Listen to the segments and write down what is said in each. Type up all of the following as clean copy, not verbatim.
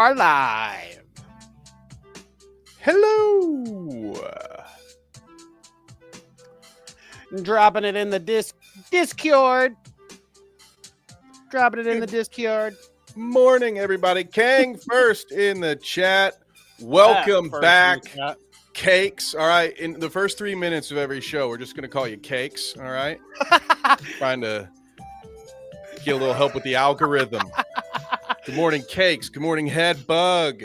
Are live. Hello. Dropping it in the Discord. Dropping it in the Discord. Morning, everybody. Kang first in the chat. Welcome back, Cakes. All right, in the first 3 minutes of every show, we're just going to call you Cakes. All right, trying to get a little help with the algorithm. Good morning, Cakes. Good morning, Head Bug.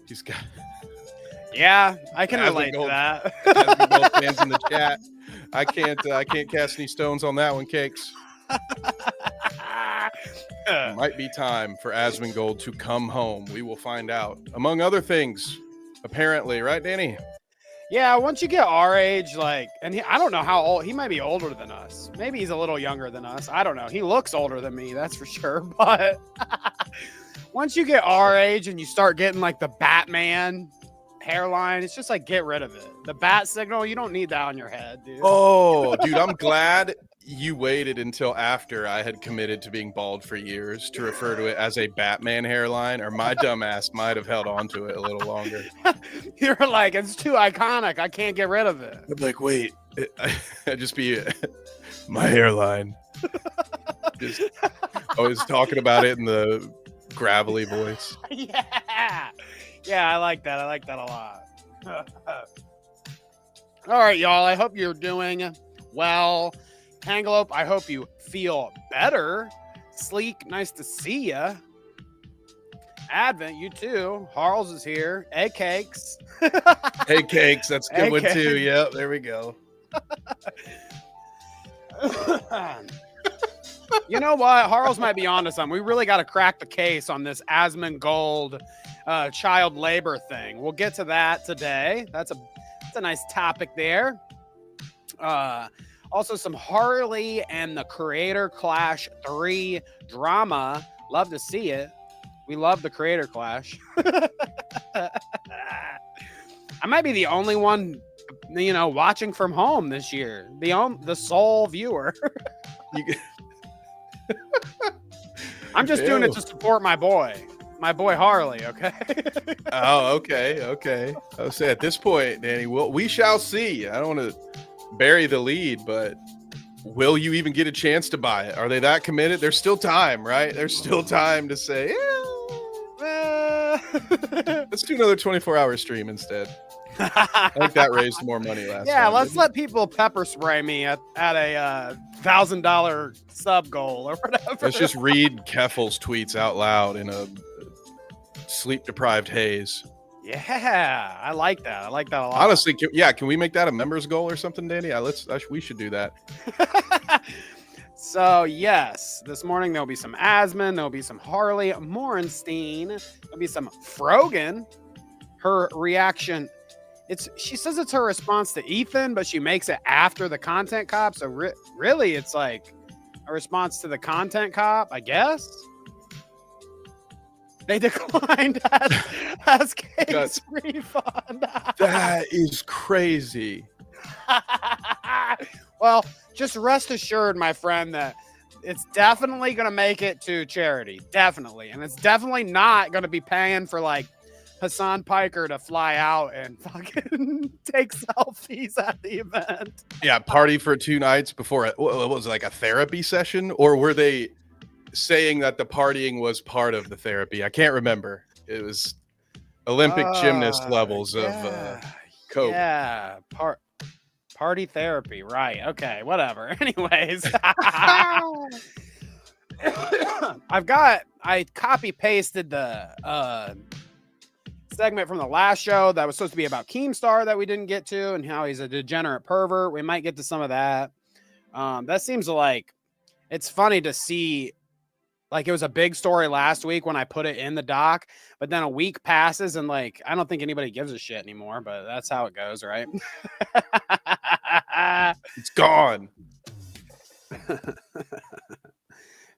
He's got. Yeah, I can relate to that. Asmongold fans in the chat. I can't cast any stones on that one, Cakes. It might be time for Asmongold to come home. We will find out. Among other things, apparently, right, Danny? Yeah, once you get our age, I don't know how old, he might be older than us. Maybe he's a little younger than us. I don't know. He looks older than me, that's for sure. But once you get our age and you start getting like the Batman hairline, it's just like, get rid of it. The bat signal, you don't need that on your head, dude. Oh, dude, I'm glad you waited until after I had committed to being bald for years to refer to it as a Batman hairline, or my dumb ass might have held on to it a little longer. You're like, it's too iconic. I can't get rid of it. I'm like, wait, I'd just be my hairline. Just always talking about it in the gravelly voice. Yeah, I like that. I like that a lot. All right, y'all. I hope you're doing well. Tangalope, I hope you feel better. Sleek, nice to see ya. Advent, you too. Harles is here. Egg Cakes. Hey, Cakes. That's a good one too. Yep, there we go. You know what? Harles might be onto something. We really got to crack the case on this Asmongold child labor thing. We'll get to that today. That's a nice topic there. Also, some Harley and the Creator Clash 3 drama. Love to see it. We love the Creator Clash. I might be the only one, watching from home this year. The sole viewer. I'm just doing it to support my boy Harley, okay? Oh, okay. I would say at this point, Danny, we shall see. I don't want to bury the lead, but will you even get a chance to buy it? Are they that committed? There's still time, right? There's still time to say, let's do another 24-hour stream instead. I think that raised more money last time. Yeah, let's let people pepper spray me at a $1,000 sub goal or whatever. Let's just read Keffel's tweets out loud in a sleep-deprived haze. Yeah, I like that. I like that a lot. Honestly, can we make that a members goal or something, Danny? We should do that. So, yes, this morning there'll be some Asmon, there'll be some Harley Morenstein, there'll be some Frogan. Her reaction, she says it's her response to Ethan, but she makes it after the content cop. So really, it's like a response to the content cop, I guess. They declined as case refund. That is crazy. Well, just rest assured, my friend, that it's definitely going to make it to charity. Definitely. And it's definitely not going to be paying for like Hassan Piker to fly out and fucking take selfies at the event. Yeah, party for 2 nights before it was like a therapy session, or were they saying that the partying was part of the therapy? I can't remember. It was Olympic gymnast levels of coke. Yeah, party therapy, right? Okay, whatever. Anyways, I copy pasted the segment from the last show that was supposed to be about Keemstar that we didn't get to, and how he's a degenerate pervert. We might get to some of that. That seems like it's funny to see. Like, it was a big story last week when I put it in the doc, but then a week passes and I don't think anybody gives a shit anymore, but that's how it goes, right? It's gone.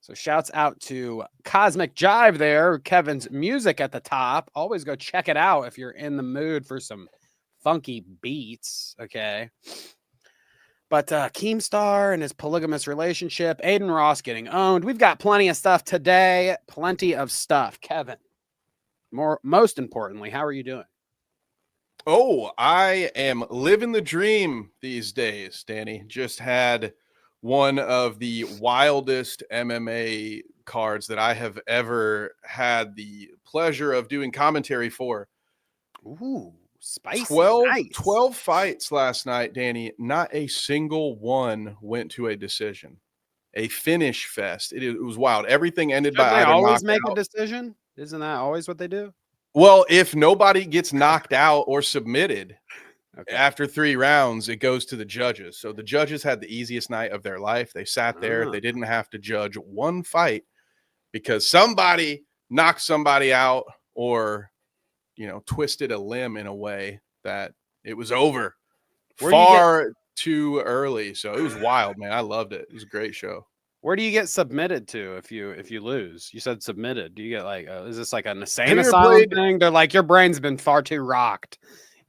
So shouts out to Cosmic Jive there. Kevin's music at the top. Always go check it out if you're in the mood for some funky beats. Okay. But Keemstar and his polygamous relationship, Aiden Ross getting owned. We've got plenty of stuff today. Plenty of stuff. Kevin, most importantly, how are you doing? Oh, I am living the dream these days, Danny. Just had one of the wildest MMA cards that I have ever had the pleasure of doing commentary for. Ooh, spicy. 12 fights last night, Danny. Not a single one went to a decision. A finish fest. It was wild. Everything ended by they either always make knockout. a decision. Isn't that always what they do? Well, if nobody gets knocked out or submitted after 3 rounds, it goes to the judges. So the judges had the easiest night of their life. They sat there. They didn't have to judge one fight because somebody knocked somebody out or, twisted a limb in a way that it was over far too early. So it was wild, man. I loved it. It was a great show. Where do you get submitted to if you lose? You said submitted. Do you get is this like an insane asylum thing? They're like, your brain's been far too rocked.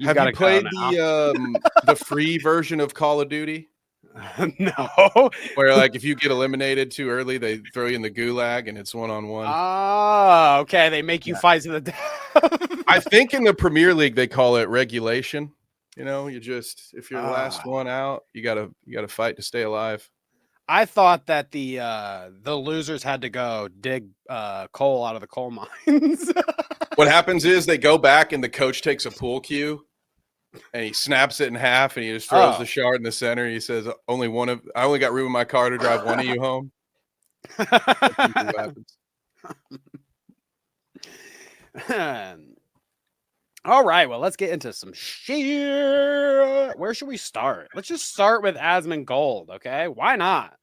Have you played the free version of Call of Duty? No. Where like if you get eliminated too early, they throw you in the gulag and it's 1-on-1. Oh, okay. They make you fight to the death. I think in the Premier League they call it regulation. You just if you're the last one out, you gotta fight to stay alive. I thought that the losers had to go dig coal out of the coal mines. What happens is they go back and the coach takes a pool cue and he snaps it in half and he just throws the shard in the center. He says, I only got room in my car to drive one of you home. All right, well, let's get into some shit. Where should we start? Let's just start with Asmongold, okay? Why not?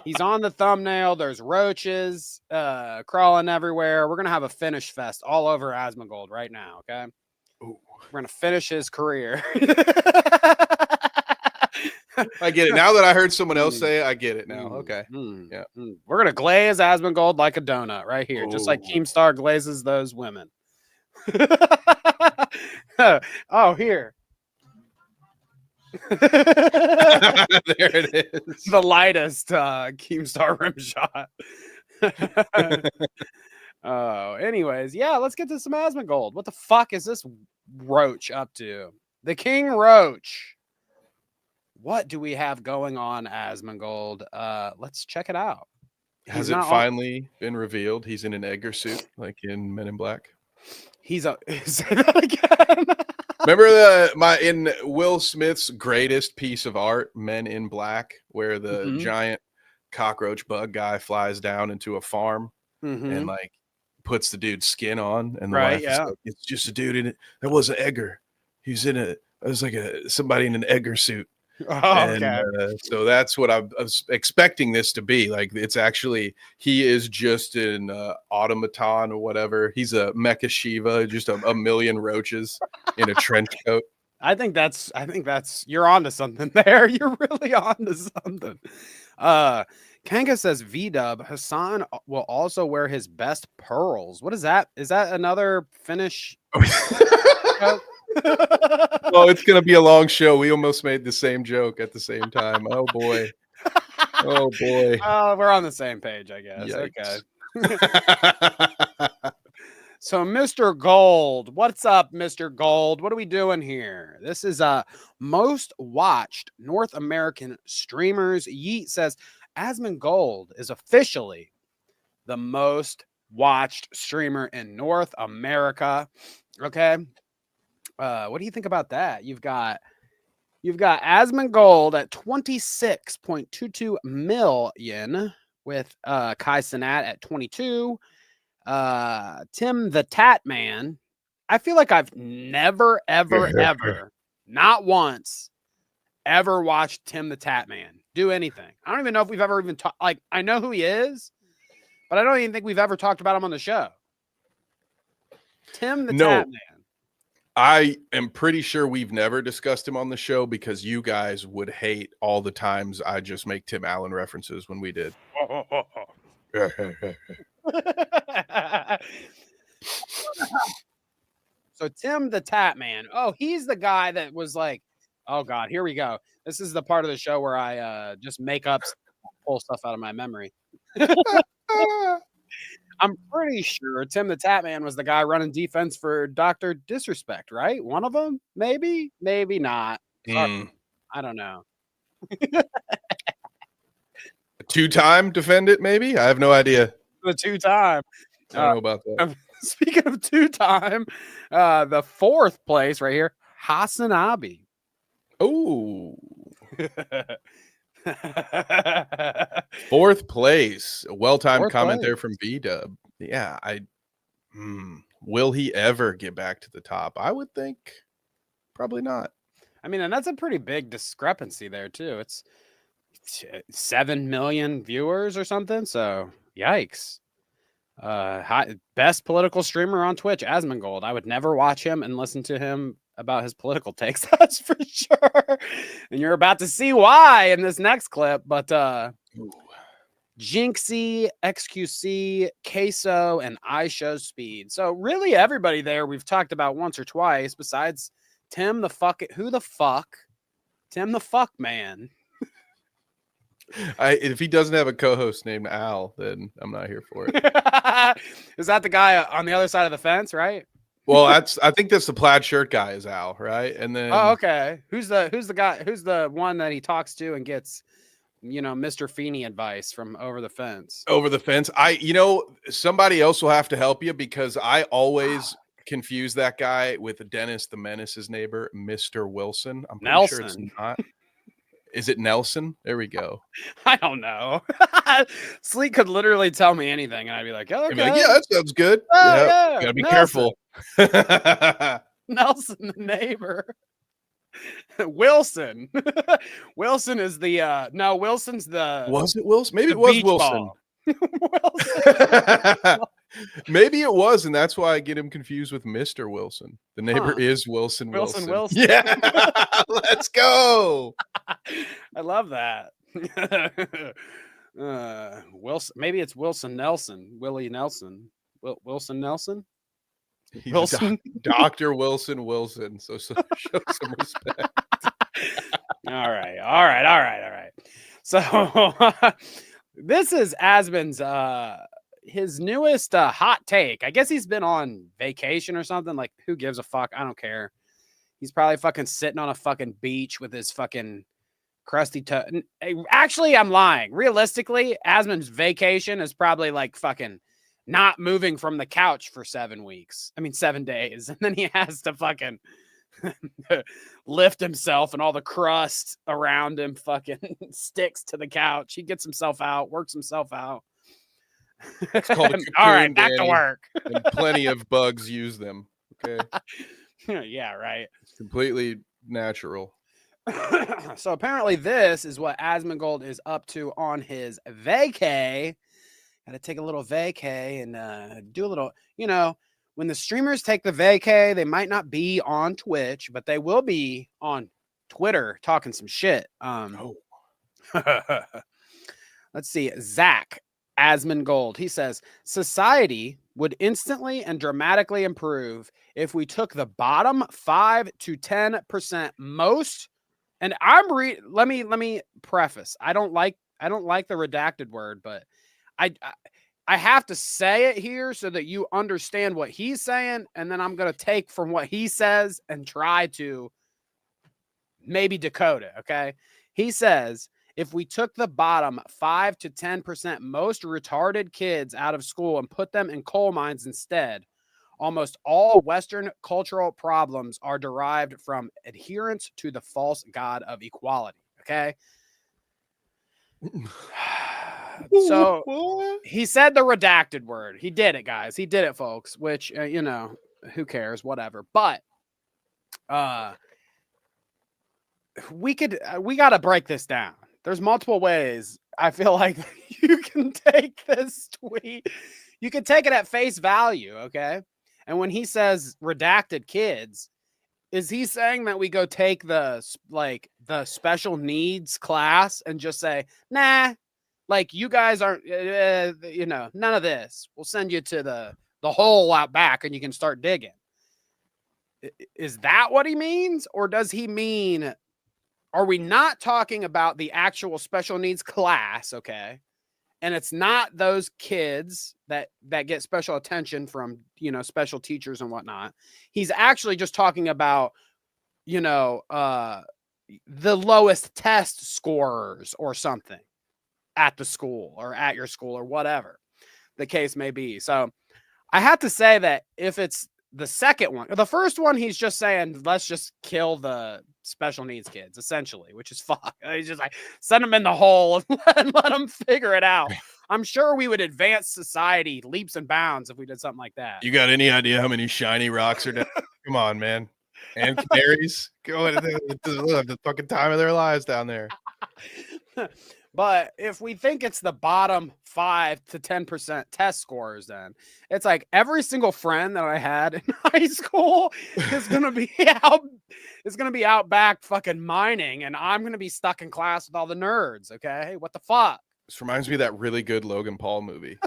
He's on the thumbnail. There's roaches crawling everywhere. We're going to have a finish fest all over Asmongold right now, okay? Ooh. We're going to finish his career. I get it. Now that I heard someone else say it, I get it now. Okay. Yeah. We're going to glaze Asmongold like a donut right here, just like Keemstar glazes those women. Oh, here. There it is. The lightest Keemstar rim shot. Oh, anyways, yeah, let's get to some Asmongold. What the fuck is this roach up to? The King Roach. What do we have going on, Asmongold? Let's check it out. Has it finally been revealed he's in an Edgar suit, like in Men in Black? Say that again. Remember in Will Smith's greatest piece of art, Men in Black, where the giant cockroach bug guy flies down into a farm and like puts the dude's skin on, and the wife is like, it's just a dude in it. That wasn't Edgar. He's in it was like somebody in an Edgar suit. Okay. So that's what I was expecting this to be. Like, it's actually, he is just an automaton or whatever. He's a Mecha Shiva, just a million roaches in a trench coat. I think that's you're onto something there. You're really onto something. Kanga says V-Dub Hassan will also wear his best pearls. What is that? Is that another finish? Well, it's gonna be a long show. We almost made the same joke at the same time. Oh boy. Oh boy. We're on the same page, I guess. Yikes. Okay. So, Mr. Gold, what's up, Mr. Gold? What are we doing here? This is most watched North American streamers. Yeet says Asmongold is officially the most watched streamer in North America. Okay. What do you think about that? You've got Asmongold at 26.22 million with Kai Cenat at 22. Tim the Tat Man. I feel like I've never, ever, not once, ever watched Tim the Tat Man do anything. I don't even know if we've ever even talked. Like, I know who he is, but I don't even think we've ever talked about him on the show. Tim the Tat Man. I am pretty sure we've never discussed him on the show because you guys would hate all the times I just make Tim Allen references when we did. So Tim the Tat Man. Oh, he's the guy that was like Oh God, here we go. This is the part of the show where I just make up, pull stuff out of my memory. I'm pretty sure Tim the Tatman was the guy running defense for Dr. Disrespect, right? One of them? Maybe, maybe not. Sorry. I don't know. Two-time defendant, maybe? I have no idea. The two-time. I don't know about that. Speaking of two-time, the fourth place right here, Hassan Abi. Oh. Fourth place. A well-timed comment there from B-Dub. Yeah, will he ever get back to the top? I would think probably not. I mean, and that's a pretty big discrepancy there too. It's 7 million viewers or something. So yikes. Best political streamer on Twitch, Asmongold. I would never watch him and listen to him about his political takes. That's for sure. And you're about to see why in this next clip. But Jinxie, XQC, Queso, and iShow Speed. So really everybody there we've talked about once or twice besides Tim the fuck. Who the fuck? Tim the fuck man. If he doesn't have a co-host named Al, then I'm not here for it. Is that the guy on the other side of the fence, right? Well, I think that's the plaid shirt guy is Al, right? And then okay. Who's the guy? Who's the one that he talks to and gets, Mr. Feeney advice from over the fence? Over the fence. Somebody else will have to help you because I always confuse that guy with Dennis the Menace's neighbor, Mr. Wilson. I'm pretty sure it's not. Is it Nelson? There we go. I don't know. Sleek could literally tell me anything, and I'd be like, "Oh, okay. Yeah, that sounds good." Yeah, gotta be Nelson. careful. Nelson, the neighbor. Wilson. Wilson is the no. Wilson's the. Was it Wilson? Maybe it was Wilson. Wilson. Maybe it was, and that's why I get him confused with Mr. Wilson. The neighbor is Wilson. Yeah, let's go. I love that. Wilson. Maybe it's Wilson Nelson. Willie Nelson. Wilson Nelson. He's Wilson. Dr. Wilson. So show some respect. All right. So this is Asmon's his newest hot take. I guess he's been on vacation or something. Like, who gives a fuck? I don't care. He's probably fucking sitting on a fucking beach with his fucking crusty toe. Actually, I'm lying. Realistically, Asmon's vacation is probably like fucking not moving from the couch for 7 weeks. I mean, 7 days. And then he has to fucking lift himself and all the crust around him fucking sticks to the couch. He gets himself out, works himself out. It's called a cocoon, all right, back to work. And plenty of bugs use them. Okay. Yeah, right. It's completely natural. So apparently this is what Asmongold is up to on his vacay. Got to take a little vacay and do a little, when the streamers take the vacay, they might not be on Twitch, but they will be on Twitter talking some shit. Let's see. Zach Asmongold. He says, society would instantly and dramatically improve if we took the bottom 5 to 10% most. And let me preface. I don't like the redacted word, but I have to say it here so that you understand what he's saying, and then I'm going to take from what he says and try to maybe decode it, okay? He says, if we took the bottom 5 to 10% most retarded kids out of school and put them in coal mines instead, almost all Western cultural problems are derived from adherence to the false god of equality, okay? So he said the redacted word. He did it, guys. He did it, folks, which, who cares, whatever. But we got to break this down. There's multiple ways. I feel like you can take this tweet. You can take it at face value, okay? And when he says redacted kids, is he saying that we go take the special needs class and just say, nah, like you guys aren't, none of this. We'll send you to the hole out back and you can start digging. Is that what he means? Or does he mean are we not talking about the actual special needs class, okay? And it's not those kids that get special attention from, you know, special teachers and whatnot. He's actually just talking about, you know, the lowest test scorers or something at the school or at your school or whatever the case may be. So I have to say that if it's the second one, the first one, he's just saying, let's just kill the special needs kids, essentially, which is fuck. He's just like, send them in the hole and let them figure it out. I'm sure we would advance society leaps and bounds if we did something like that. You got any idea how many shiny rocks are down? Come on, man. And canaries going to the fucking time of their lives down there. But if we think it's the bottom 5 to 10% test scores, then it's like every single friend that I had in high school is gonna be out back fucking mining, and I'm gonna be stuck in class with all the nerds. Okay, what the fuck? This reminds me of that really good Logan Paul movie.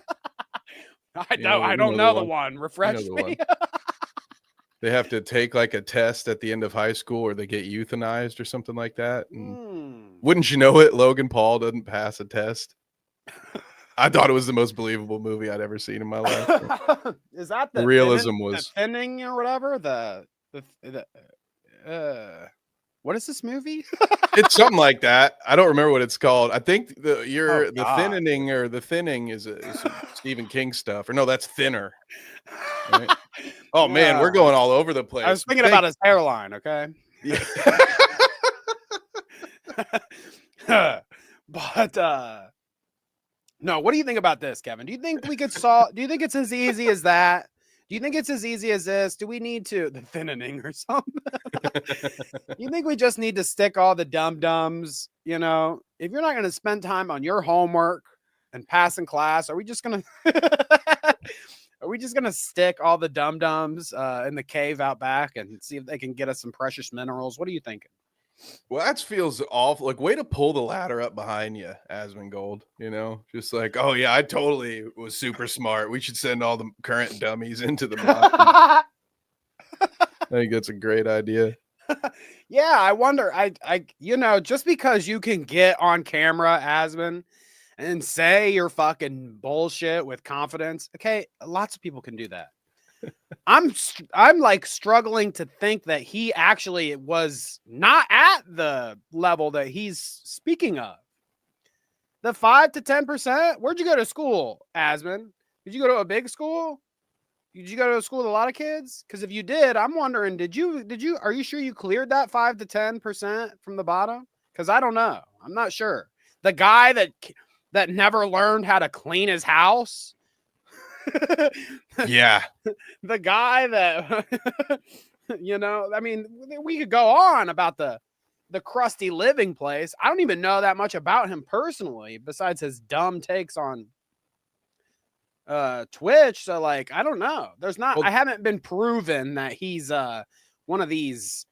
I don't know the one. Refresh me. They have to take like a test at the end of high school, or they get euthanized or something like that. And wouldn't you know it, Logan Paul doesn't pass a test. I thought it was the most believable movie I'd ever seen in my life. Is that the realism was the thinning or whatever? What is this movie? It's something like that. I don't remember what it's called. I think the thinning or the thinning is Stephen King stuff. Or no, that's Thinner. Right? Oh man, we're going all over the place. I was thinking about his hairline, okay? Yeah. But no, what do you think about this, Kevin? Do you think we could solve? Do you think it's as easy as that? Do you think it's as easy as this? Do we need to the thinning or something? You think we just need to stick all the dum-dums? You know, if you're not going to spend time on your homework and passing class, are we just going to stick all the dum-dums in the cave out back and see if they can get us some precious minerals? What are you thinking? Well, that feels awful. Like, way to pull the ladder up behind you, Asmongold. You know, just like, oh yeah, I totally was super smart. We should send all the current dummies into the mine. I think that's a great idea. Yeah, I wonder. You know, just because you can get on camera, Asmon, and say you're fucking bullshit with confidence, okay, lots of people can do that. I'm like struggling to think that he actually was not at the level that he's speaking of. The 5 to 10%. Where'd you go to school, Asmon? Did you go to a big school? Did you go to a school with a lot of kids? Because if you did, I'm wondering, are you sure you cleared that 5 to 10% from the bottom? Because I don't know. I'm not sure. The guy that never learned how to clean his house. Yeah. The guy that, you know, I mean, we could go on about the crusty living place. I don't even know that much about him personally, besides his dumb takes on Twitch. So like, I don't know. I haven't been proven that he's one of these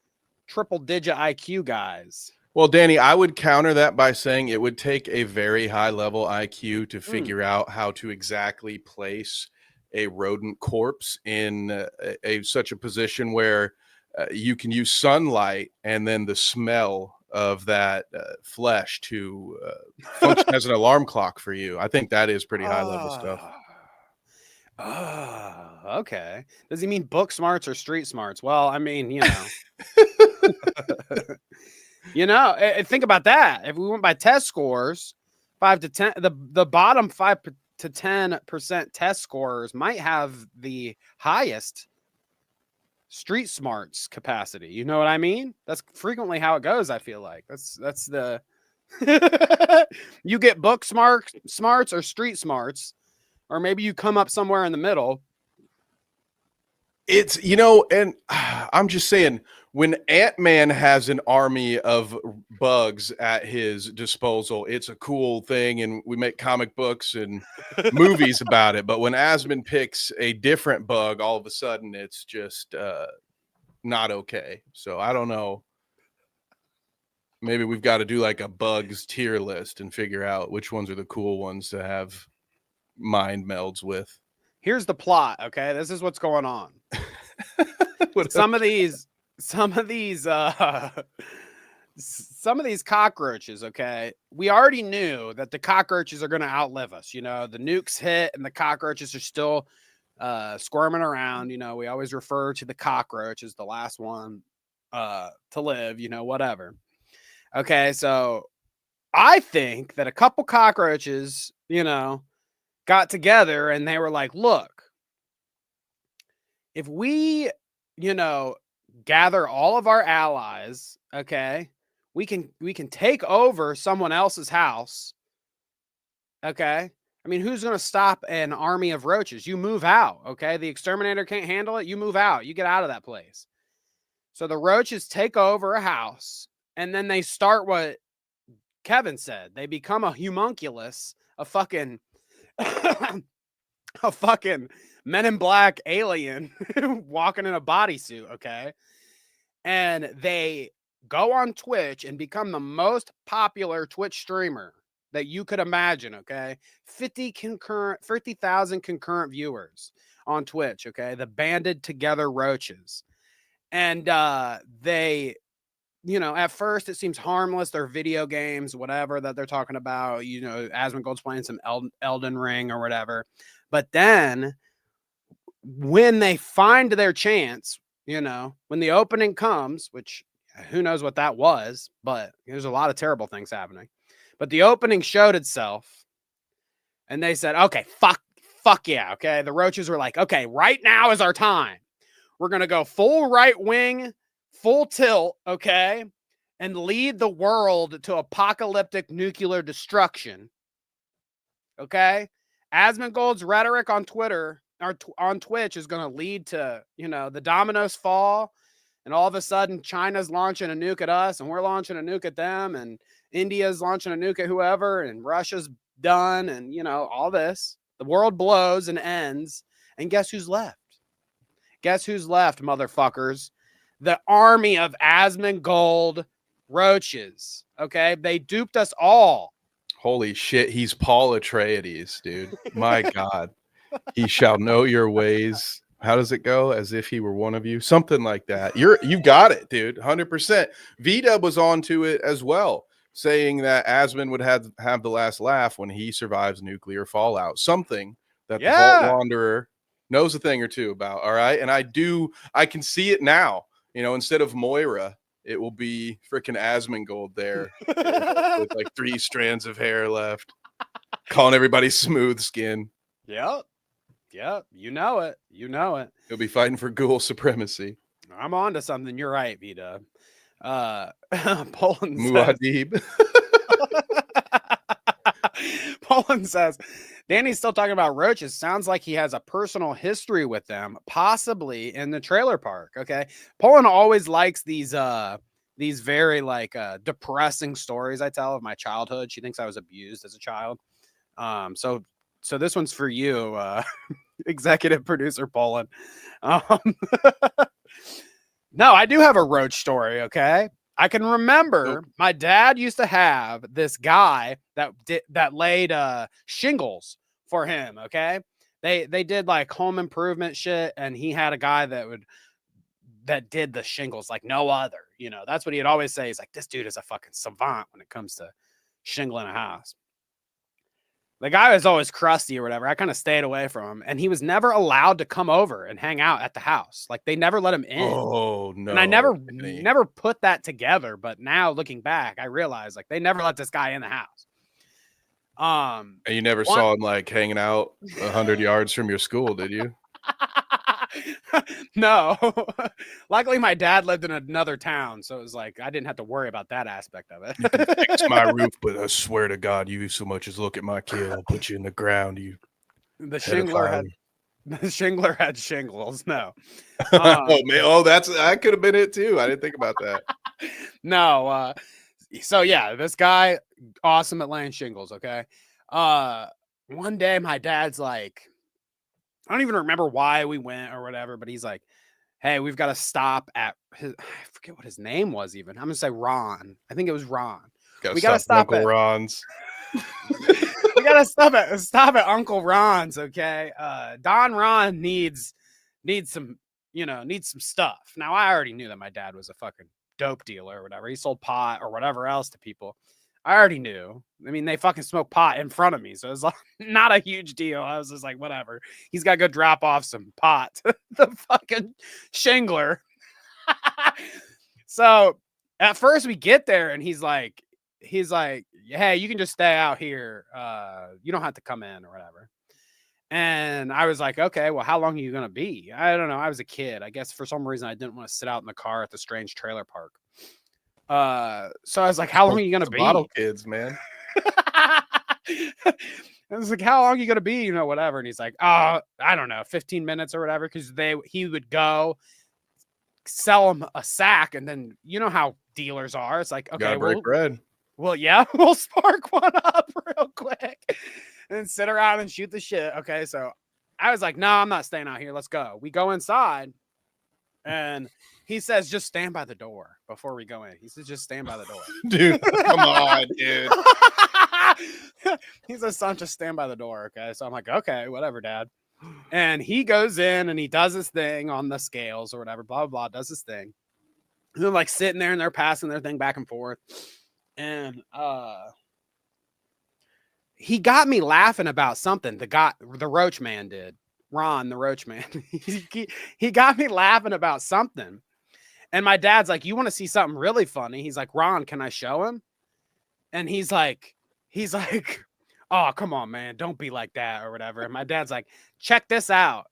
triple digit IQ guys. Well, Danny, I would counter that by saying it would take a very high level IQ to figure out how to exactly place a rodent corpse in such a position where you can use sunlight and then the smell of that flesh to function as an alarm clock for you. I think that is pretty high level stuff. Okay. Does he mean book smarts or street smarts? Well, I mean, you know. You know, think about that. If we went by test scores, 5 to 10, the bottom 5 to 10% test scorers might have the highest street smarts capacity. You know what I mean? That's frequently how it goes. I feel like that's the you get book smarts or street smarts, or maybe you come up somewhere in the middle. It's, you know, and I'm just saying, when Ant-Man has an army of bugs at his disposal, it's a cool thing, and we make comic books and movies about it. But when Asmon picks a different bug, all of a sudden it's just not okay. So I don't know. Maybe we've got to do like a bugs tier list and figure out which ones are the cool ones to have mind melds with. Here's the plot, okay? This is what's going on. Some of these some of these cockroaches, okay, we already knew that the cockroaches are going to outlive us. You know, the nukes hit and the cockroaches are still squirming around. You know, we always refer to the cockroach as the last one to live, you know, whatever. Okay, so I think that a couple cockroaches, you know, got together and they were like, look, if we, you know, gather all of our allies, okay, we can take over someone else's house. Okay. I mean, who's going to stop an army of roaches? You move out. Okay. The exterminator can't handle it. You move out. You get out of that place. So the roaches take over a house and then they start what Kevin said. They become a homunculus, a fucking a fucking Men in Black alien walking in a bodysuit, okay? And they go on Twitch and become the most popular Twitch streamer that you could imagine, okay? 50,000 concurrent viewers on Twitch, okay? The banded together roaches. And they, you know, at first it seems harmless. They're video games, whatever that they're talking about. You know, Asmongold's playing some Elden Ring or whatever. But then when they find their chance, you know, when the opening comes, which who knows what that was, but there's a lot of terrible things happening. But the opening showed itself and they said, okay, fuck yeah. Okay. The roaches were like, okay, right now is our time. We're going to go full right wing, full tilt. Okay. And lead the world to apocalyptic nuclear destruction. Okay. Asmongold's rhetoric on Twitter or on Twitch is going to lead to, you know, the dominoes fall. And all of a sudden, China's launching a nuke at us, and we're launching a nuke at them, and India's launching a nuke at whoever, and Russia's done, and, you know, all this. The world blows and ends, and guess who's left? Guess who's left, motherfuckers? The army of Asmongold roaches, okay? They duped us all. Holy shit, he's Paul Atreides, dude. My God. He shall know your ways. How does it go? As if he were one of you, something like that. You got it, dude. 100%. V-Dub was on to it as well, saying that Asmon would have the last laugh when he survives nuclear fallout. Something that the Vault Wanderer knows a thing or two about. All right, and I can see it now. You know, instead of Moira, it will be freaking Asmongold there with like 3 strands of hair left, calling everybody smooth skin. Yep. Yep, you know it. You know it. He'll be fighting for ghoul supremacy. I'm on to something. You're right, V-Dub. Poland Muad'Dib. Poland says, Danny's still talking about roaches. Sounds like he has a personal history with them, possibly in the trailer park. Okay. Poland always likes these very like depressing stories I tell of my childhood. She thinks I was abused as a child. So this one's for you, executive producer Poland. No, I do have a roach story, okay? I can remember my dad used to have this guy that laid shingles for him, okay? They did like home improvement shit, and he had a guy that did the shingles like no other. You know, that's what he'd always say. He's like, this dude is a fucking savant when it comes to shingling a house. The guy was always crusty or whatever. I kind of stayed away from him, and he was never allowed to come over and hang out at the house. Like they never let him in. Oh no! And I never put that together. But now looking back, I realized like they never let this guy in the house. And you never saw him like hanging out 100 yards from your school, did you? No. Luckily, my dad lived in another town, so it was like I didn't have to worry about that aspect of it. You can fix my roof, but I swear to God, you so much as look at my kid, I'll put you in the ground. The shingler had shingles. No. Oh man, that could have been it too. I didn't think about that. No. So yeah, this guy, awesome at laying shingles. Okay. One day my dad's like, I don't even remember why we went or whatever, but he's like, hey, we've got to stop at I forget what his name was even. I'm going to say Ron. I think it was Ron. We got to stop at Ron's. We got to stop at Uncle Ron's. Okay. Don Ron needs some stuff. Now I already knew that my dad was a fucking dope dealer or whatever. He sold pot or whatever else to people. I already knew. I mean, they fucking smoked pot in front of me, so it's like not a huge deal. I was just like, whatever. He's got to go drop off some pot to the fucking shingler. So at first we get there and he's like, hey, you can just stay out here. You don't have to come in or whatever. And I was like, okay, well, how long are you going to be? I don't know. I was a kid. I guess for some reason I didn't want to sit out in the car at the strange trailer park. So I was like, how long are you going to be? Bottle kids, man. I was like, how long are you going to be? You know, whatever. And he's like, I don't know, 15 minutes or whatever. Cause he would go sell him a sack. And then you know how dealers are. It's like, okay, break bread. Well, yeah, we'll spark one up real quick and sit around and shoot the shit. Okay, so I was like, no, I'm not staying out here. Let's go. We go inside, and he says, just stand by the door before we go in. He says, just stand by the door. Dude, come on, dude. He says, son, just stand by the door, okay? So I'm like, okay, whatever, Dad. And he goes in, and he does his thing on the scales or whatever, blah, blah, blah, does his thing. And they're like sitting there, and they're passing their thing back and forth. And he got me laughing about something. The Roach Man did. Ron, the Roach Man. he got me laughing about something. And my dad's like, you want to see something really funny? He's like, Ron, can I show him? And he's like, oh, come on, man. Don't be like that or whatever. And my dad's like, check this out.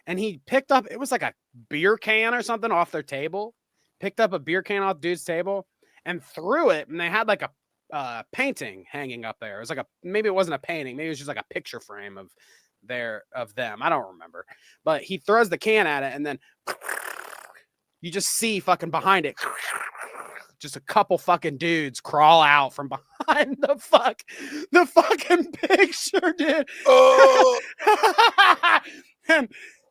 And he picked up, it was like a beer can or something off their table. Picked up a beer can off dude's table and threw it. And they had like a painting hanging up there. It was like maybe it wasn't a painting. Maybe it was just like a picture frame of them. I don't remember. But he throws the can at it and then you just see fucking behind it. Just a couple fucking dudes crawl out from behind the fucking picture, dude. Oh.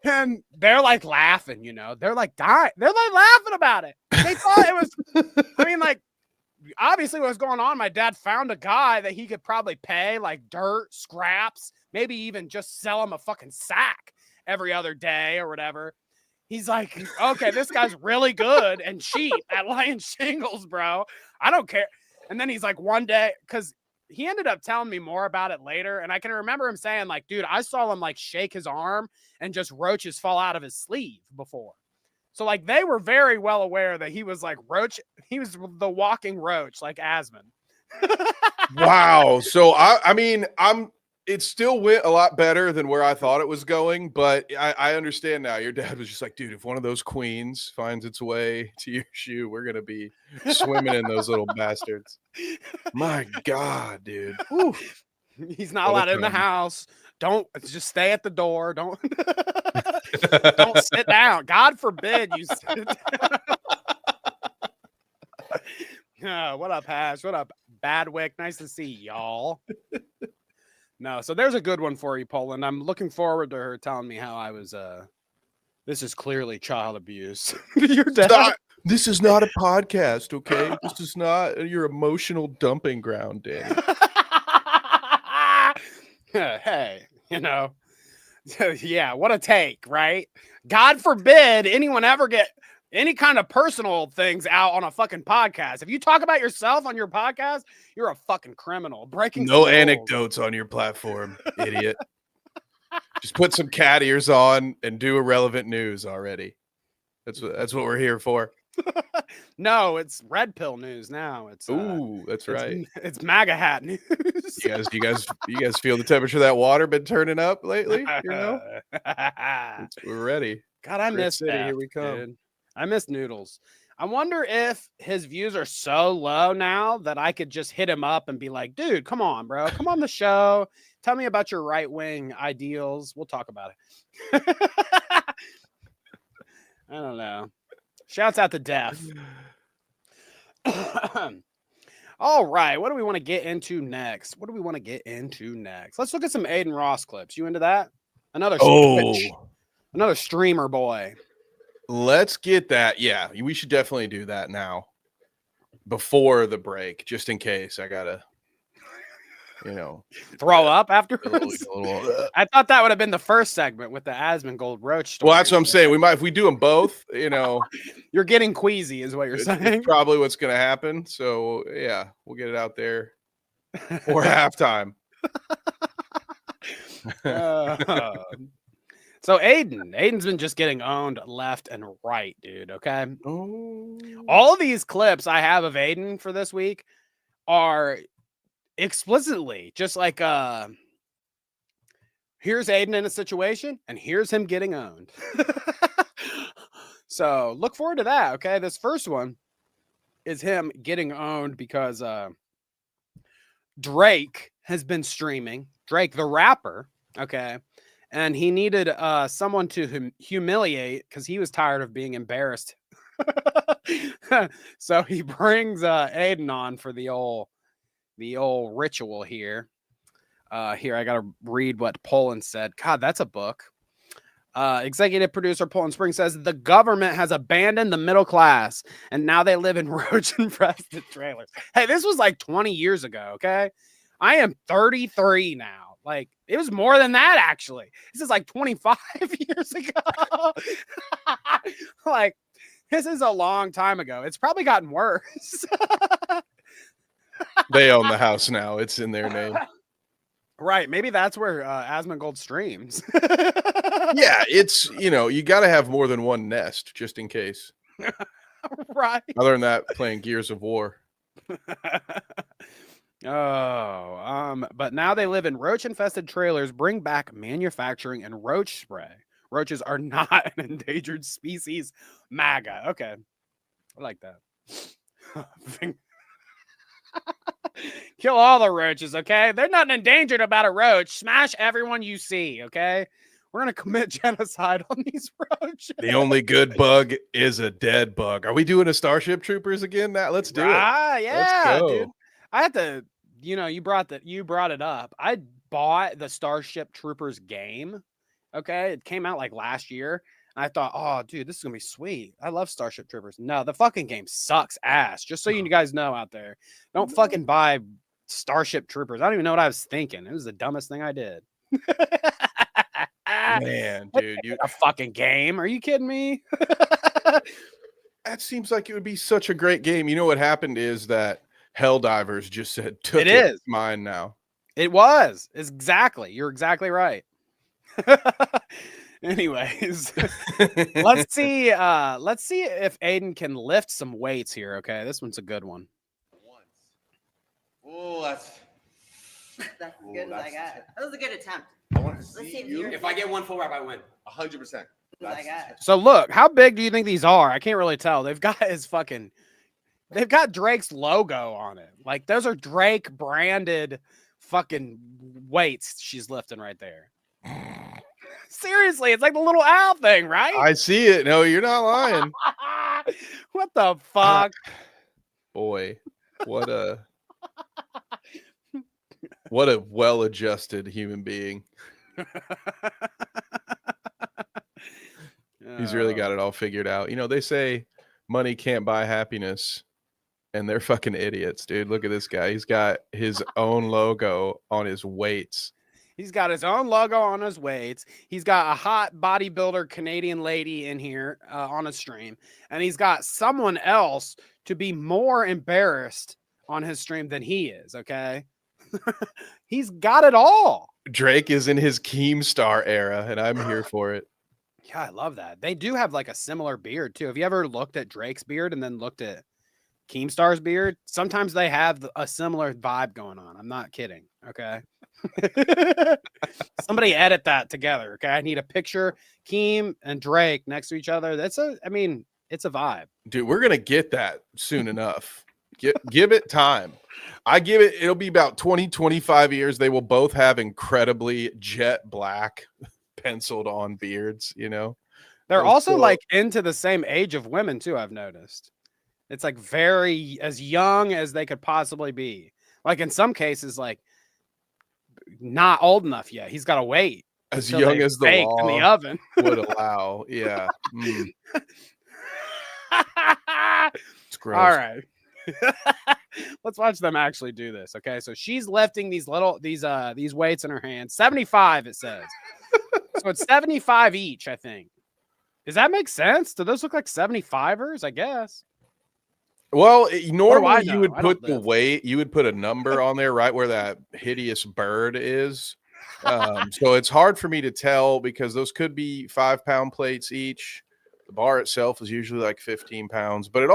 And they're like laughing, you know. They're like dying. They're like laughing about it. They thought it was, I mean, like, obviously what was going on, my dad found a guy that he could probably pay like dirt, scraps, maybe even just sell him a fucking sack every other day or whatever. He's like, okay, this guy's really good and cheap at laying shingles, bro. I don't care. And then he's like, one day, because he ended up telling me more about it later. And I can remember him saying, like, dude, I saw him like shake his arm and just roaches fall out of his sleeve before. So like they were very well aware that he was like roach. He was the walking roach, like Asmon. Wow. So I mean, it still went a lot better than where I thought it was going, but I understand now. Your dad was just like, dude, if one of those queens finds its way to your shoe, we're going to be swimming in those little bastards. My God, dude. Whew. He's not allowed in the house. Don't just stay at the door. Don't sit down. God forbid you sit down. What up, Hash? What up, Badwick? Nice to see y'all. No, so there's a good one for you, Poland. I'm looking forward to her telling me how I was this is clearly child abuse. Your dad. This is not a podcast, okay? This is not your emotional dumping ground, Danny. Hey, you know, yeah, what a take, right? God forbid anyone ever get any kind of personal things out on a fucking podcast. If you talk about yourself on your podcast, you're a fucking criminal. Breaking no anecdotes on your platform, idiot. Just put some cat ears on and do irrelevant news already. That's what we're here for. No, it's red pill news now. It's that's right. It's MAGA hat news. You guys feel the temperature of that water been turning up lately? You know, we're ready. God, I miss City. Here we come. Dude. I miss Noodles. I wonder if his views are so low now that I could just hit him up and be like, dude, come on, bro. Come on the show. Tell me about your right-wing ideals. We'll talk about it. I don't know. Shouts out to Def. All right. What do we want to get into next? Let's look at some Aiden Ross clips. You into that? Another streamer boy. Let's get that. Yeah, we should definitely do that now before the break, just in case. I gotta you know, throw up afterwards. I thought that would have been the first segment with the Asmongold roach story. Well, that's what I'm saying. We might, if we do them both, you know, you're getting queasy, is what you're saying. It's probably what's going to happen. So yeah, we'll get it out there for halftime. So Aiden's been just getting owned left and right, dude. Okay. Oh. All of these clips I have of Aiden for this week are explicitly just like here's Aiden in a situation and here's him getting owned. So look forward to that. Okay. This first one is him getting owned because Drake has been streaming. Drake, the rapper. Okay. And he needed someone to humiliate because he was tired of being embarrassed. So he brings Aiden on for the old ritual here. Here, I got to read what Poland said. God, that's a book. Executive producer Poland Spring says the government has abandoned the middle class and now they live in roach-infested trailers. Hey, this was like 20 years ago, okay? I am 33 now. Like, it was more than that, actually. This is like 25 years ago. Like, this is a long time ago. It's probably gotten worse. They own the house now. It's in their name. Right. Maybe that's where Asmongold streams. Yeah, it's, you know, you got to have more than one nest just in case. Right. I learned that playing Gears of War. But now they live in roach-infested trailers, bring back manufacturing and roach spray. Roaches are not an endangered species. MAGA. Okay. I like that. Kill all the roaches, okay? They're not endangered about a roach. Smash everyone you see, okay? We're going to commit genocide on these roaches. The only good bug is a dead bug. Are we doing a Starship Troopers again? Let's do it. Yeah, dude. I had to, you know, you brought it up. I bought the Starship Troopers game. Okay. It came out like last year. And I thought, oh, dude, this is going to be sweet. I love Starship Troopers. No, the fucking game sucks ass. Just so you guys know out there. Don't fucking buy Starship Troopers. I don't even know what I was thinking. It was the dumbest thing I did. Man, dude. A fucking game. Are you kidding me? That seems like it would be such a great game. You know what happened is that Helldivers just said, it's mine now. It was. Exactly. You're exactly right. Anyways, let's see if Aiden can lift some weights here. Okay, this one's a good one. Oh, that's as good as I got. That was a good attempt. I want to see you. If I get one full wrap, I win. 100%. So look, how big do you think these are? I can't really tell. They've got Drake's logo on it. Like, those are Drake branded fucking weights she's lifting right there. Seriously, it's like the little owl thing, right? I see it. No, you're not lying. What the fuck? Boy, what a well-adjusted human being. He's really got it all figured out. You know, they say money can't buy happiness, and they're fucking idiots, dude. Look at this guy. He's got his own logo on his weights. He's got his own logo on his weights. He's got a hot bodybuilder Canadian lady in here on a stream. And he's got someone else to be more embarrassed on his stream than he is, okay? He's got it all. Drake is in his Keemstar era, and I'm here for it. Yeah, I love that. They do have like a similar beard, too. Have you ever looked at Drake's beard and then looked at Keemstar's beard? Sometimes they have a similar vibe going on. I'm not kidding, okay? Somebody edit that together, okay? I need a picture, Keem and Drake next to each other. It's a vibe. Dude, we're going to get that soon enough. Give it time. It'll be about 20, 25 years. They will both have incredibly jet black penciled on beards, you know? They're also cool. Like into the same age of women too, I've noticed. It's like very as young as they could possibly be. Like in some cases, like not old enough yet. He's got to wait. As young as the law in the oven would allow. Yeah. It's gross. All right. Let's watch them actually do this. Okay, so she's lifting these weights in her hand. 75, it says. So it's 75 each, I think. Does that make sense? Do those look like 75ers? I guess. Well, normally know? you would I don't put the lift. weight, you would put a number on there right where that hideous bird is. So it's hard for me to tell because those could be 5-pound plates each. The bar itself is usually like 15 pounds, but it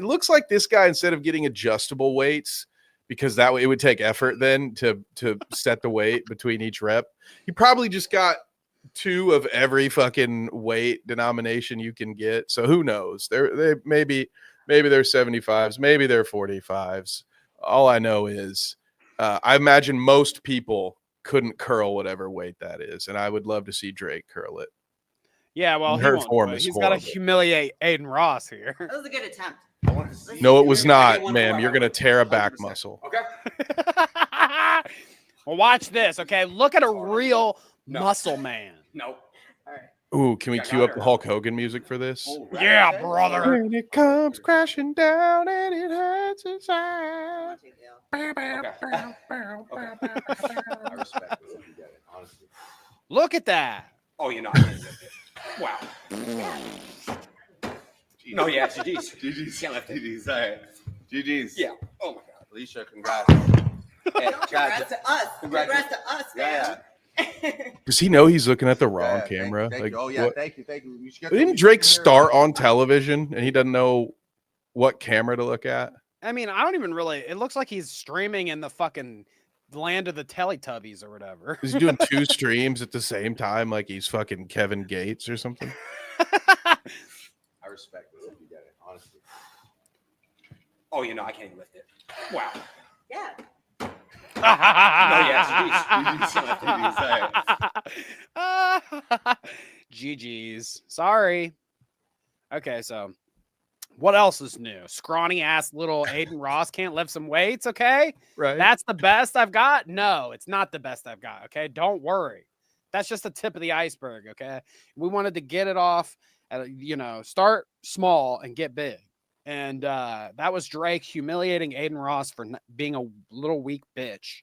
looks like this guy, instead of getting adjustable weights, because that way it would take effort then to set the weight between each rep, he probably just got 2 of every fucking weight denomination you can get. So who knows? They maybe they're 75s, maybe they're 45s. All I know is I imagine most people couldn't curl whatever weight that is, and I would love to see Drake curl it. Yeah, well, he Her won't form do it. is He's got to horrible. humiliate Aiden Ross here. That was a good attempt. No, it was I not, get one ma'am. for You're my gonna win. tear a back 100%. muscle. Okay. Well, watch this, okay? Look at a real muscle man. No. All right. Ooh, can we Yeah, cue got up it. the Hulk Hogan music for this? Oh, Yeah, right. brother. When it comes crashing down and it hurts inside. Take the L. I respect it. You get it, honestly. Look at that. Oh, I can't lift it. Wow. No, yeah, GG's. GG's. Can't lift it. GG's. All right. GG's. Yeah. Oh my God. Alicia, congrats. Hey, Congrats to us. Congrats to us, Yeah, man. Does he know he's looking at the wrong Yeah, camera? Thank Like, you. Oh, yeah. what- Thank you. Thank you. You should get Didn't Drake start on television and he doesn't know what camera to look at? I mean, I don't even really. It looks like he's streaming in the fucking land of the Teletubbies or whatever. Is he doing 2 streams at the same time like he's fucking Kevin Gates or something? I respect it. You get it, honestly. Oh, I can't even lift it. Wow. Yeah. No, yeah, GG's. Sorry. Okay, so what else is new? Scrawny ass little Aiden Ross can't lift some weights, okay? Right. That's the best I've got? No, it's not the best I've got, okay? Don't worry. That's just the tip of the iceberg, okay? We wanted to get it off, start small and get big. And that was Drake humiliating Aiden Ross for being a little weak bitch.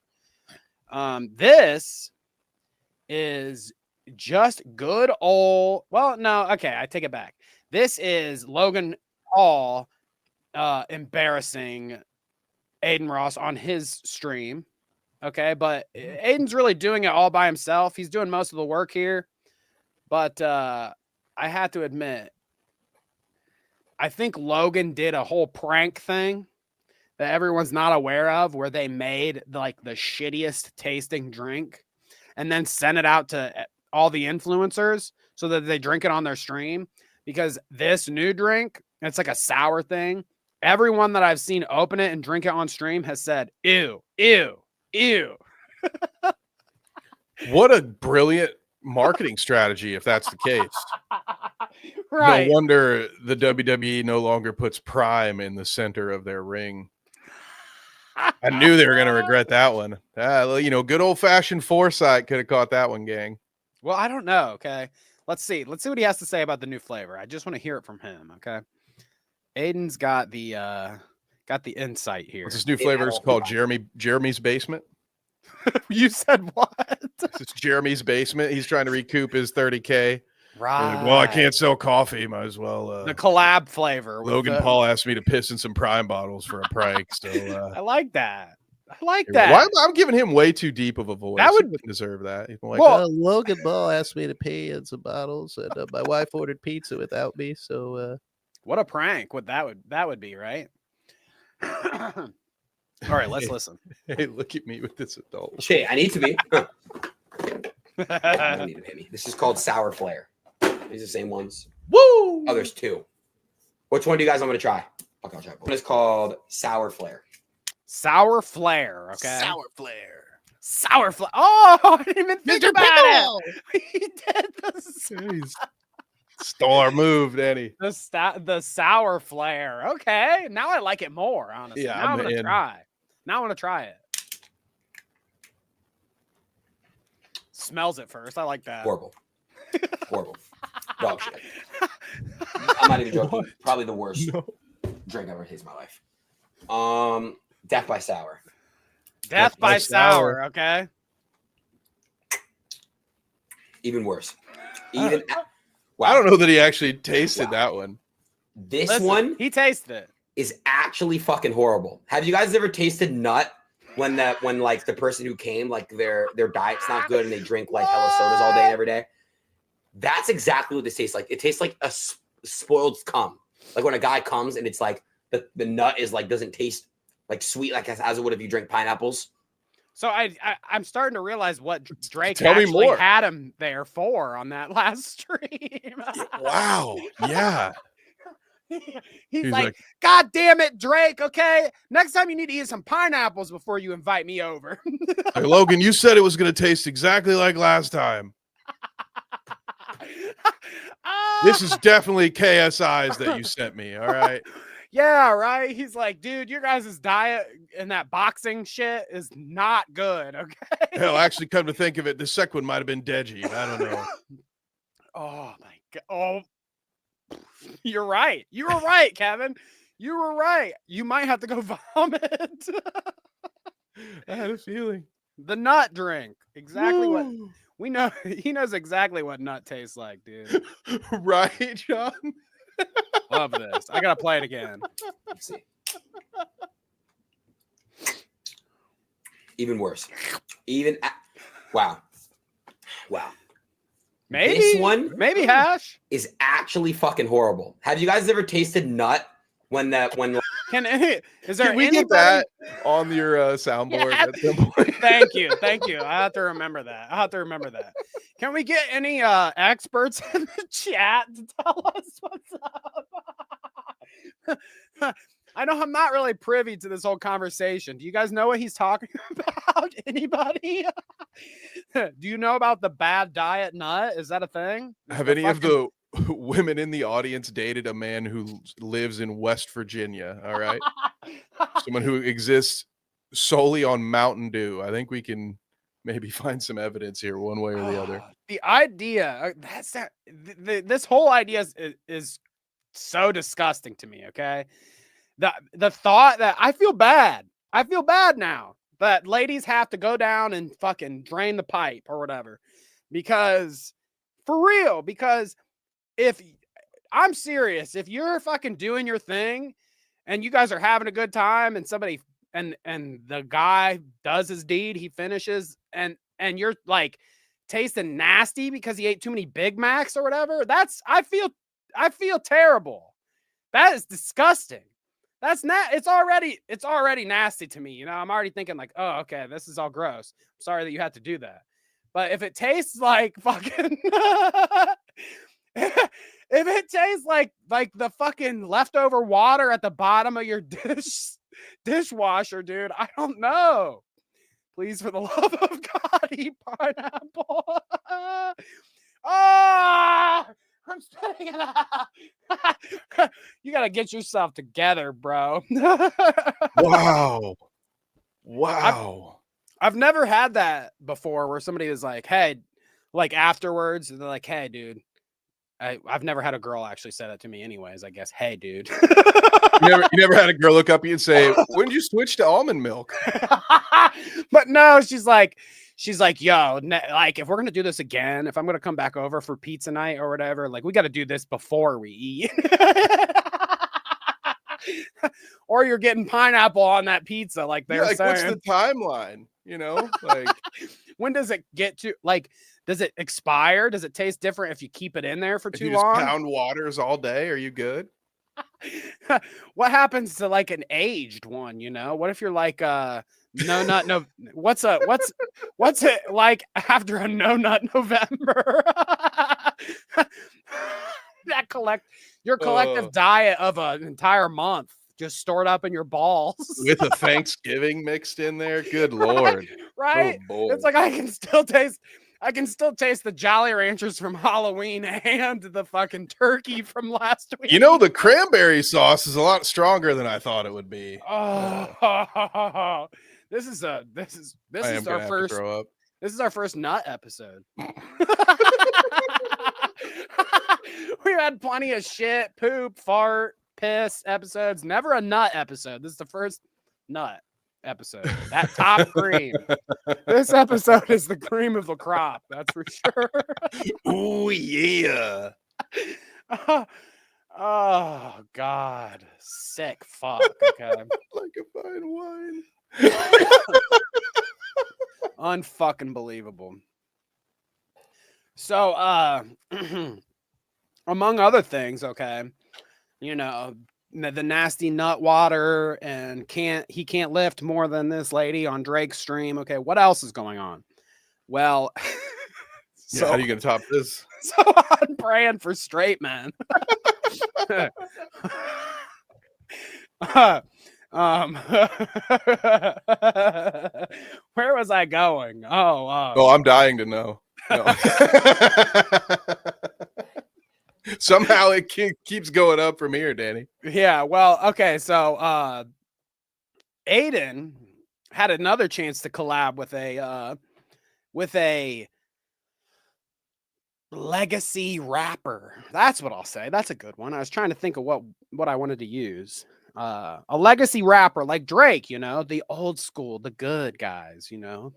This is just good old. Well, no, okay, I take it back. This is Logan Paul embarrassing Aiden Ross on his stream. Okay, but Aiden's really doing it all by himself. He's doing most of the work here. But I had to admit, I think Logan did a whole prank thing that everyone's not aware of, where they made like the shittiest tasting drink and then sent it out to all the influencers so that they drink it on their stream. Because this new drink, it's like a sour thing. Everyone that I've seen open it and drink it on stream has said, ew, ew, ew. What a brilliant marketing strategy if that's the case. Right. No wonder the WWE no longer puts Prime in the center of their ring. I knew they were going to regret that one. Good old-fashioned foresight could have caught that one, gang. Well, I don't know. Okay. Let's see what he has to say about the new flavor. I just want to hear it from him. Okay. Aiden's got the insight here. What's this new flavor? It's called Jeremy's Basement. You said what? This is Jeremy's Basement. He's trying to recoup his 30K. Right. Like, well, I can't sell coffee. Might as well. The collab flavor. Logan Paul asked me to piss in some Prime bottles for a prank. So I like that. I like that. Why I'm giving him way too deep of a voice. That would He wouldn't deserve that. He's like, Logan Paul asked me to pay in some bottles, and my wife ordered pizza without me. So, what a prank! What that would be, right? All right, let's listen. Hey, look at me with this adult. Shit, I need to be. Huh. I don't need to pay me. This is called Sour Flare. These are the same ones. Woo! Oh, there's 2. Which one do you guys want me to try? Okay, I'll try. One is called Sour Flare. Sour Flare. Okay. sour flare. Sour Flare. Oh, I didn't even think Mr. about Pickle! it. He did He's stole our move, Danny. the Sour Flare. Okay, now I like it more. Honestly, Yeah, now I'm gonna in. try. Now I want to try it. Smells it first. I like that. Horrible. Horrible. Dog shit. I'm not even joking. Probably the worst drink I've ever tasted in my life. Death by sour. Death by sour. Okay. Even worse. Even. I don't know that he actually tasted that one. This one he tasted it. Is actually fucking horrible. Have you guys ever tasted nut when like the person who came, like their diet's not good and they drink like hella sodas all day and every day? That's exactly what this tastes like. It tastes like a spoiled cum. Like when a guy comes and it's like the nut is like doesn't taste like sweet like as it would if you drink pineapples. So I'm starting to realize what Drake actually had him there for on that last stream. Wow. Yeah. He's like, God damn it, Drake. Okay. Next time you need to eat some pineapples before you invite me over. Hey, Logan, you said it was going to taste exactly like last time. This is definitely KSIs that you sent me. All right. Yeah, right. He's like, dude, your guys' diet and that boxing shit is not good. Okay. Hell, actually, come to think of it, the second one might have been Deji. I don't know. Oh my God. Oh, you're right. You were right, Kevin. You were right. You might have to go vomit. I had a feeling. The nut drink. Exactly what we know. He knows exactly what nut tastes like, dude. Right, John? Love this. I gotta play it again. Let's see. Even worse. Wow. Maybe this one hash is actually fucking horrible. Have you guys ever tasted nut when is there Can we get that on your soundboard at some point? Thank you. I have to remember that. Can we get any experts in the chat to tell us what's up? I know I'm not really privy to this whole conversation. Do you guys know what he's talking about? Anybody? Do you know about the bad diet nut? Is that a thing? Have any of the women in the audience dated a man who lives in West Virginia? All right. Someone who exists solely on Mountain Dew. I think we can maybe find some evidence here one way or the other. The idea, this whole idea is so disgusting to me, okay? The thought that I feel bad now that ladies have to go down and fucking drain the pipe or whatever. Because if I'm serious, if you're fucking doing your thing and you guys are having a good time and somebody and the guy does his deed, he finishes and you're like tasting nasty because he ate too many Big Macs or whatever, I feel terrible. That is disgusting. That's not, it's already nasty to me. You know, I'm already thinking like, oh, okay, this is all gross. I'm sorry that you had to do that. But if it tastes like fucking, if it tastes like the fucking leftover water at the bottom of your dishwasher, dude, I don't know. Please, for the love of God, eat pineapple. I'm spitting it out. You got to get yourself together, bro. Wow. I've never had that before where somebody was like, hey, like afterwards, and they're like, hey, dude. I've never had a girl actually say that to me anyways, I guess. Hey, dude. You never had a girl look up at you and say, when did you switch to almond milk? But no, she's like, yo, like if we're gonna do this again, if I'm gonna come back over for pizza night or whatever, like we got to do this before we eat. Or you're getting pineapple on that pizza, like they're saying. What's the timeline? You know, like when does it get to like? Does it expire? Does it taste different if you keep it in there for too you long? Just pound waters all day. Are you good? What happens to like an aged one? You know, what if you're like no. What's it like after a no nut November? Your collective diet of an entire month just stored up in your balls with a Thanksgiving mixed in there. Good Lord. Right? Oh, it's like I can still taste the Jolly Ranchers from Halloween and the fucking turkey from last week. You know, the cranberry sauce is a lot stronger than I thought it would be. Oh, this is our first nut episode. We had plenty of shit, poop, fart, piss episodes, never a nut episode. This is the first nut episode. That top cream. This episode is the cream of the crop. That's for sure. Oh yeah. Oh God, sick fuck. Okay, Like a fine wine. unfucking believable. So, among other things, okay, you know, the nasty nut water and he can't lift more than this lady on Drake's stream. Okay, what else is going on? Well, So how are you gonna top this? So on brand for straight men. Where was I going? Oh, I'm dying to know. No. Somehow it keeps going up from here, Danny. Yeah, well, okay, so Aiden had another chance to collab with a legacy rapper. That's what I'll say. That's a good one. I was trying to think of what I wanted to use. A legacy rapper like Drake, you know, the old school, the good guys, you know.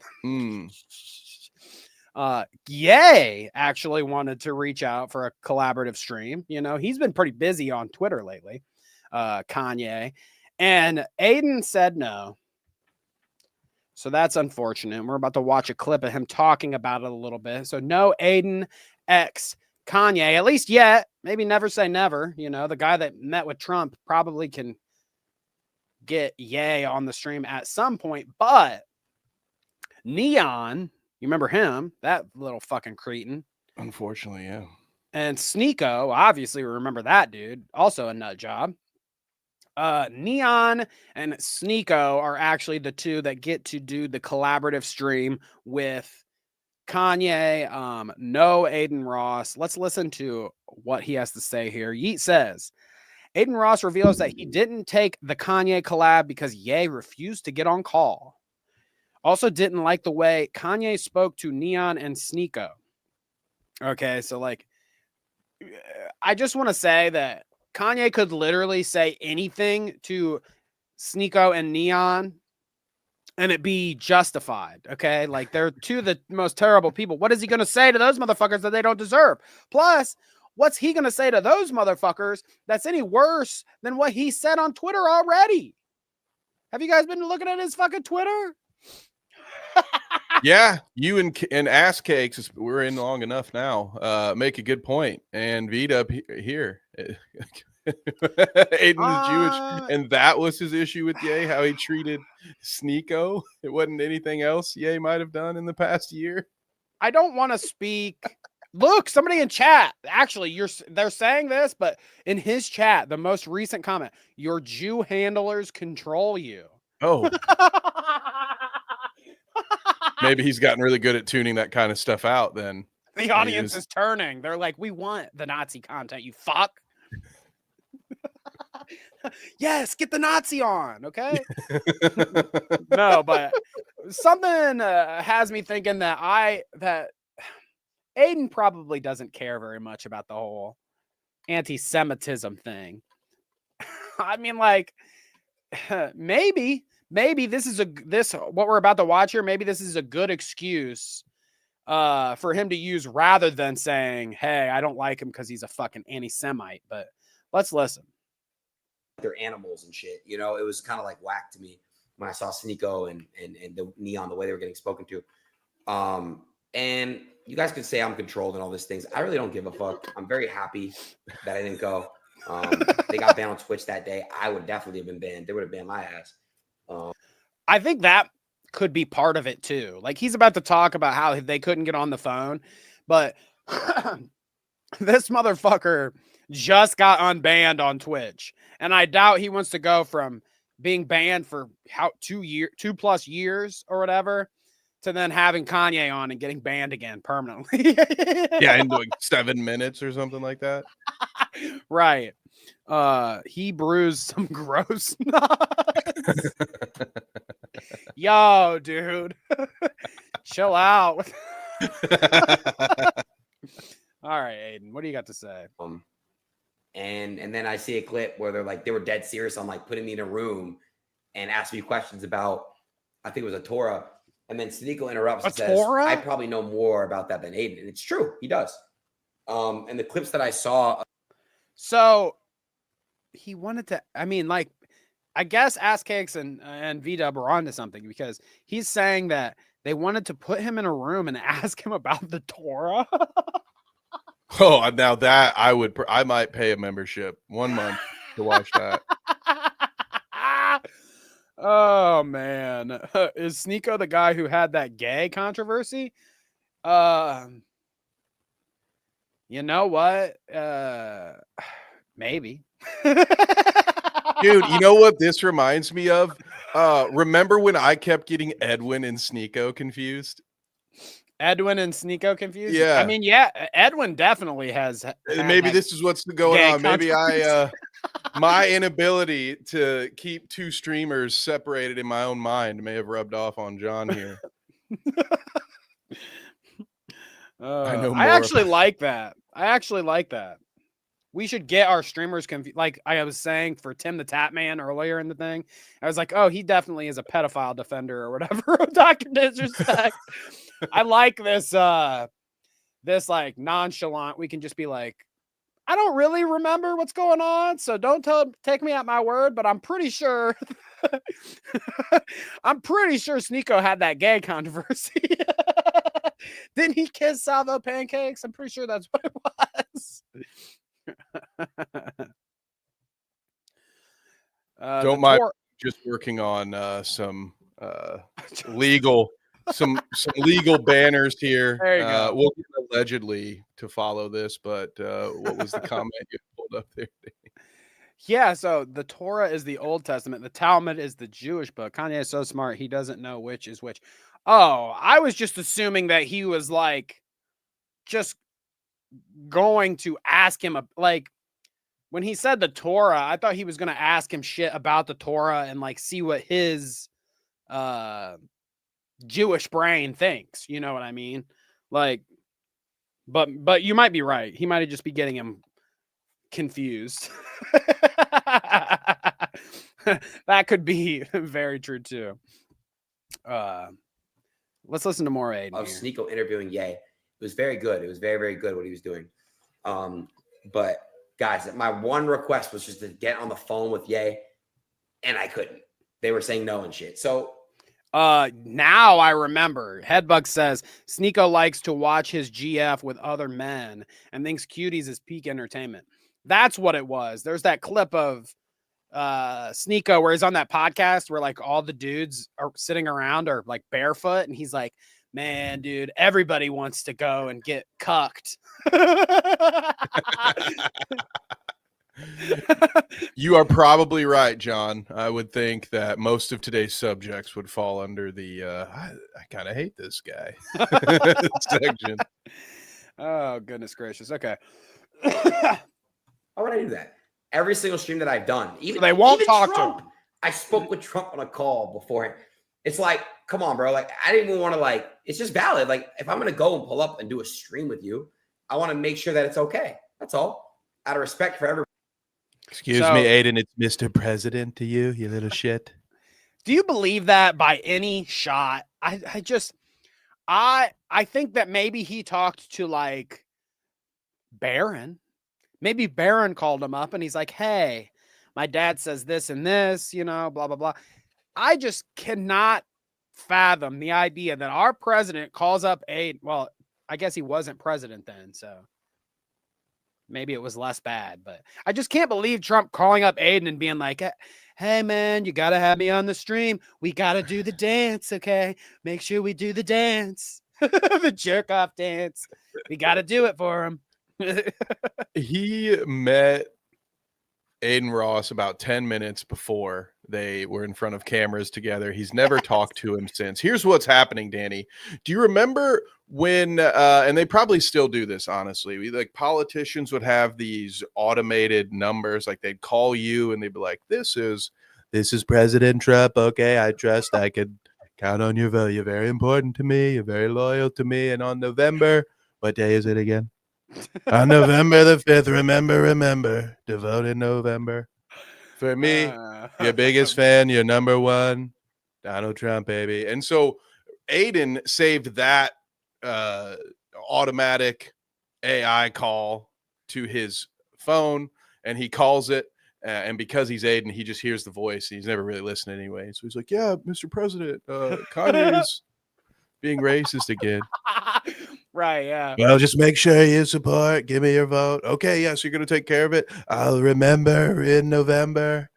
Ye actually wanted to reach out for a collaborative stream. You know, he's been pretty busy on Twitter lately. Kanye. And Aiden said no. So that's unfortunate. We're about to watch a clip of him talking about it a little bit. So no Aiden X Kanye, at least yet. Maybe never say never. You know, the guy that met with Trump probably can get Ye on the stream at some point. But Neon, you remember him? That little fucking cretin. Unfortunately, yeah. And Sneeko, obviously we remember that dude. Also a nut job. Neon and Sneeko are actually the two that get to do the collaborative stream with Kanye. No Aiden Ross. Let's listen to what he has to say here. Yeet says, Aiden Ross reveals that he didn't take the Kanye collab because Ye refused to get on call. Also didn't like the way Kanye spoke to Neon and Sneeko. Okay, so like, I just want to say that Kanye could literally say anything to Sneeko and Neon and it be justified. Okay. Like they're two of the most terrible people. What is he going to say to those motherfuckers that they don't deserve? Plus, what's he going to say to those motherfuckers that's any worse than what he said on Twitter already? Have you guys been looking at his fucking Twitter? Yeah, you and ass cakes, we're in long enough now. Make a good point. And Vita here. Aiden is Jewish, and that was his issue with Ye, how he treated Sneeko. It wasn't anything else Ye might have done in the past year. I don't want to speak. Look, somebody in chat. Actually, they're saying this, but in his chat, the most recent comment, your Jew handlers control you. Oh. Maybe he's gotten really good at tuning that kind of stuff out then. The audience is turning. They're like, we want the Nazi content, you fuck. Yes, get the Nazi on, okay? No, but something has me thinking that Aiden probably doesn't care very much about the whole anti-Semitism thing. I mean, like, maybe this is what we're about to watch here. Maybe this is a good excuse for him to use rather than saying, hey, I don't like him because he's a fucking anti-Semite. But let's listen. They're animals and shit. You know, it was kind of like whack to me when I saw Sneeko and the Neon, the way they were getting spoken to. And you guys could say I'm controlled and all these things. I really don't give a fuck. I'm very happy that I didn't go. They got banned on Twitch that day. I would definitely have been banned. They would have banned my ass. I think that could be part of it too. Like he's about to talk about how they couldn't get on the phone, but this motherfucker just got unbanned on Twitch. And I doubt he wants to go from being banned for 2+ years or whatever to then having Kanye on and getting banned again permanently. Yeah, in like 7 minutes or something like that. Right. He bruised some gross nuts. Yo, dude. Chill out. All right, Aiden, what do you got to say? And then I see a clip where they were dead serious on like putting me in a room and asked me questions about, I think it was a Torah. And then Sneeko interrupts and says, Torah? I probably know more about that than Aiden. And it's true. He does. And the clips that I saw. So he wanted to, I mean, like, I guess Ass Cakes and V-Dub are onto something, because he's saying that they wanted to put him in a room and ask him about the Torah. Oh, now that I might pay a membership 1 month to watch that. Oh man, is Sneeko the guy who had that gay controversy? You know what? Maybe. Dude, you know what this reminds me of? Remember when I kept getting Edwin and Sneeko confused? Edwin and Sneeko confused? Yeah. I mean, yeah, Edwin definitely has. Maybe this is what's going on. Maybe my inability to keep two streamers separated in my own mind may have rubbed off on John here. I actually like that. We should get our streamers confused. Like I was saying for Tim the Tap Man earlier in the thing, I was like, oh, he definitely is a pedophile defender or whatever. Dr. Disrespect. I like this like nonchalant. We can just be like, I don't really remember what's going on, so don't take me at my word, but I'm pretty sure Sneeko had that gay controversy. Didn't he kiss Salvo Pancakes? I'm pretty sure that's what it was. Don't mind just working on some legal banners here. There you go. We'll get allegedly to follow this, but what was the comment you pulled up there? Yeah, so the Torah is the Old Testament. The Talmud is the Jewish book. Kanye is so smart, he doesn't know which is which. Oh, I was just assuming that he was like just going to ask him, like, when he said the Torah, I thought he was going to ask him shit about the Torah and like see what his Jewish brain thinks. You know what I mean? Like, but you might be right. He might have just be getting him confused. That could be very true too. Let's listen to more Aiden of here. Sneeko interviewing Ye. It was very good. It was very, very good what he was doing. But guys, my one request was just to get on the phone with Ye, and I couldn't. They were saying no and shit. So now I remember. Headbug says Sneeko likes to watch his GF with other men and thinks cuties is peak entertainment. That's what it was. There's that clip of Sneeko where he's on that podcast where like all the dudes are sitting around are like barefoot, and he's like, man, dude, everybody wants to go and get cucked. You are probably right, John. I would think that most of today's subjects would fall under the I kind of hate this guy section. Oh, goodness gracious. Okay. Why would I do that? Every single stream that I've done, even they won't even talk Trump, to him. I spoke with Trump on a call before. It's like, come on, bro. Like, I didn't even want to, like, it's just valid. Like, if I'm going to go and pull up and do a stream with you, I want to make sure that it's okay. That's all. Out of respect for everybody. Excuse me, Aiden. It's Mr. President to you, you little shit. Do you believe that by any shot? I think that maybe he talked to like Barron. Maybe Barron called him up and he's like, hey, my dad says this and this, you know, blah, blah, blah. I just cannot fathom the idea that our president calls up Aiden. Well, I guess he wasn't president then, so maybe it was less bad. But I just can't believe Trump calling up Aiden and being like, hey, man, you got to have me on the stream. We got to do the dance, okay? Make sure we do the dance. The jerk-off dance. We got to do it for him. He met Aiden Ross about 10 minutes before they were in front of cameras together. He's never talked to him since. Here's what's happening, Danny. Do you remember when, and they probably still do this, honestly, like politicians would have these automated numbers, like they'd call you and they'd be like, this is President Trump. Okay, I trust I could count on your vote. You're very important to me. You're very loyal to me. And on November, what day is it again? On November the 5th, remember, devoted November. For me, your biggest fan, your number one, Donald Trump, baby. And so Aiden saved that automatic AI call to his phone, and he calls it. And because he's Aiden, he just hears the voice. He's never really listened anyway. So he's like, yeah, Mr. President, Kanye's being racist again. Right, yeah. Well, just make sure you support. Give me your vote. Okay, yes, you're going to take care of it. I'll remember in November.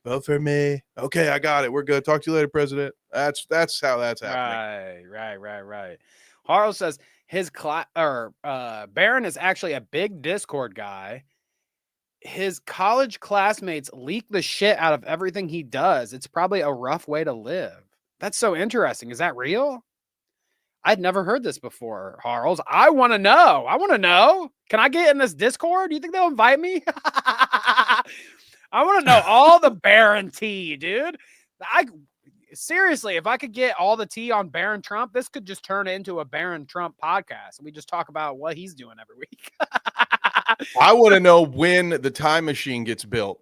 Vote for me. Okay, I got it. We're good. Talk to you later, President. That's how that's happening. Right. Harl says his Baron is actually a big Discord guy. His college classmates leak the shit out of everything he does. It's probably a rough way to live. That's so interesting. Is that real? I'd never heard this before, Harls. I want to know. Can I get in this Discord? Do you think they'll invite me? I want to know all the Baron tea, dude. Seriously, if I could get all the tea on Baron Trump, this could just turn into a Baron Trump podcast. We just talk about what he's doing every week. I want to know when the time machine gets built.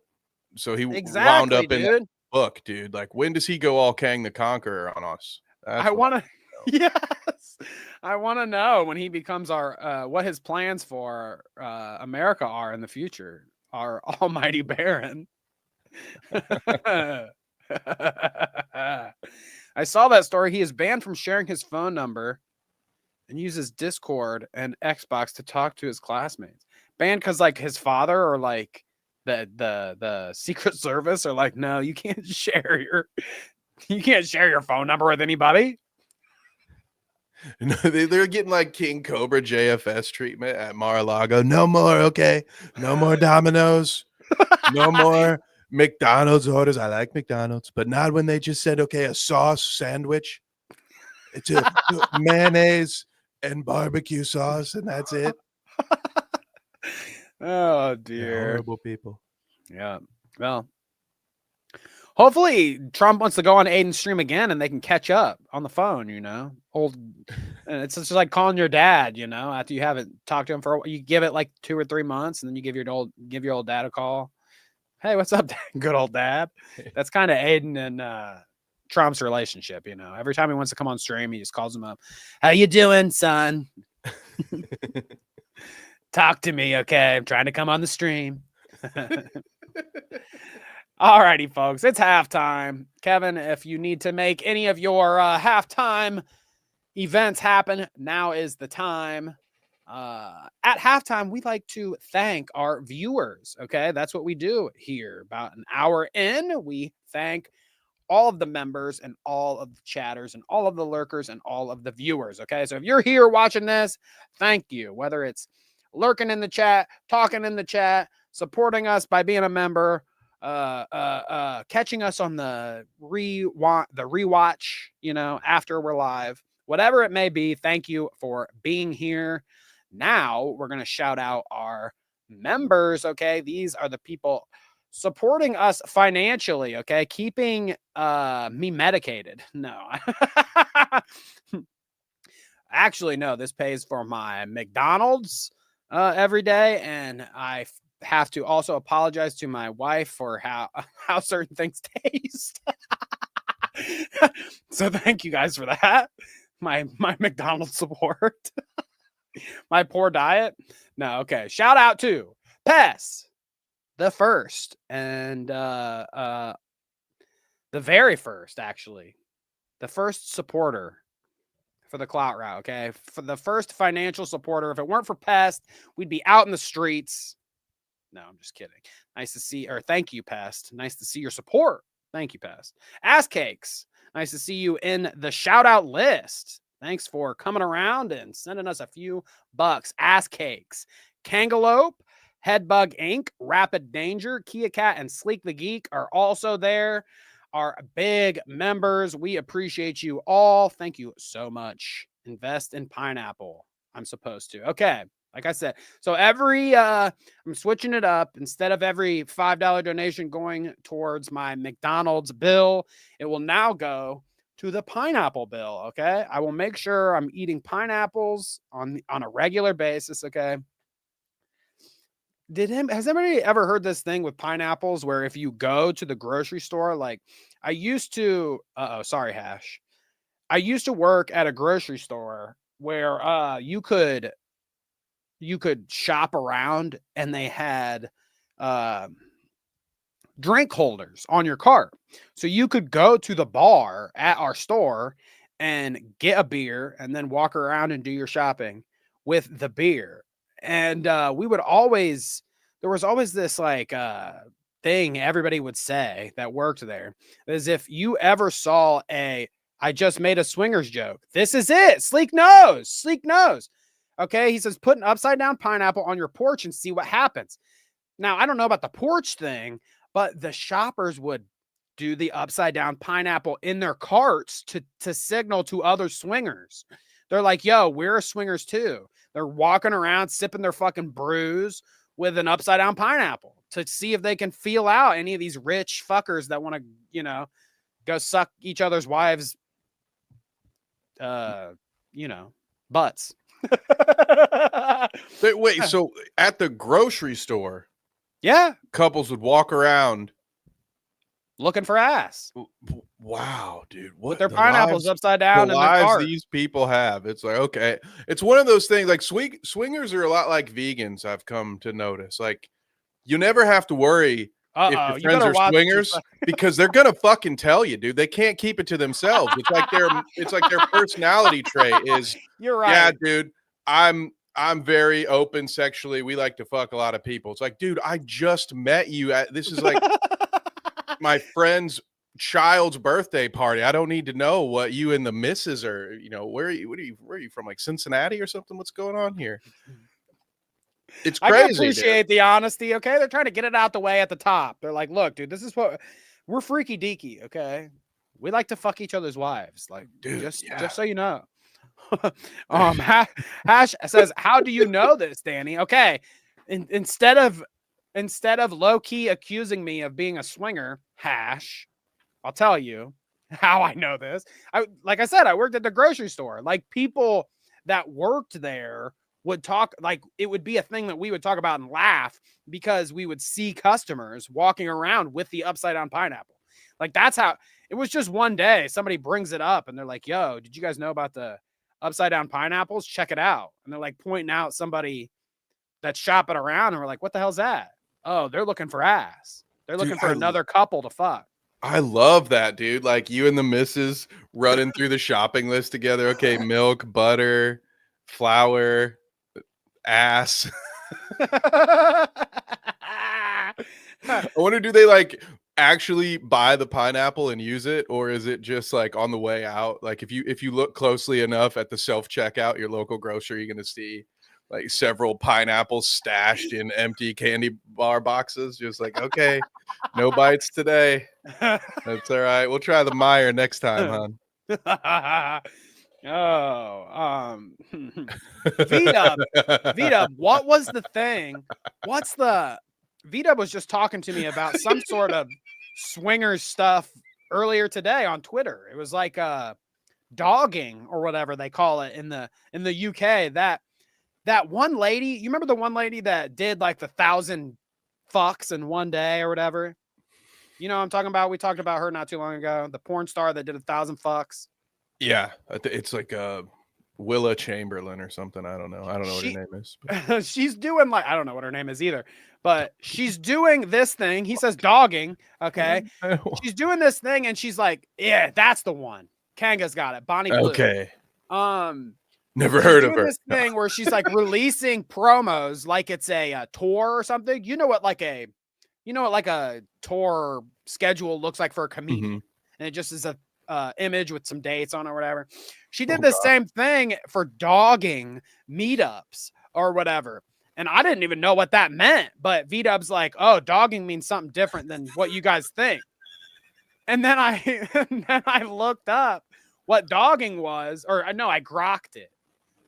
So he wound up in that book, dude. Like, when does he go all Kang the Conqueror on us? I want to. Yes, I want to know when he becomes our what his plans for America are in the future. Our almighty Baron. I saw that story. He is banned from sharing his phone number and uses Discord and Xbox to talk to his classmates. Banned because like his father or like the Secret Service are like, no, you can't share your phone number with anybody. No, they're getting like King Cobra JFS treatment at Mar-a-Lago. No more, okay? No more Domino's. No more McDonald's orders. I like McDonald's, but not when they just said, okay, a sauce sandwich. It's a mayonnaise and barbecue sauce, and that's it. Oh, dear. They're horrible people. Yeah. Well, hopefully Trump wants to go on Aiden's stream again and they can catch up on the phone, it's just like calling your dad, after you haven't talked to him for a while. You give it like 2 or 3 months and then you give your old dad a call. Hey, what's up, Dad? Good old dad. That's kind of Aiden and Trump's relationship, Every time he wants to come on stream, he just calls him up. How you doing, son? Talk to me, okay? I'm trying to come on the stream. All righty, folks. It's halftime. Kevin, if you need to make any of your halftime events happen, now is the time. At halftime, we like to thank our viewers, okay? That's what we do here. About an hour in, we thank all of the members and all of the chatters and all of the lurkers and all of the viewers, okay? So if you're here watching this, thank you. Whether it's lurking in the chat, talking in the chat, supporting us by being a member, catching us on the rewatch, after we're live, whatever it may be. Thank you for being here. Now we're going to shout out our members. Okay. These are the people supporting us financially. Okay. Keeping me medicated. No, actually, no, this pays for my McDonald's every day. And I have to also apologize to my wife for how certain things taste. So thank you guys for that. My McDonald's support. My poor diet. No, okay. Shout out to Pess, the first, and the very first, actually. The first supporter for the Clout route, okay? For the first financial supporter. If it weren't for Pest, we'd be out in the streets. No, I'm just kidding. Nice to see, or thank you, Pest. Nice to see your support. Thank you, Pest. Ass Cakes. Nice to see you in the shout out list. Thanks for coming around and sending us a few bucks. Ass Cakes. Kangalope, Headbug Inc., Rapid Danger, Kia Cat, and Sleek the Geek are also there. Our big members. We appreciate you all. Thank you so much. Invest in pineapple. I'm supposed to. Okay. Like I said, so I'm switching it up. Instead of every $5 donation going towards my McDonald's bill, it will now go to the pineapple bill. Okay. I will make sure I'm eating pineapples on a regular basis. Okay. has anybody ever heard this thing with pineapples where if you go to the grocery store, like I used to, sorry, Hash. I used to work at a grocery store where you could shop around and they had drink holders on your cart. So you could go to the bar at our store and get a beer and then walk around and do your shopping with the beer. And there was always this like thing everybody would say that worked there is if you ever saw I just made a swingers joke. This is it. Sleek nose. Okay. He says, put an upside down pineapple on your porch and see what happens. Now, I don't know about the porch thing, but the shoppers would do the upside down pineapple in their carts to signal to other swingers. They're like, yo, we're swingers too. They're walking around sipping their fucking brews with an upside down pineapple to see if they can feel out any of these rich fuckers that want to, go suck each other's wives, butts. Wait, so at the grocery store, yeah, couples would walk around looking for ass. Wow, dude. With their pineapples upside down the in their lives cart. these people have. It's like, okay. It's one of those things like swingers are a lot like vegans, I've come to notice. Like you never have to worry if your friends are swingers because they're gonna fucking tell you, dude. They can't keep it to themselves. It's like their personality trait is you're right. Yeah, dude. I'm very open sexually. We like to fuck a lot of people. It's like, dude, I just met you this is like my friend's child's birthday party. I don't need to know what you and the missus are, where are you from? Like Cincinnati or something? What's going on here? It's crazy. I can appreciate the honesty. Okay. They're trying to get it out the way at the top. They're like, look, dude, this is what we're freaky deaky. Okay. We like to fuck each other's wives. Like, dude, just so you know. Hash says, how do you know this, Danny? Okay. Instead of low-key accusing me of being a swinger, Hash, I'll tell you how I know this. Like I said, I worked at the grocery store. Like people that worked there would talk, like it would be a thing that we would talk about and laugh because we would see customers walking around with the upside down pineapple. Like that's how it was. Just one day somebody brings it up and they're like, yo, did you guys know about the upside down pineapples? Check it out. And they're like pointing out somebody that's shopping around and we're like, what the hell's that? Oh, they're looking for ass. They're looking for another couple to fuck. I love that, dude. Like you and the missus running through the shopping list together. Okay, milk, butter, flour, ass. I wonder, do they like actually buy the pineapple and use it, or is it just like on the way out? Like if you look closely enough at the self-checkout, your local grocery, you're gonna see like several pineapples stashed in empty candy bar boxes. Just like, okay, no bites today. That's all right. We'll try the Meyer next time, hon. V-Dub, what was the thing? V-Dub was just talking to me about some sort of swingers stuff earlier today on Twitter. It was like dogging or whatever they call it in the UK. That one lady, you remember the one lady that did like the 1,000 fucks in one day or whatever? You know what I'm talking about? We talked about her not too long ago. The porn star that did 1,000 fucks. Yeah, it's like Willa Chamberlain or something. I don't know. What her name is. She's doing like, I don't know what her name is either, but she's doing this thing. He says dogging. Okay. She's doing this thing and she's like, yeah, that's the one. Kanga's got it. Bonnie Blue. Okay. Never heard of her. This thing where she's like releasing promos like it's a tour or something. You know what like a tour schedule looks like for a comedian, Mm-hmm. and it just is a image with some dates on it or whatever. She did the same thing for dogging meetups or whatever, and I didn't even know what that meant. But V-Dub's like, "Oh, dogging means something different than what you guys think." And then I looked up what dogging was, or no, I grokked it.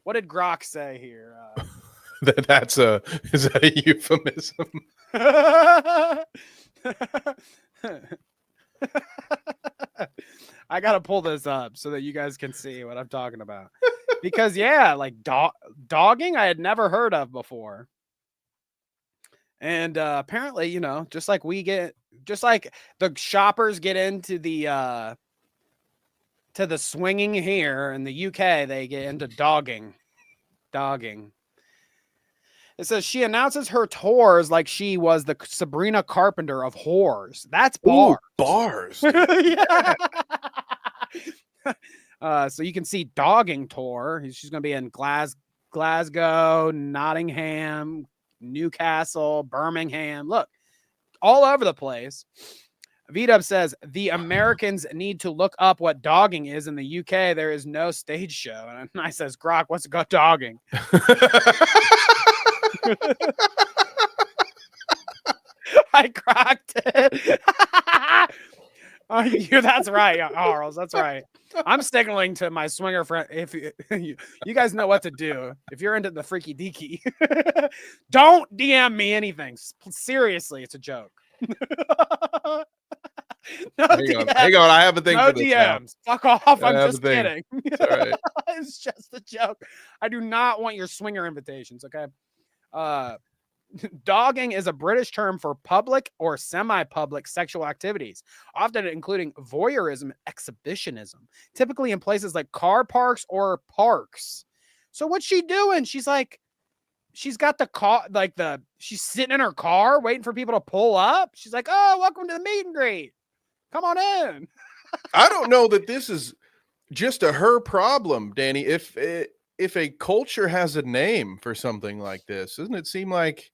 What did Grok say here? Is that a euphemism? I gotta pull this up so that you guys can see what I'm talking about. Because yeah, like dogging I had never heard of before. And apparently, you know, just like the shoppers get into the to the swinging here in the UK, they get into dogging. It says she announces her tours like she was the Sabrina Carpenter of whores. That's bars. Ooh, bars. Yeah. So you can see dogging tour. She's going to be in Glasgow, Nottingham, Newcastle, Birmingham. Look, all over the place. VDub says the Americans need to look up what dogging is in the UK. There is no stage show. And I says, Grok, what's it got dogging? I cracked it. That's right, Arles. That's right. I'm signaling to my swinger friend. If you guys know what to do, if you're into the freaky deaky, don't DM me anything. Seriously, it's a joke. No hang on. I have a thing no for this DMs. now. Fuck off. I'm just kidding. It's all right. It's just a joke. I do not want your swinger invitations. Okay. Dogging is a British term for public or semi-public sexual activities, often including voyeurism and exhibitionism, typically in places like car parks or parks. So what's she doing? She's got the car, she's sitting in her car waiting for people to pull up. She's like, oh, welcome to the meet and greet. Come on in. I don't know that this is just a her problem, Danny. If a culture has a name for something like this, doesn't it seem like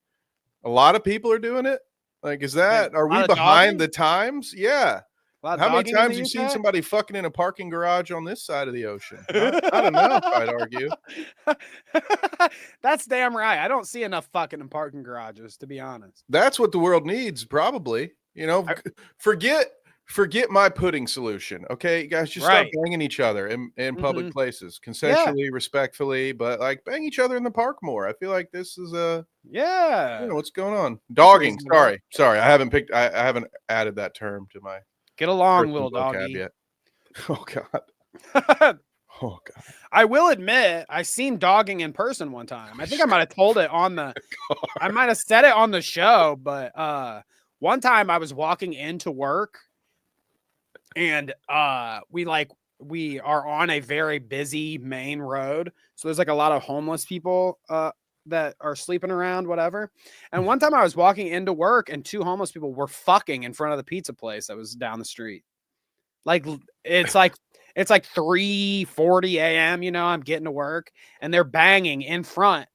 a lot of people are doing it? Like, are we behind the times? Yeah. How many times have you seen somebody fucking in a parking garage on this side of the ocean? Not enough, I'd argue. That's damn right. I don't see enough fucking in parking garages, to be honest. That's what the world needs, probably. You know, forget my pudding solution. Okay, you guys, just stop banging each other in public places, consensually, respectfully, but like bang each other in the park more. I feel like this is you know, what's going on? Dogging. Sorry. I haven't added that term to my get along, little doggy. Yet. Oh God. Oh God. I will admit, I seen dogging in person one time. I think I might have told it on the I might have said it on the show, but one time I was walking into work. And we are on a very busy main road. So there's like a lot of homeless people that are sleeping around, whatever. And one time I was walking into work and two homeless people were fucking in front of the pizza place that was down the street. Like it's like 3:40 a.m., you know, I'm getting to work and they're banging in front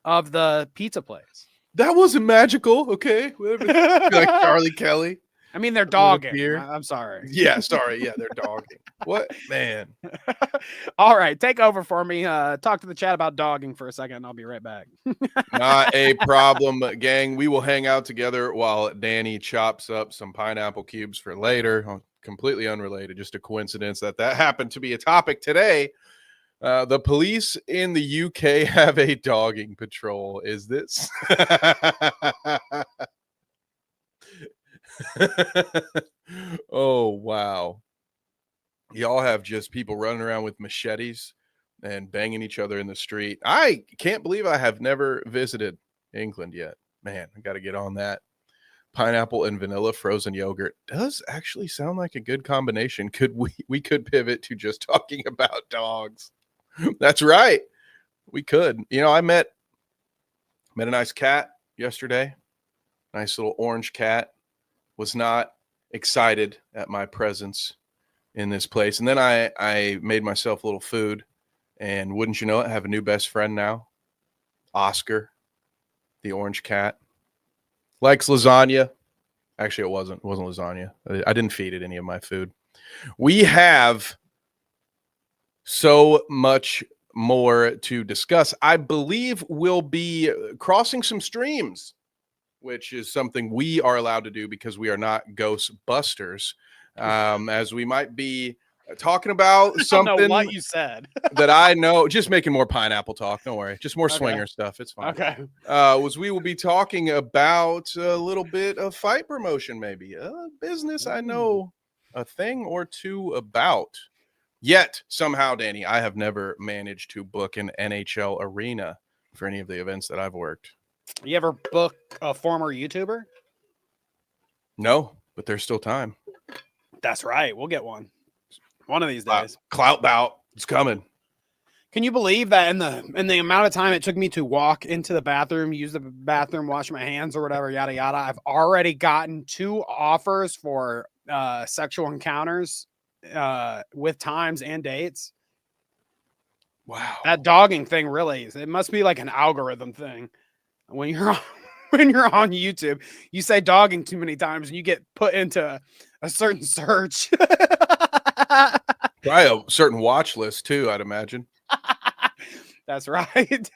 of the pizza place. That wasn't magical, okay? Like Charlie Kelly. I mean, they're dogging. I'm sorry. Yeah, sorry. Yeah, they're dogging. What? Man. All right. Take over for me. Talk to the chat about dogging for a second. I'll be right back. Not a problem, gang. We will hang out together while Danny chops up some pineapple cubes for later. Completely unrelated. Just a coincidence that happened to be a topic today. The police in the UK have a dogging patrol. Is this? Oh wow, y'all have just people running around with machetes and banging each other in the street. I can't believe I have never visited England yet. Man, I got to get on that. Pineapple and vanilla frozen yogurt does actually sound like a good combination. Could we could pivot to just talking about dogs? That's right, we could. You know, I met a nice cat yesterday. Nice little orange cat. Was not excited at my presence in this place. And then I made myself a little food, and wouldn't you know it, I have a new best friend now. Oscar, the orange cat. Likes lasagna. Actually, it wasn't lasagna. I didn't feed it any of my food. We have so much more to discuss. I believe we'll be crossing some streams, which is something we are allowed to do because we are not Ghostbusters, as we might be talking about something. I don't know what you said. That I know, just making more pineapple talk. Don't worry, just more swinger stuff. It's fine. Okay. We will be talking about a little bit of fight promotion, maybe a business I know a thing or two about. Yet somehow, Danny, I have never managed to book an NHL arena for any of the events that I've worked. You ever book a former YouTuber? No, but there's still time. That's right. We'll get one of these days. Clout bout. It's coming. Can you believe that in the amount of time it took me to walk into the bathroom, use the bathroom, wash my hands or whatever, yada yada, I've already gotten 2 offers for sexual encounters with times and dates. Wow. That dogging thing really is. It must be like an algorithm thing. When you're on YouTube, you say dogging too many times and you get put into a certain search. Probably a certain watch list too, I'd imagine. That's right.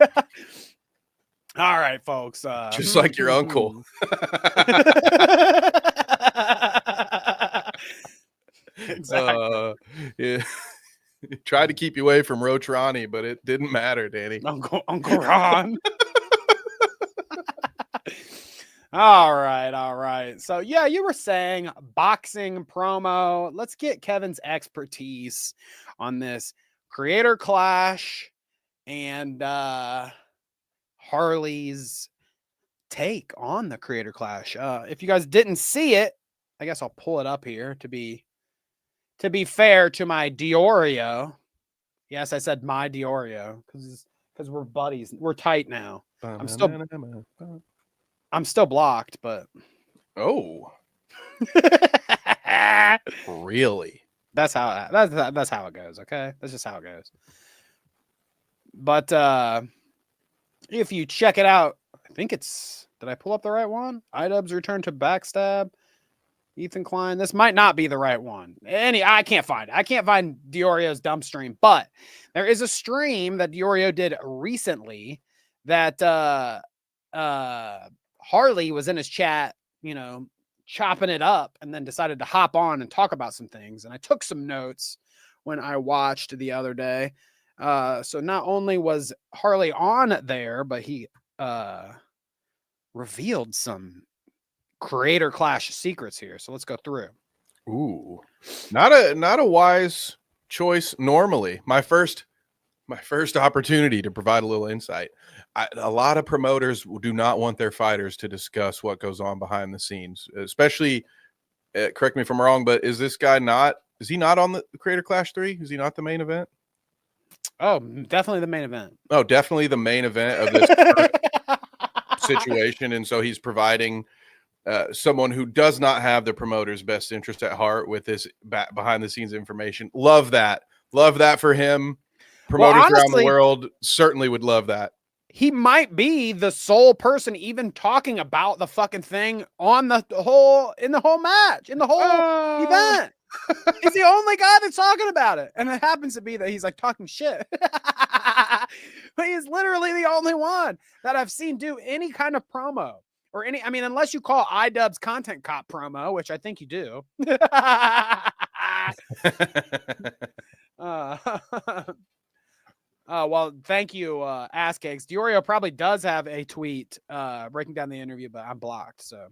All right, folks. Just like your uncle. Exactly. Yeah. Tried to keep you away from Roach Ronnie, but it didn't matter, Danny. Uncle Ron. All right. So yeah, you were saying boxing promo. Let's get Kevin's expertise on this creator clash and Harley's take on the creator clash. If you guys didn't see it, I guess I'll pull it up here to be fair to my Diorio. Yes, I said my Diorio because we're buddies. We're tight now. I'm still blocked, but oh, really? That's how it goes. Okay, that's just how it goes. But if you check it out, I think it's. Did I pull up the right one? iDubbbz return to backstab. Ethan Klein. This might not be the right one. I can't find it. I can't find Diorio's dump stream, but there is a stream that Diorio did recently that Harley was in his chat, chopping it up, and then decided to hop on and talk about some things. And I took some notes when I watched the other day. So not only was Harley on there, but he revealed some creator clash secrets here. So let's go through. Ooh, not a wise choice. Normally, my first opportunity to provide a little insight. A lot of promoters do not want their fighters to discuss what goes on behind the scenes, especially. Correct me if I'm wrong, but is this guy not? Is he not on the Creator Clash 3? Is he not the main event? Oh, definitely the main event. Oh, definitely the main event of this situation, and so he's providing someone who does not have the promoter's best interest at heart with this behind the scenes information. Love that for him. Promoters around the world certainly would love that. He might be the sole person even talking about the fucking thing in the whole match, in the whole event. He's the only guy that's talking about it. And it happens to be that he's like talking shit. But he's literally the only one that I've seen do any kind of promo or unless you call iDubbbz content cop promo, which I think you do. Well, thank you, Ass Cakes. Diorio probably does have a tweet breaking down the interview, but I'm blocked, so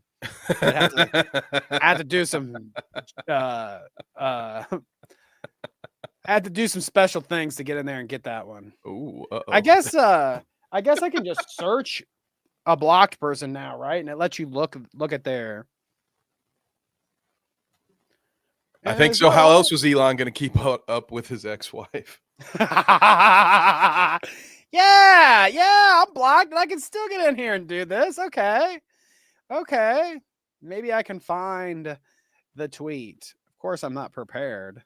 I had to do some special things to get in there and get that one. Ooh, I guess I can just search a blocked person now, right? And it lets you look at their. I think so. How else was Elon going to keep up with his ex-wife? yeah, I'm blocked, and I can still get in here and do this. Okay. Maybe I can find the tweet. Of course, I'm not prepared,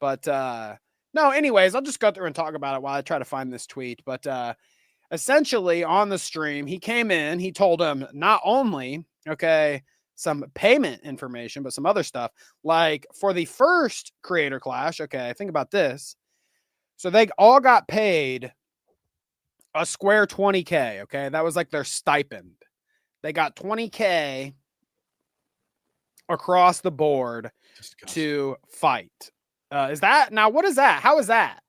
but no. Anyways, I'll just go through and talk about it while I try to find this tweet. But essentially, on the stream, he came in. He told him not only some payment information, but some other stuff. Like for the first Creator Clash, think about this. So they all got paid a square 20K, okay? That was like their stipend. They got 20K across the board to fight. Is that now? What is that? How is that?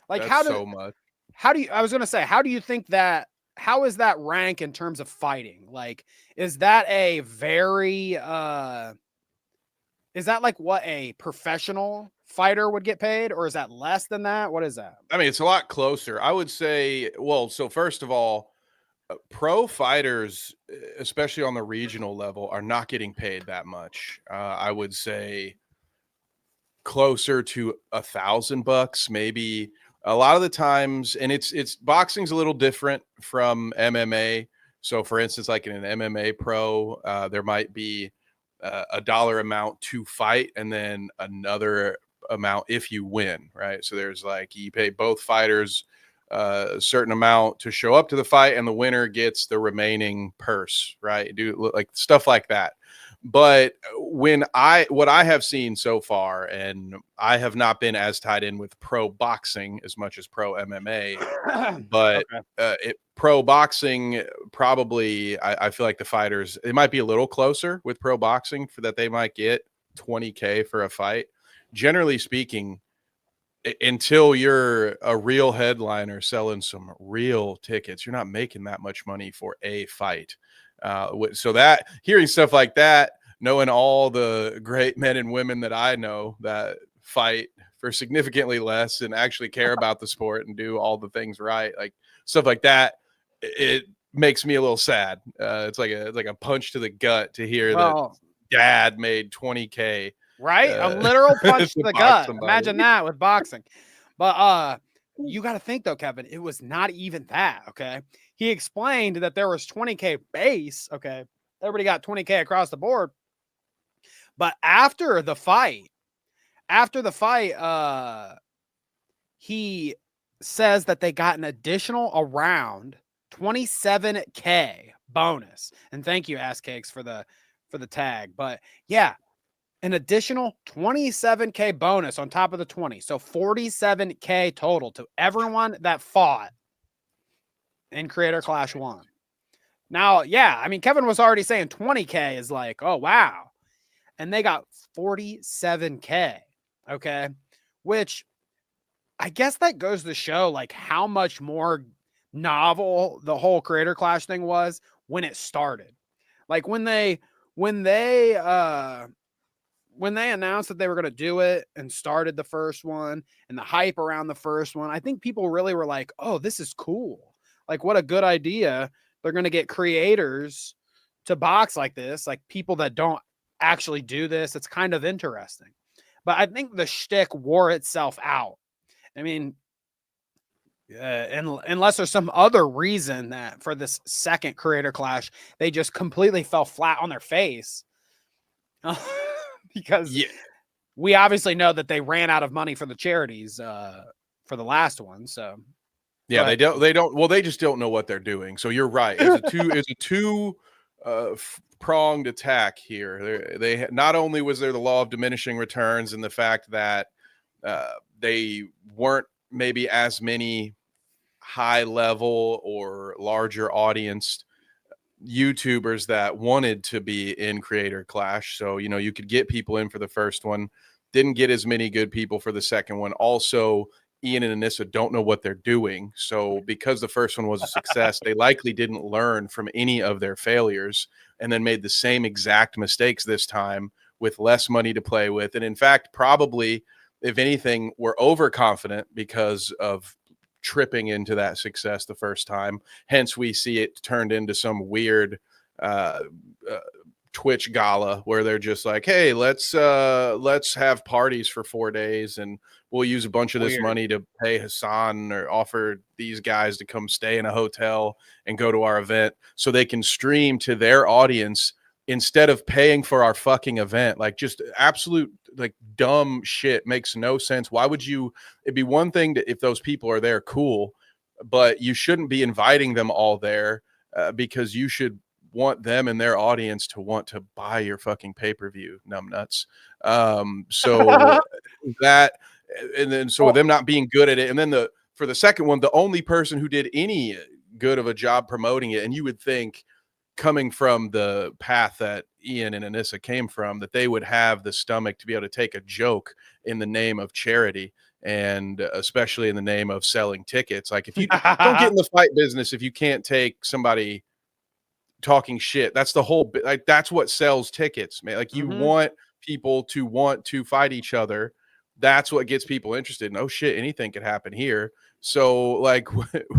Like, that's so much. How do you? I was gonna say, how do you think that? How is that rank in terms of fighting? Like, is that a very? Is that like what a professional fighter would get paid, or is that less than that? What is that? I mean, it's a lot closer. I would say. Well, so first of all, Pro fighters, especially on the regional level, are not getting paid that much. I would say closer to $1,000, maybe. A lot of the times, and it's boxing's a little different from MMA. So, for instance, like in an MMA pro, there might be a dollar amount to fight, and then another amount if you win, right? So there's like you pay both fighters a certain amount to show up to the fight, and the winner gets the remaining purse, right? Do like stuff like that. But what I have seen so far, and I have not been as tied in with pro boxing as much as pro MMA, but pro boxing probably I feel like the fighters, it might be a little closer with pro boxing for that they might get $20K for a fight. Generally speaking, until you're a real headliner selling some real tickets, you're not making that much money for a fight. So that hearing stuff like that, knowing all the great men and women that I know that fight for significantly less and actually care about the sport and do all the things right, like stuff like that, it makes me a little sad. It's like a punch to the gut to hear that dad made $20K. Right? A literal punch to the gut. Somebody. Imagine that with boxing. But you got to think though, Kevin, it was not even that. Okay. He explained that there was 20K base. Okay. Everybody got 20K across the board. But after the fight, he says that they got an additional around 27K bonus. And thank you, Ass Cakes, for the tag. But yeah, an additional 27K bonus on top of the 20. So 47K total to everyone that fought in Creator Clash 1. Now, yeah, I mean, Kevin was already saying 20K is like, oh, wow. And they got 47K. Okay. Which I guess that goes to show like how much more novel the whole Creator Clash thing was when it started. Like when they announced that they were going to do it and started the first one and the hype around the first one, I think people really were like, oh, this is cool. Like, what a good idea. They're going to get creators to box like this, like people that don't actually do this. It's kind of interesting. But I think the shtick wore itself out. I mean, unless there's some other reason that for this second Creator Clash, they just completely fell flat on their face. Because we obviously know that they ran out of money for the charities for the last one. So yeah, they don't. Well, they just don't know what they're doing. So you're right. It's a two pronged attack here. They not only was there the law of diminishing returns and the fact that they weren't maybe as many high level or larger audience YouTubers that wanted to be in Creator Clash. So, you know, you could get people in for the first one, didn't get as many good people for the second one. Also, Ian and Anissa don't know what they're doing. So because the first one was a success, they likely didn't learn from any of their failures and then made the same exact mistakes this time with less money to play with. And in fact, probably, if anything, were overconfident because of tripping into that success the first time. Hence, we see it turned into some weird Twitch gala where they're just like, hey, let's have parties for 4 days and we'll use a bunch of this money to pay Hassan or offer these guys to come stay in a hotel and go to our event so they can stream to their audience instead of paying for our fucking event. Like, just absolute like dumb shit. Makes no sense. Why would you? It'd be one thing to, if those people are there, cool, but you shouldn't be inviting them all there because you should want them and their audience to want to buy your fucking pay-per-view, numbnuts. So that, and then so them not being good at it, and then for the second one, the only person who did any good of a job promoting it, and you would think, coming from the path that Ian and Anissa came from, that they would have the stomach to be able to take a joke in the name of charity, and especially in the name of selling tickets. Like, if you don't get in the fight business, if you can't take somebody talking shit, that's the whole bit. Like, that's what sells tickets, man. Like, you want people to want to fight each other. That's what gets people interested. No shit, anything could happen here. So like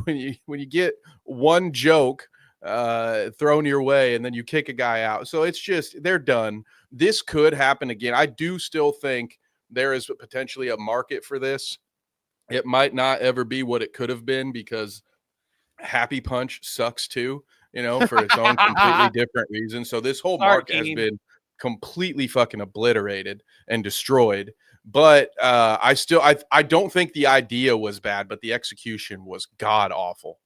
when you get one joke thrown your way, and then you kick a guy out. So it's just, they're done. This could happen again. I do still think there is potentially a market for this. It might not ever be what it could have been because Happy Punch sucks too, for its own completely different reason. So this whole market has been completely fucking obliterated and destroyed. But I don't think the idea was bad, but the execution was god awful.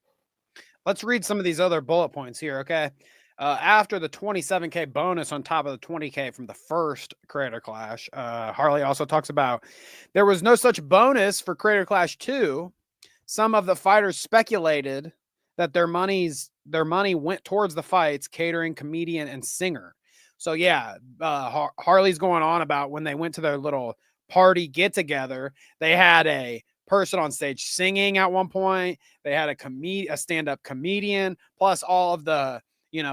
Let's read some of these other bullet points here, okay? After the 27K bonus on top of the 20K from the first Creator Clash, Harley also talks about there was no such bonus for Creator Clash 2. Some of the fighters speculated that their money went towards the fights, catering, comedian, and singer. So yeah, Harley's going on about when they went to their little party get together, they had a person on stage singing at one point. They had a stand-up comedian, plus all of the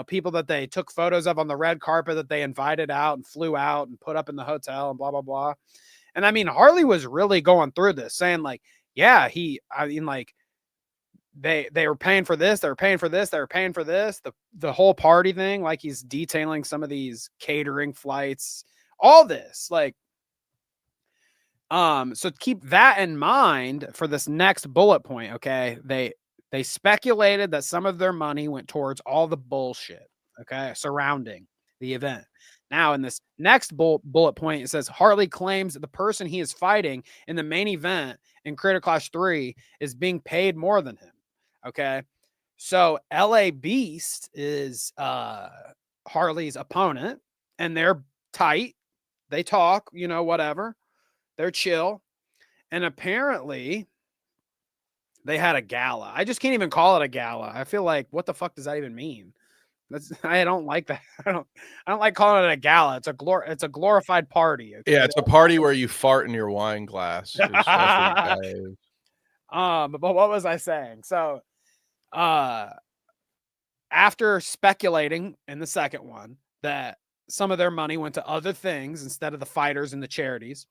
people that they took photos of on the red carpet that they invited out and flew out and put up in the hotel and blah blah blah. And I mean, Harley was really going through this, saying like, yeah, they were paying for this, they were paying for this, they were paying for this, the whole party thing. Like, he's detailing some of these catering flights, all this, like. So keep that in mind for this next bullet point, okay? They speculated that some of their money went towards all the bullshit, okay, surrounding the event. Now, in this next bullet point, it says Harley claims that the person he is fighting in the main event in Creator Clash 3 is being paid more than him, okay? So LA Beast is Harley's opponent, and they're tight. They talk, whatever. They're chill. And apparently they had a gala. I just can't even call it a gala. I feel like, what the fuck does that even mean? I don't like that. I don't like calling it a gala. It's a glorified party. Okay? Yeah, it's a party where you fart in your wine glass. That's what it is. But what was I saying? So after speculating in the second one that some of their money went to other things instead of the fighters and the charities,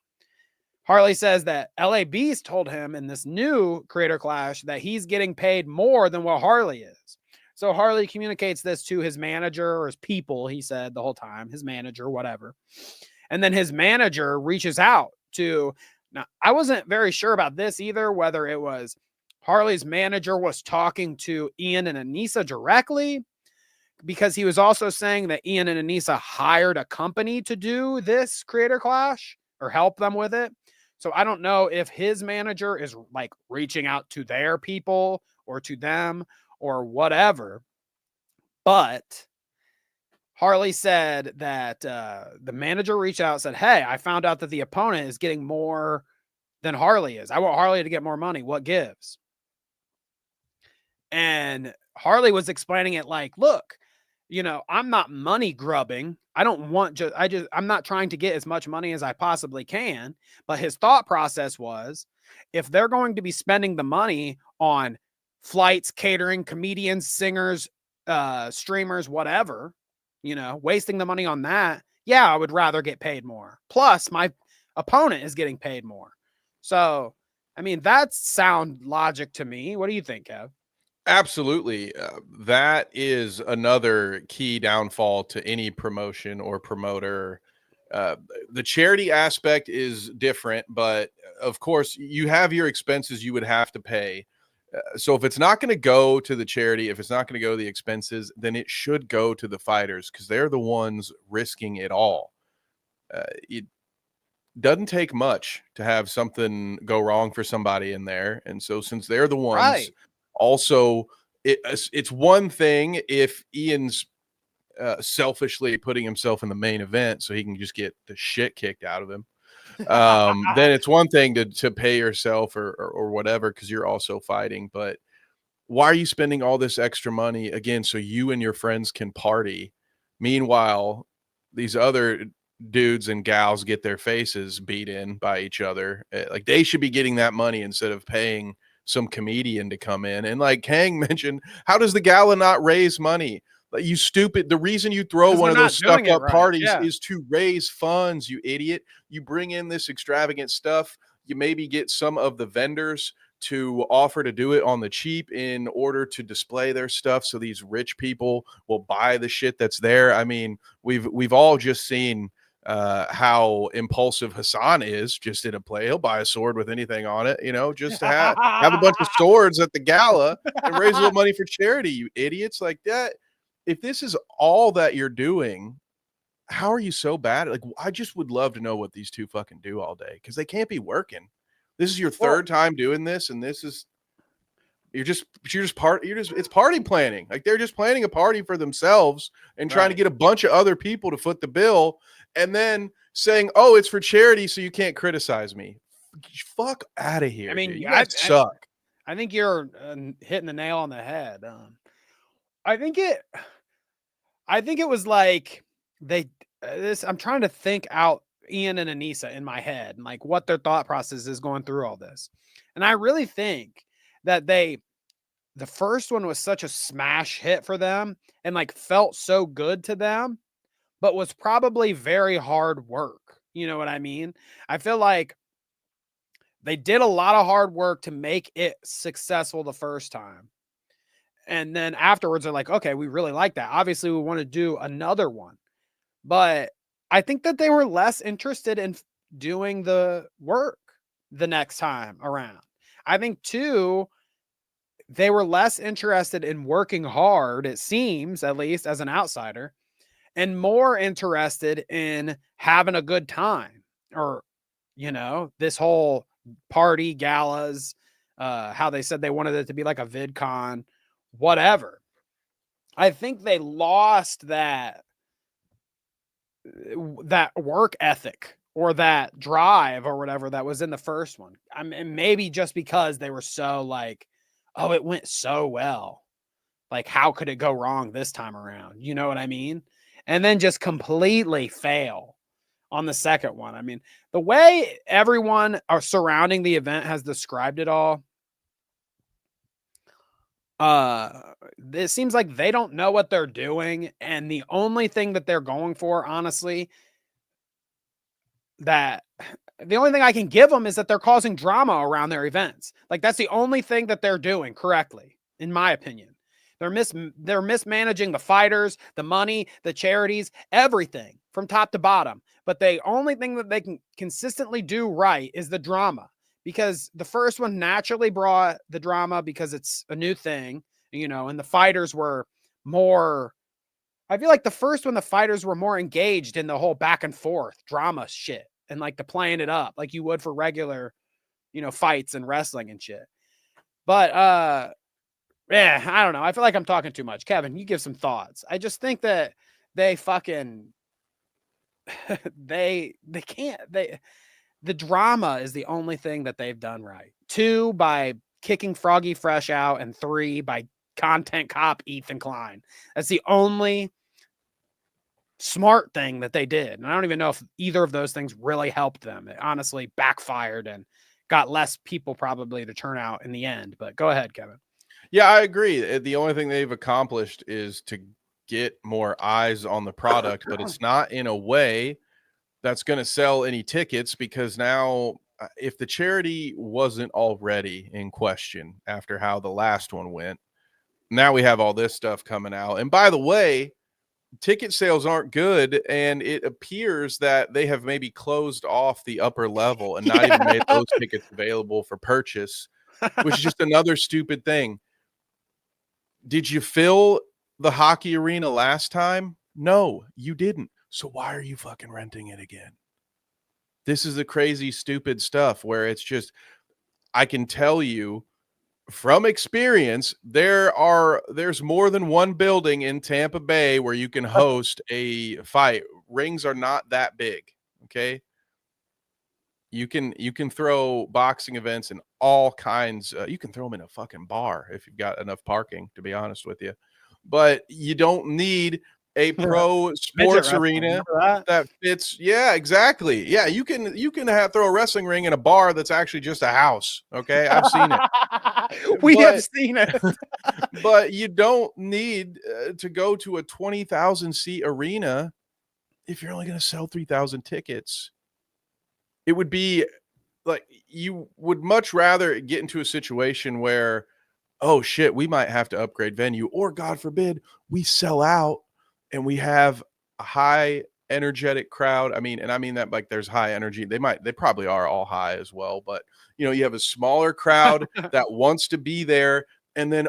Harley says that LA Beast told him in this new Creator Clash that he's getting paid more than what Harley is. So Harley communicates this to his manager or his people, he said the whole time, his manager, whatever. And then his manager reaches out to, now I wasn't very sure about this either, whether it was Harley's manager was talking to Ian and Anissa directly, because he was also saying that Ian and Anissa hired a company to do this Creator Clash or help them with it. So I don't know if his manager is like reaching out to their people or to them or whatever. But Harley said that the manager reached out and said, hey, I found out that the opponent is getting more than Harley is. I want Harley to get more money. What gives? And Harley was explaining it like, look, I'm not money grubbing. I'm not trying to get as much money as I possibly can. But his thought process was, if they're going to be spending the money on flights, catering, comedians, singers, streamers, whatever, wasting the money on that, yeah, I would rather get paid more. Plus, my opponent is getting paid more. So, I mean, that's sound logic to me. What do you think, Kev? Absolutely. That is another key downfall to any promotion or promoter. The charity aspect is different, but of course you have your expenses you would have to pay. So if it's not going to go to the charity, if it's not going to go to the expenses, then it should go to the fighters because they're the ones risking it all. It doesn't take much to have something go wrong for somebody in there. And so since they're the ones... Right. Also, it's one thing if Ian's selfishly putting himself in the main event so he can just get the shit kicked out of him. Then it's one thing to pay yourself or whatever because you're also fighting. But why are you spending all this extra money again so you and your friends can party? Meanwhile, these other dudes and gals get their faces beat in by each other. Like, they should be getting that money instead of paying some comedian to come in. And like Kang mentioned, how does the gala not raise money? Like, you stupid, the reason you throw one of those stuck up parties is to raise funds, you idiot. You bring in this extravagant stuff, you maybe get some of the vendors to offer to do it on the cheap in order to display their stuff so these rich people will buy the shit that's there. I mean, we've all just seen how impulsive Hassan is just in a play. He'll buy a sword with anything on it, just to have a bunch of swords at the gala and raise a little money for charity, you idiots. Like that. If this is all that you're doing, how are you so bad? Like, I just would love to know what these two fucking do all day, because they can't be working. This is your third time doing this, and this is it's party planning. Like, they're just planning a party for themselves and trying to get a bunch of other people to foot the bill, and then saying, "Oh, it's for charity, so you can't criticize me." Fuck out of here. I mean, dude. You guys suck. I think you're hitting the nail on the head. I think it was like I'm trying to think out Ian and Anissa in my head and like what their thought process is going through all this. And I really think that the first one was such a smash hit for them and like felt so good to them, but was probably very hard work. You know what I mean? I feel like they did a lot of hard work to make it successful the first time. And then afterwards, they're like, okay, we really like that. Obviously, we want to do another one. But I think that they were less interested in doing the work the next time around. I think, too, they were less interested in working hard, it seems, at least as an outsider, and more interested in having a good time, or, this whole party, galas, how they said they wanted it to be like a VidCon, whatever. I think they lost that work ethic or that drive or whatever that was in the first one. I mean, maybe just because they were so like, oh, it went so well. Like, how could it go wrong this time around? You know what I mean? And then just completely fail on the second one. I mean, the way everyone surrounding the event has described it all, it seems like they don't know what they're doing, and the only thing that they're going for, honestly, the only thing I can give them is that they're causing drama around their events. Like, that's the only thing that they're doing correctly, in my opinion. They're mismanaging the fighters, the money, the charities, everything from top to bottom. But the only thing that they can consistently do right is the drama. Because the first one naturally brought the drama because it's a new thing, and the fighters were more, I feel like the first one, the fighters were more engaged in the whole back and forth drama shit and like the playing it up like you would for regular, fights and wrestling and shit. But, I don't know. I feel like I'm talking too much. Kevin, you give some thoughts. I just think that they fucking, the drama is the only thing that they've done right. 2, by kicking Froggy Fresh out, and 3, by content cop Ethan Klein. That's the only smart thing that they did. And I don't even know if either of those things really helped them. It honestly backfired and got less people probably to turn out in the end. But go ahead, Kevin. Yeah, I agree. The only thing they've accomplished is to get more eyes on the product, but it's not in a way that's going to sell any tickets, because now if the charity wasn't already in question after how the last one went, now we have all this stuff coming out. And by the way, ticket sales aren't good, and it appears that they have maybe closed off the upper level and not even made those tickets available for purchase, which is just another stupid thing. Did you fill the hockey arena last time? No, you didn't. So why are you fucking renting it again? This is the crazy, stupid stuff where it's just, I can tell you from experience, there's more than one building in Tampa Bay where you can host a fight. Rings are not that big. Okay. You can throw boxing events in all kinds. You can throw them in a fucking bar if you've got enough parking, to be honest with you. But you don't need a pro sports arena that fits. Yeah, exactly. Yeah, you can throw a wrestling ring in a bar that's actually just a house. Okay, I've seen it. We have seen it. But you don't need to go to a 20,000 seat arena if you're only going to sell 3,000 tickets. It would be like you would much rather get into a situation where, oh shit, we might have to upgrade venue, or God forbid, we sell out and we have a high energetic crowd. I mean that like there's high energy. They probably are all high as well, but you have a smaller crowd that wants to be there, and then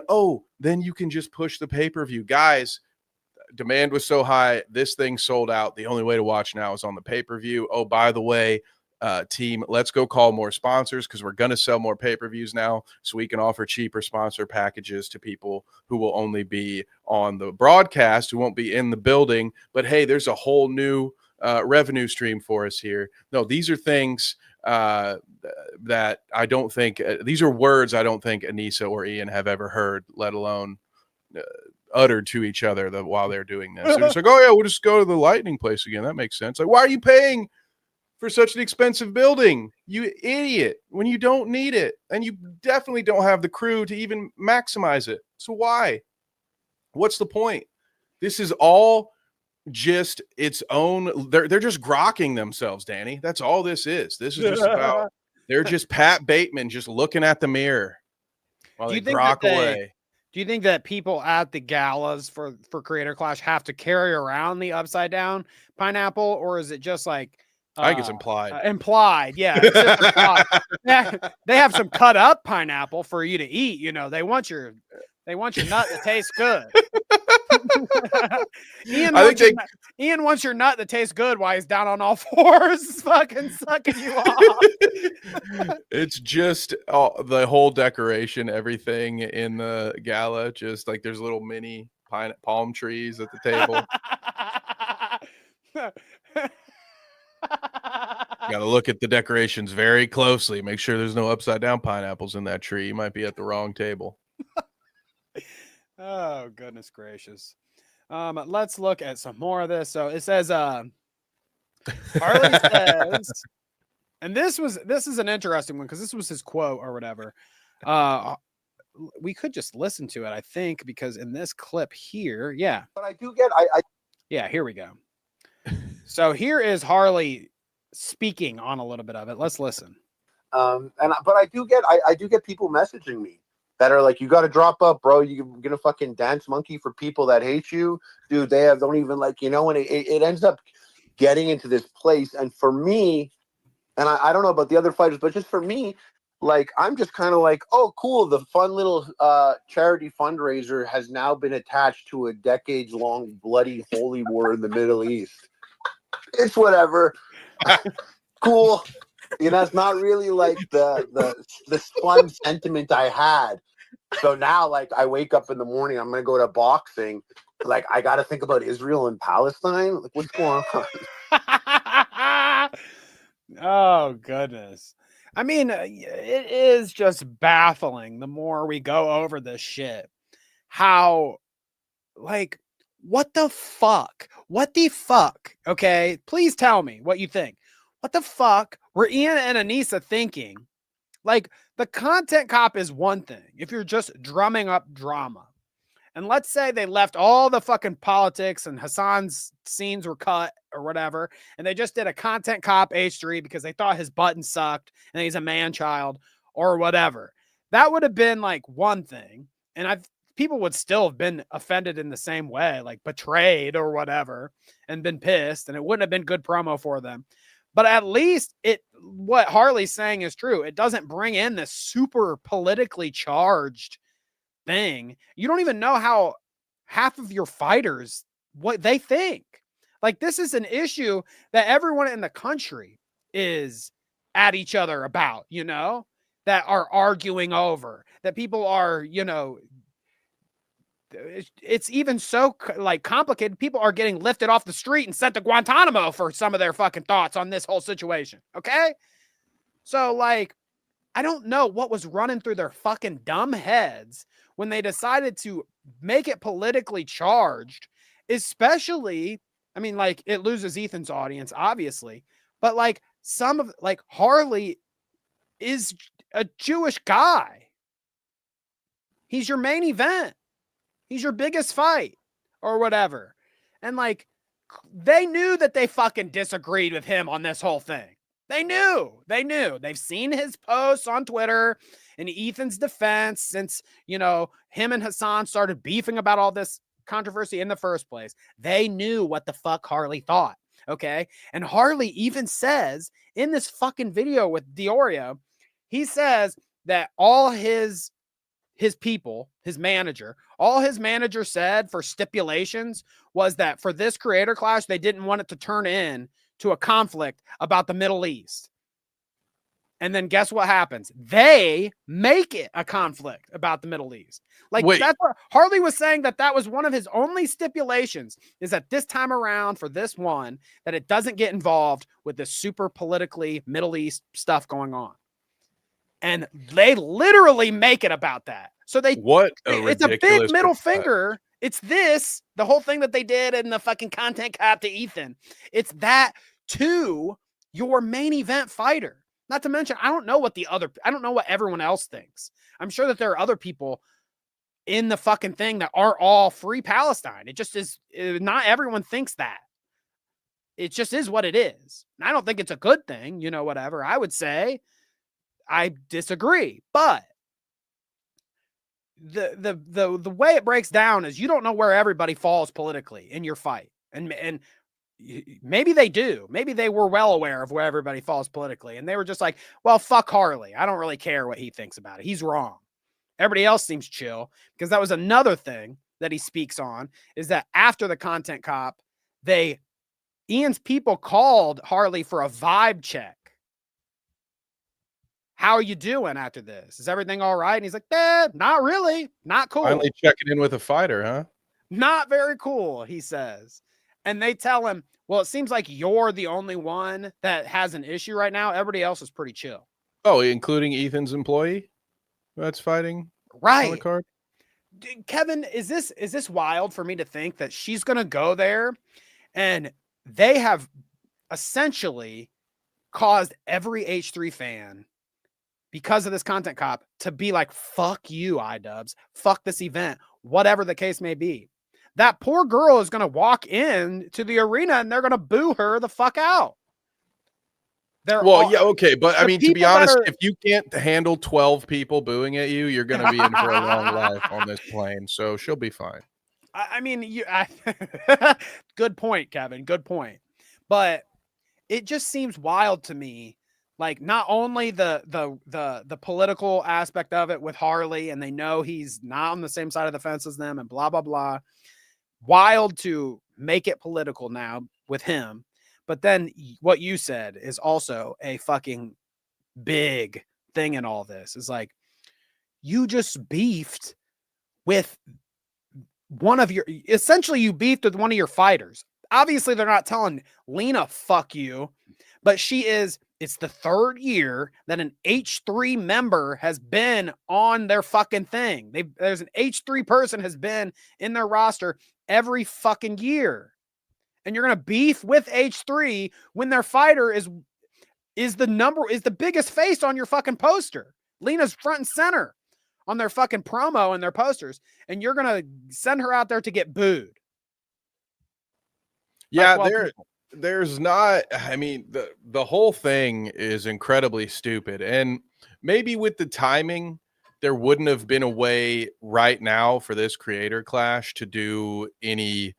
then you can just push the pay-per-view. Guys, demand was so high, this thing sold out. The only way to watch now is on the pay-per-view. Oh, by the way, team, let's go call more sponsors, because we're going to sell more pay-per-views now, so we can offer cheaper sponsor packages to people who will only be on the broadcast, who won't be in the building. But hey, there's a whole new revenue stream for us here. No, these are things that I don't think these are words I don't think Anissa or Ian have ever heard, let alone uttered to each other while they're doing this. They're just like, oh yeah, we'll just go to the Lightning place again. That makes sense. Like, why are you paying for such an expensive building, you idiot, when you don't need it? And you definitely don't have the crew to even maximize it. So why? What's the point? This is all just its own. They're just grokking themselves, Danny. That's all this is. This is just about, they're just Pat Bateman just looking at the mirror while they grok away. Do you think that people at the galas for Creator Clash have to carry around the upside down pineapple, or is it just like I think it's implied. Implied, yeah. It's just implied. They have some cut up pineapple for you to eat. They want your nut to taste good. Ian wants your nut to taste good while he's down on all fours, fucking sucking you off. It's just the whole decoration, everything in the gala. Just like there's little mini palm trees at the table. Got to look at the decorations very closely. Make sure there's no upside down pineapples in that tree. You might be at the wrong table. Oh, goodness gracious. Let's look at some more of this. So it says, Harley says, and this is an interesting one because this was his quote or whatever. We could just listen to it, I think, because in this clip here, yeah. But I do get, yeah, here we go. So here is Harley speaking on a little bit of it. Let's listen. But I do get people messaging me that are like, you got to drop up, bro. You're gonna fucking dance monkey for people that hate you, dude. Don't even like, and it ends up getting into this place. And for me, and I don't know about the other fighters, but just for me, like, I'm just kind of like, oh, cool. The fun little charity fundraiser has now been attached to a decades-long bloody holy war in the Middle East. It's whatever. Cool. It's not really like the fun sentiment I had. So now, like, I wake up in the morning, I'm gonna go to boxing. Like, I got to think about Israel and Palestine. Like, what's going on? Oh, goodness. I mean, it is just baffling the more we go over this shit. How, like, what the fuck? What the fuck? Okay, please tell me what you think. What the fuck were Ian and Anissa thinking? Like, the content cop is one thing if you're just drumming up drama. And let's say they left all the fucking politics and Hassan's scenes were cut or whatever, and they just did a content cop H3 because they thought his button sucked and he's a man child or whatever. That would have been like one thing. And people would still have been offended in the same way, like betrayed or whatever, and been pissed, and it wouldn't have been good promo for them. But at least what Harley's saying is true. It doesn't bring in this super politically charged thing. You don't even know how half of your fighters, what they think. Like, this is an issue that everyone in the country is at each other about, that are arguing over, that people are, it's even so like complicated. People are getting lifted off the street and sent to Guantanamo for some of their fucking thoughts on this whole situation. Okay. So, like, I don't know what was running through their fucking dumb heads when they decided to make it politically charged, especially, I mean, like, it loses Ethan's audience, obviously, but like Harley is a Jewish guy. He's your main event. He's your biggest fight or whatever. And like, they knew that they fucking disagreed with him on this whole thing. They knew. They've seen his posts on Twitter in Ethan's defense since, him and Hassan started beefing about all this controversy in the first place. They knew what the fuck Harley thought. Okay. And Harley even says in this fucking video with Diorio, he says that all his people, his manager, all his manager said for stipulations was that for this creator clash, they didn't want it to turn in to a conflict about the Middle East. And then guess what happens? They make it a conflict about the Middle East. That's what Harley was saying, that was one of his only stipulations, is that this time around for this one, that it doesn't get involved with this super politically Middle East stuff going on. And they literally make it about that. So it's a big middle finger. It's the whole thing that they did in the fucking content cap to Ethan. It's that to your main event fighter. Not to mention, I don't know what everyone else thinks. I'm sure that there are other people in the fucking thing that aren't all free Palestine. It just is. Not everyone thinks that. It just is what it is. And I don't think it's a good thing, whatever. I would say I disagree, but the way it breaks down is you don't know where everybody falls politically in your fight. And maybe they do. Maybe they were well aware of where everybody falls politically. And they were just like, well, fuck Harley. I don't really care what he thinks about it. He's wrong. Everybody else seems chill, because that was another thing that he speaks on, is that after the content cop, Ian's people called Harley for a vibe check. How are you doing after this? Is everything all right? And he's like, not really. Not cool. Finally checking in with a fighter, huh? Not very cool, he says. And they tell him, well, it seems like you're the only one that has an issue right now. Everybody else is pretty chill. Oh, including Ethan's employee that's fighting right on the card? Kevin, is this wild for me to think that she's going to go there and they have essentially caused every H3 fan, because of this content cop, to be like, fuck you, iDubbbz, fuck this event, whatever the case may be. That poor girl is going to walk in to the arena and they're going to boo her the fuck out. Okay. But I mean, to be honest, if you can't handle 12 people booing at you, you're going to be in for a long life on this plane. So she'll be fine. I mean, good point, Kevin. Good point. But it just seems wild to me. Like, not only the political aspect of it with Harley, and they know he's not on the same side of the fence as them and blah, blah, blah. Wild to make it political now with him. But then what you said is also a fucking big thing in all this. Is like, you just beefed with essentially you beefed with one of your fighters. Obviously, they're not telling Lena, fuck you, but it's the third year that an H3 member has been on their fucking thing. There's an H3 person has been in their roster every fucking year. And you're going to beef with H3 when their fighter is the biggest face on your fucking poster. Lena's front and center on their fucking promo and their posters. And you're going to send her out there to get booed. Yeah, there's not, I mean, the whole thing is incredibly stupid. And maybe with the timing, there wouldn't have been a way right now for this creator clash to do any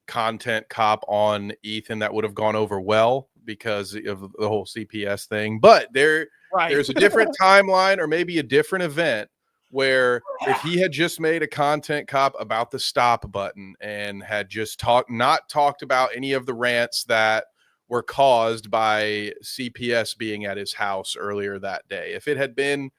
content cop on Ethan that would have gone over well because of the whole CPS thing. But there's a different timeline, or maybe a different event, where if he had just made a content cop about the stop button and had just not talked about any of the rants that were caused by CPS being at his house earlier that day, if it had been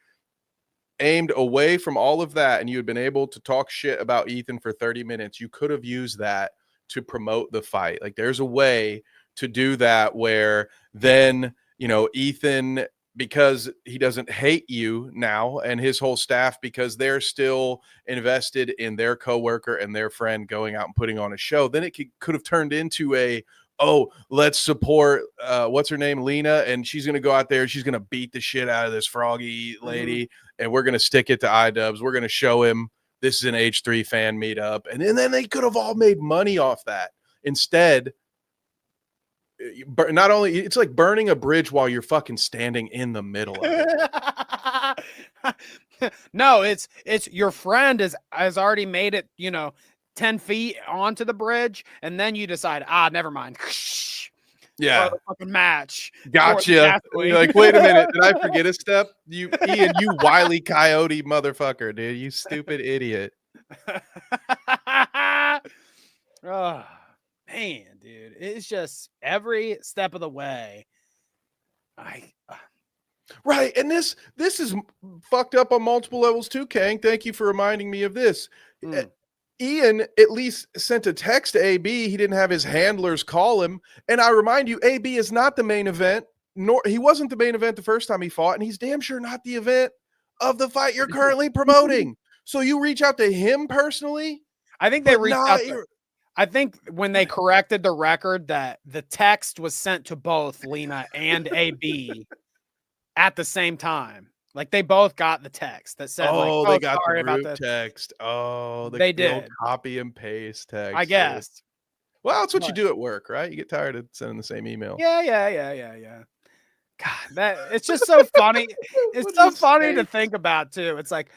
aimed away from all of that and you had been able to talk shit about Ethan for 30 minutes, you could have used that to promote the fight. Like, there's a way to do that where then, Ethan, because he doesn't hate you now, and his whole staff, because they're still invested in their coworker and their friend going out and putting on a show, then it could have turned into let's support what's her name, Lena, and she's going to go out there, she's going to beat the shit out of this froggy lady, and we're going to stick it to iDubbbz. We're going to show him this is an H3 fan meetup. And then they could have all made money off that. Instead, not only it's like burning a bridge while you're fucking standing in the middle of it. No, it's your friend has already made it, 10 feet onto the bridge, and then you decide, never mind. Yeah, the fucking match. Gotcha. You're like, wait a minute, did I forget a step? Ian, you wily coyote motherfucker, dude, you stupid idiot. Oh man, dude, it's just every step of the way. Right, and this is fucked up on multiple levels too, Kang. Thank you for reminding me of this. Ian at least sent a text to AB. He didn't have his handlers call him. And I remind you, AB is not the main event, nor he wasn't the main event the first time he fought, and he's damn sure not the event of the fight you're currently promoting. So you reach out to him personally? I think they reached out. I think when they corrected the record that the text was sent to both Lena and AB at the same time. Like they both got the text that said, they got the group text. They did copy and paste text. I guess. Well, it's what you do at work, right? You get tired of sending the same email. Yeah. God, it's just so funny. It's so funny to think about too. It's like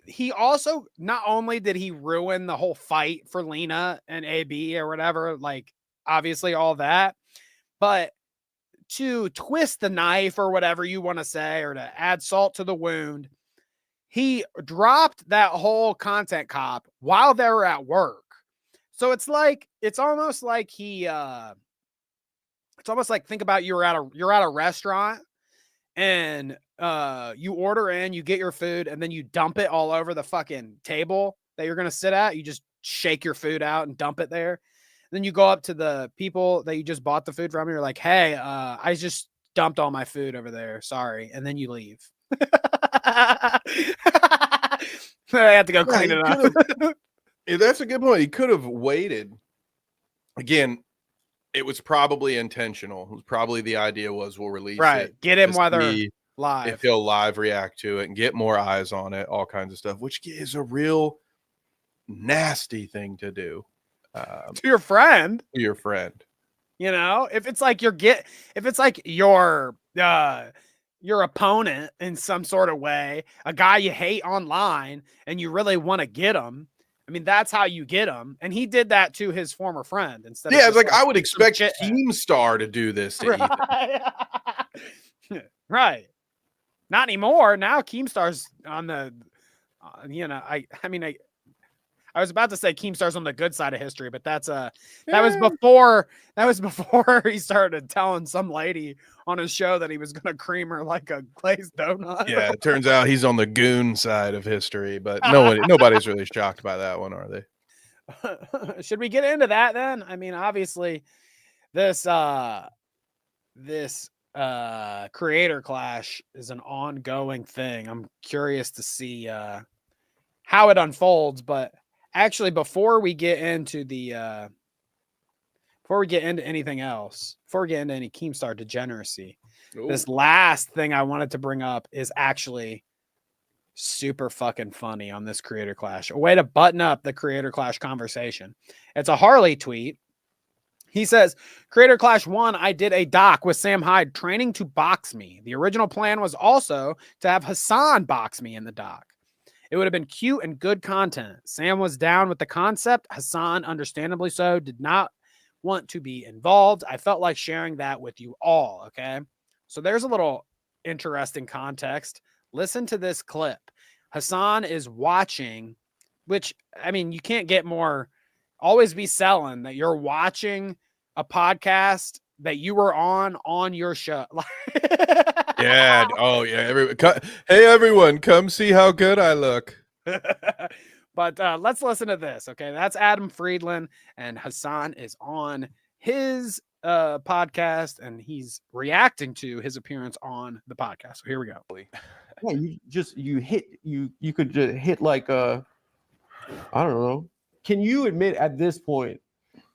he also, not only did he ruin the whole fight for Lena and AB or whatever, like obviously all that, but to twist the knife or whatever you want to say, or to add salt to the wound, he dropped that whole content cop while they were at work. So it's almost like think about you're at a restaurant and you order in, you get your food, and then you dump it all over the fucking table that you're going to sit at. You just shake your food out and dump it there. Then you go up to the people that you just bought the food from. You're like, hey, I just dumped all my food over there. Sorry. And then you leave. I have to go clean it up. Yeah, that's a good point. He could have waited. Again, it was probably intentional. It was probably the idea was we'll release it. Get him while they're live. If he'll live react to it and get more eyes on it, all kinds of stuff, which is a real nasty thing to do. To your friend. If it's like your opponent in some sort of way, a guy you hate online, and you really want to get him. I mean, that's how you get him. And he did that to his former friend instead. Yeah, it's like I would expect Keemstar to do this to Ethan. Right. Not anymore. Now Keemstar's on the, I was about to say Keemstar's on the good side of history, but that was before he started telling some lady on his show that he was going to cream her like a glazed donut. Yeah, it turns out he's on the goon side of history, but nobody's really shocked by that one, are they? Should we get into that then? I mean, obviously this creator clash is an ongoing thing. I'm curious to see how it unfolds, but actually, before we get into anything else, before we get into any Keemstar degeneracy, this last thing I wanted to bring up is actually super fucking funny on this creator clash. A way to button up the creator clash conversation. It's a Harley tweet. He says, Creator Clash 1, I did a doc with Sam Hyde training to box me. The original plan was also to have Hassan box me in the doc. It would have been cute and good content. Sam was down with the concept. Hassan, understandably so, did not want to be involved. I felt like sharing that with you all, okay? So there's a little interesting context. Listen to this clip. Hassan is watching, which, I mean, you can't get more, always be selling that you're watching a podcast that you were on your show. Yeah. Oh, yeah. Hey, everyone, come see how good I look. But let's listen to this. Okay. That's Adam Friedland, and Hassan is on his podcast, and he's reacting to his appearance on the podcast. So here we go. Yeah, you could just hit like I don't know. Can you admit at this point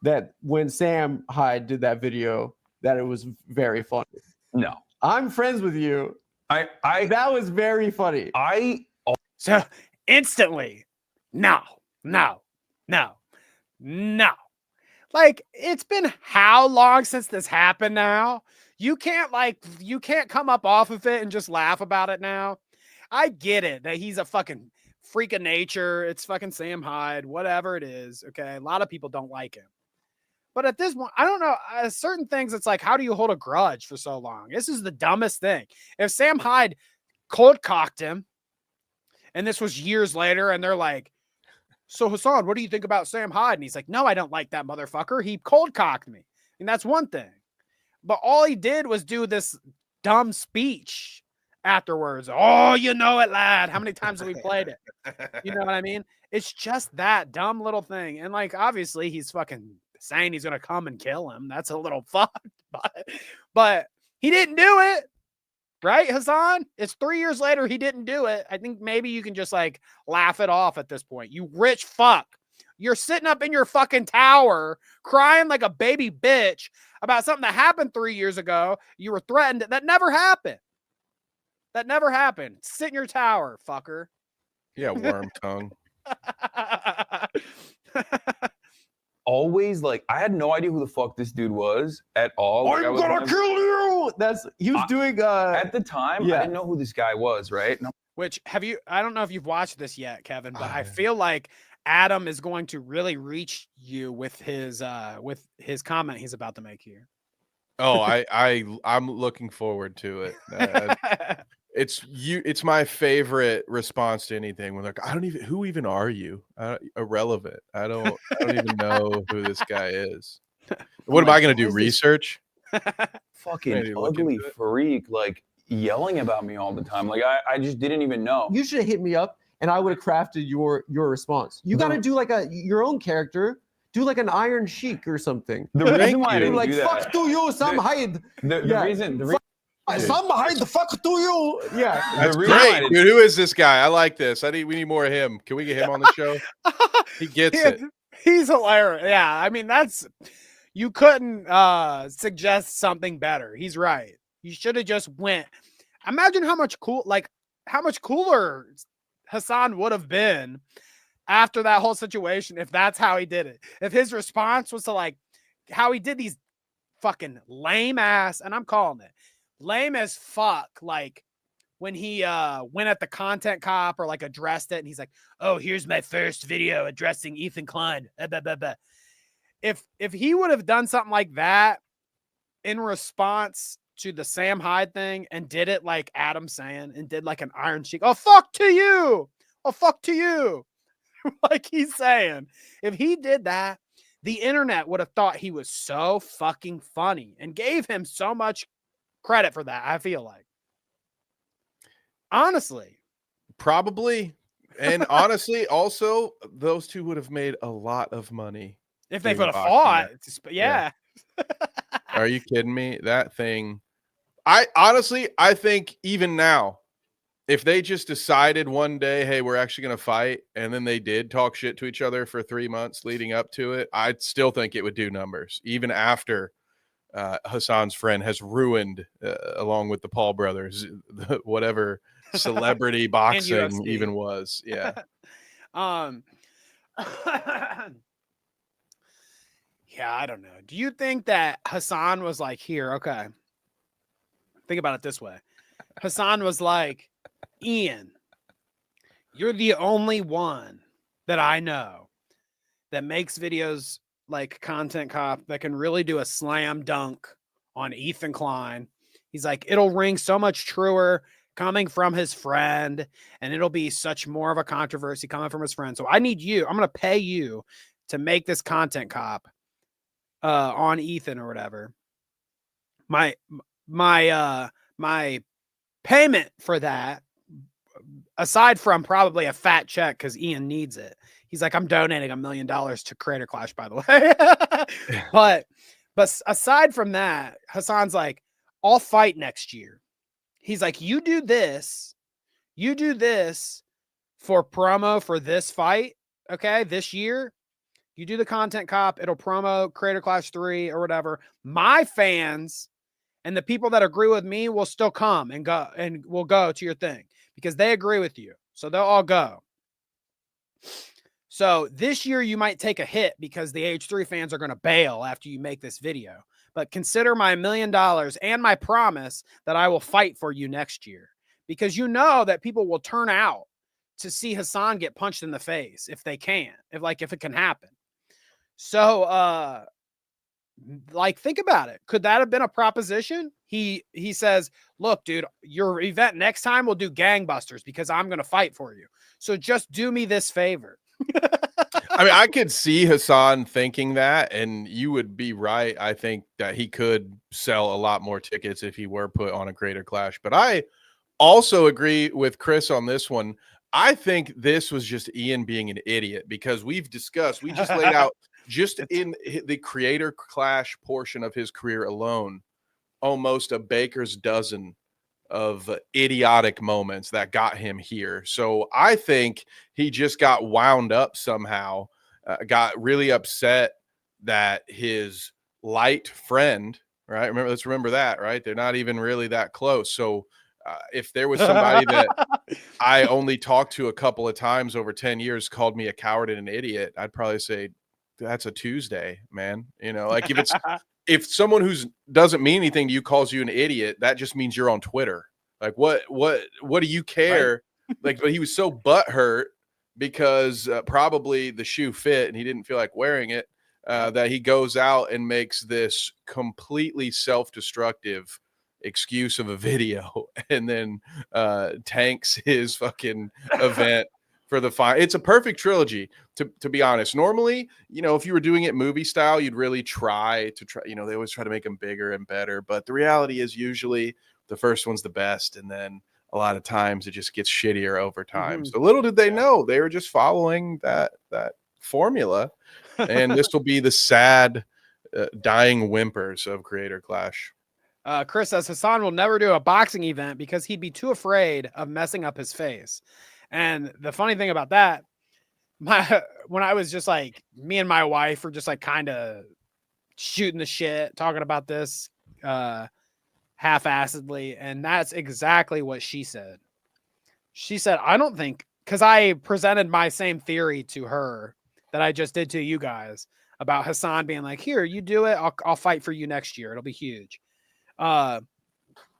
that when Sam Hyde did that video that it was very funny? No. I'm friends with you. That was very funny. So instantly, no. Like, it's been how long since this happened now? You can't come up off of it and just laugh about it now. I get it that he's a fucking freak of nature. It's fucking Sam Hyde, whatever it is. Okay. A lot of people don't like him. But at this point, I don't know. Certain things, it's like, how do you hold a grudge for so long? This is the dumbest thing. If Sam Hyde cold cocked him, and this was years later, and they're like, so Hassan, what do you think about Sam Hyde? And he's like, no, I don't like that motherfucker. He cold cocked me. And that's one thing. But all he did was do this dumb speech afterwards. Oh, you know it, lad. How many times have we played it? You know what I mean? It's just that dumb little thing. And like, obviously he's fucking saying he's going to come and kill him. That's a little fucked, but he didn't do it. Right, Hassan? It's 3 years later. He didn't do it. I think maybe you can just like laugh it off at this point. You rich fuck. You're sitting up in your fucking tower crying like a baby bitch about something that happened 3 years ago. You were threatened. That never happened. That never happened. Sit in your tower, fucker. Yeah, worm tongue. Always like, I had no idea who the fuck this dude was at all. I'm gonna kill you. He was doing at the time. yeah. I didn't know who this guy was, right? No. Which I don't know if you've watched this yet, Kevin, but I feel like Adam is going to really reach you with his comment he's about to make here. Oh, I'm looking forward to it. It's my favorite response to anything when they're like, who even are you? Irrelevant. I don't even know who this guy is. What am I going to do? Research? Fucking ugly freak, like yelling about me all the time. Like I just didn't even know. You should have hit me up and I would have crafted your response. You got to do like your own character. Do like an Iron Sheik or something. The reason why I didn't like do that, fuck to you, Sam Hyde. The reason Sam Hyde, the fuck to you. Yeah, that's great, dude. Who is this guy? I like this. We need more of him. Can we get him on the show? He gets it. He's hilarious. Yeah, I mean you couldn't suggest something better. He's right. You should have just went. Imagine how much cooler Hassan would have been after that whole situation if that's how he did it. If his response was to like how he did these fucking lame ass, and I'm calling it lame as fuck, like when he went at the content cop or like addressed it and he's like, oh, here's my first video addressing Ethan Klein. If he would have done something like that in response to the Sam Hyde thing and did it like Adam saying and did like an Iron Sheik, oh fuck to you, oh fuck to you, like he's saying, if he did that, the internet would have thought he was so fucking funny and gave him so much credit for that. I feel like, honestly, probably, and honestly, also those two would have made a lot of money if they would have fought. Yeah. Are you kidding me? That thing. I think even now, if they just decided one day, hey, we're actually going to fight, and then they did talk shit to each other for 3 months leading up to it, I'd still think it would do numbers, even after Hassan's friend has ruined, along with the Paul brothers, whatever celebrity boxing even was. Yeah. Yeah, I don't know. Do you think that Hassan was like, here, okay, think about it this way. Hassan was like, Ian, you're the only one that I know that makes videos like Content Cop that can really do a slam dunk on Ethan Klein. He's like, it'll ring so much truer coming from his friend, and it'll be such more of a controversy coming from his friend. So I need you. I'm going to pay you to make this Content Cop on Ethan or whatever. My payment for that, aside from probably a fat check because Ian needs it, he's like, I'm donating $1 million to Creator Clash, by the way. but aside from that, Hassan's like, I'll fight next year. He's like, you do this for promo for this fight, okay, this year. You do the Content Cop, it'll promo Creator Clash 3 or whatever. My fans and the people that agree with me will still come and go, and will go to your thing because they agree with you. So they'll all go. So this year you might take a hit because the H3 fans are going to bail after you make this video. But consider my $1 million and my promise that I will fight for you next year, because you know that people will turn out to see Hassan get punched in the face if they can, if it can happen. So like, think about it. Could that have been a proposition? He says, look, dude, your event next time will do gangbusters because I'm going to fight for you. So just do me this favor. I mean, I could see Hassan thinking that, and you would be right. I think that he could sell a lot more tickets if he were put on a Creator Clash. But I also agree with Chris on this one. I think this was just Ian being an idiot, because we just laid out just in the Creator Clash portion of his career alone, almost a baker's dozen of idiotic moments that got him here. So I think he just got wound up somehow, got really upset that his light friend, right? Let's remember that, right? They're not even really that close. So if there was somebody that I only talked to a couple of times over 10 years called me a coward and an idiot, I'd probably say that's a Tuesday, man. You know, like if someone who doesn't mean anything to you calls you an idiot, that just means you're on Twitter. Like, what do you care? Right? Like, but he was so butthurt because probably the shoe fit and he didn't feel like wearing it, that he goes out and makes this completely self-destructive excuse of a video and then tanks his fucking event for the final. It's a perfect trilogy, to be honest. Normally, you know, if you were doing it movie style, you'd really try, you know, they always try to make them bigger and better. But the reality is usually the first one's the best. And then a lot of times it just gets shittier over time. So little did they know they were just following that formula. And this will be the sad dying whimpers of Creator Clash. Chris says Hassan will never do a boxing event because he'd be too afraid of messing up his face. And the funny thing about that, when I was just like, me and my wife were just like kind of shooting the shit, talking about this half-assedly, and that's exactly what she said. She said, I don't think, because I presented my same theory to her that I just did to you guys about Hassan being like, here, you do it, I'll fight for you next year, it'll be huge. My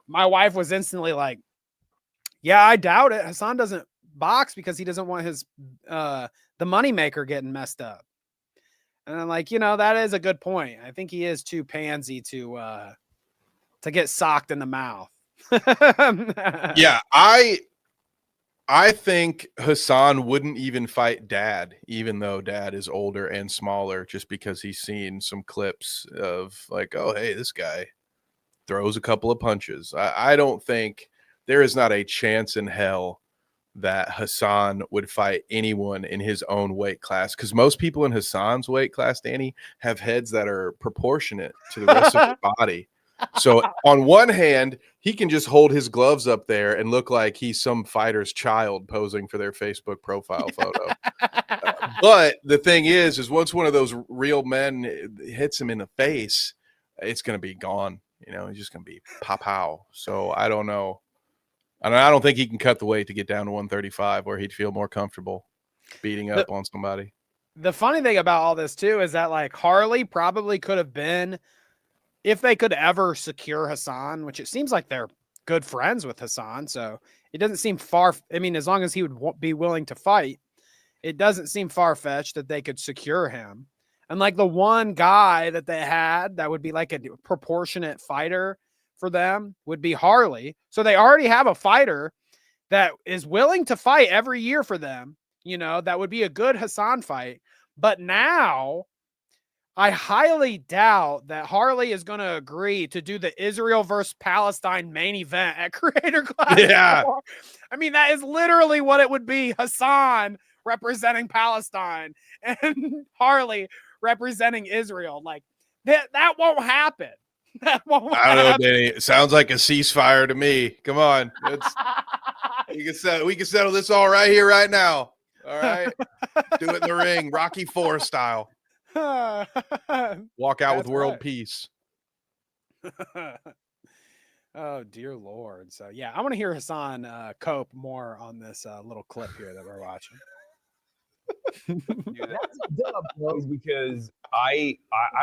wife was instantly like, yeah, I doubt it. Hassan doesn't box because he doesn't want his the moneymaker getting messed up. And I'm like, you know, that is a good point. I think he is too pansy to get socked in the mouth. Yeah, I think Hassan wouldn't even fight Dad, even though Dad is older and smaller, just because he's seen some clips of like, oh, hey, this guy throws a couple of punches. I don't think, there is not a chance in hell that Hassan would fight anyone in his own weight class, because most people in Hassan's weight class, Danny, have heads that are proportionate to the rest of the body. So on one hand, he can just hold his gloves up there and look like he's some fighter's child posing for their Facebook profile photo. But the thing is once one of those real men hits him in the face, it's going to be gone. You know, he's just going to be pow. So I don't know. And I don't think he can cut the weight to get down to 135 where he'd feel more comfortable beating up on somebody. The funny thing about all this too is that like Harley probably could have been, if they could ever secure Hassan, which it seems like they're good friends with Hassan. So it doesn't seem far. I mean, as long as he would be willing to fight, it doesn't seem far-fetched that they could secure him. And like the one guy that they had that would be like a proportionate fighter for them would be Harley. So they already have a fighter that is willing to fight every year for them. You know, that would be a good Hassan fight. But now I highly doubt that Harley is going to agree to do the Israel versus Palestine main event at Creator Clash. Yeah. I mean, that is literally what it would be. Hassan representing Palestine and Harley representing Israel. Like that won't happen. That won't I don't know, happen. Danny. It sounds like a ceasefire to me. Come on. We can settle this all right here, right now. All right. Do it in the ring, Rocky IV style. Walk out with world peace. Oh, dear Lord. So, yeah, I want to hear Hassan cope more on this little clip here that we're watching. That's dumb, bro. Is because I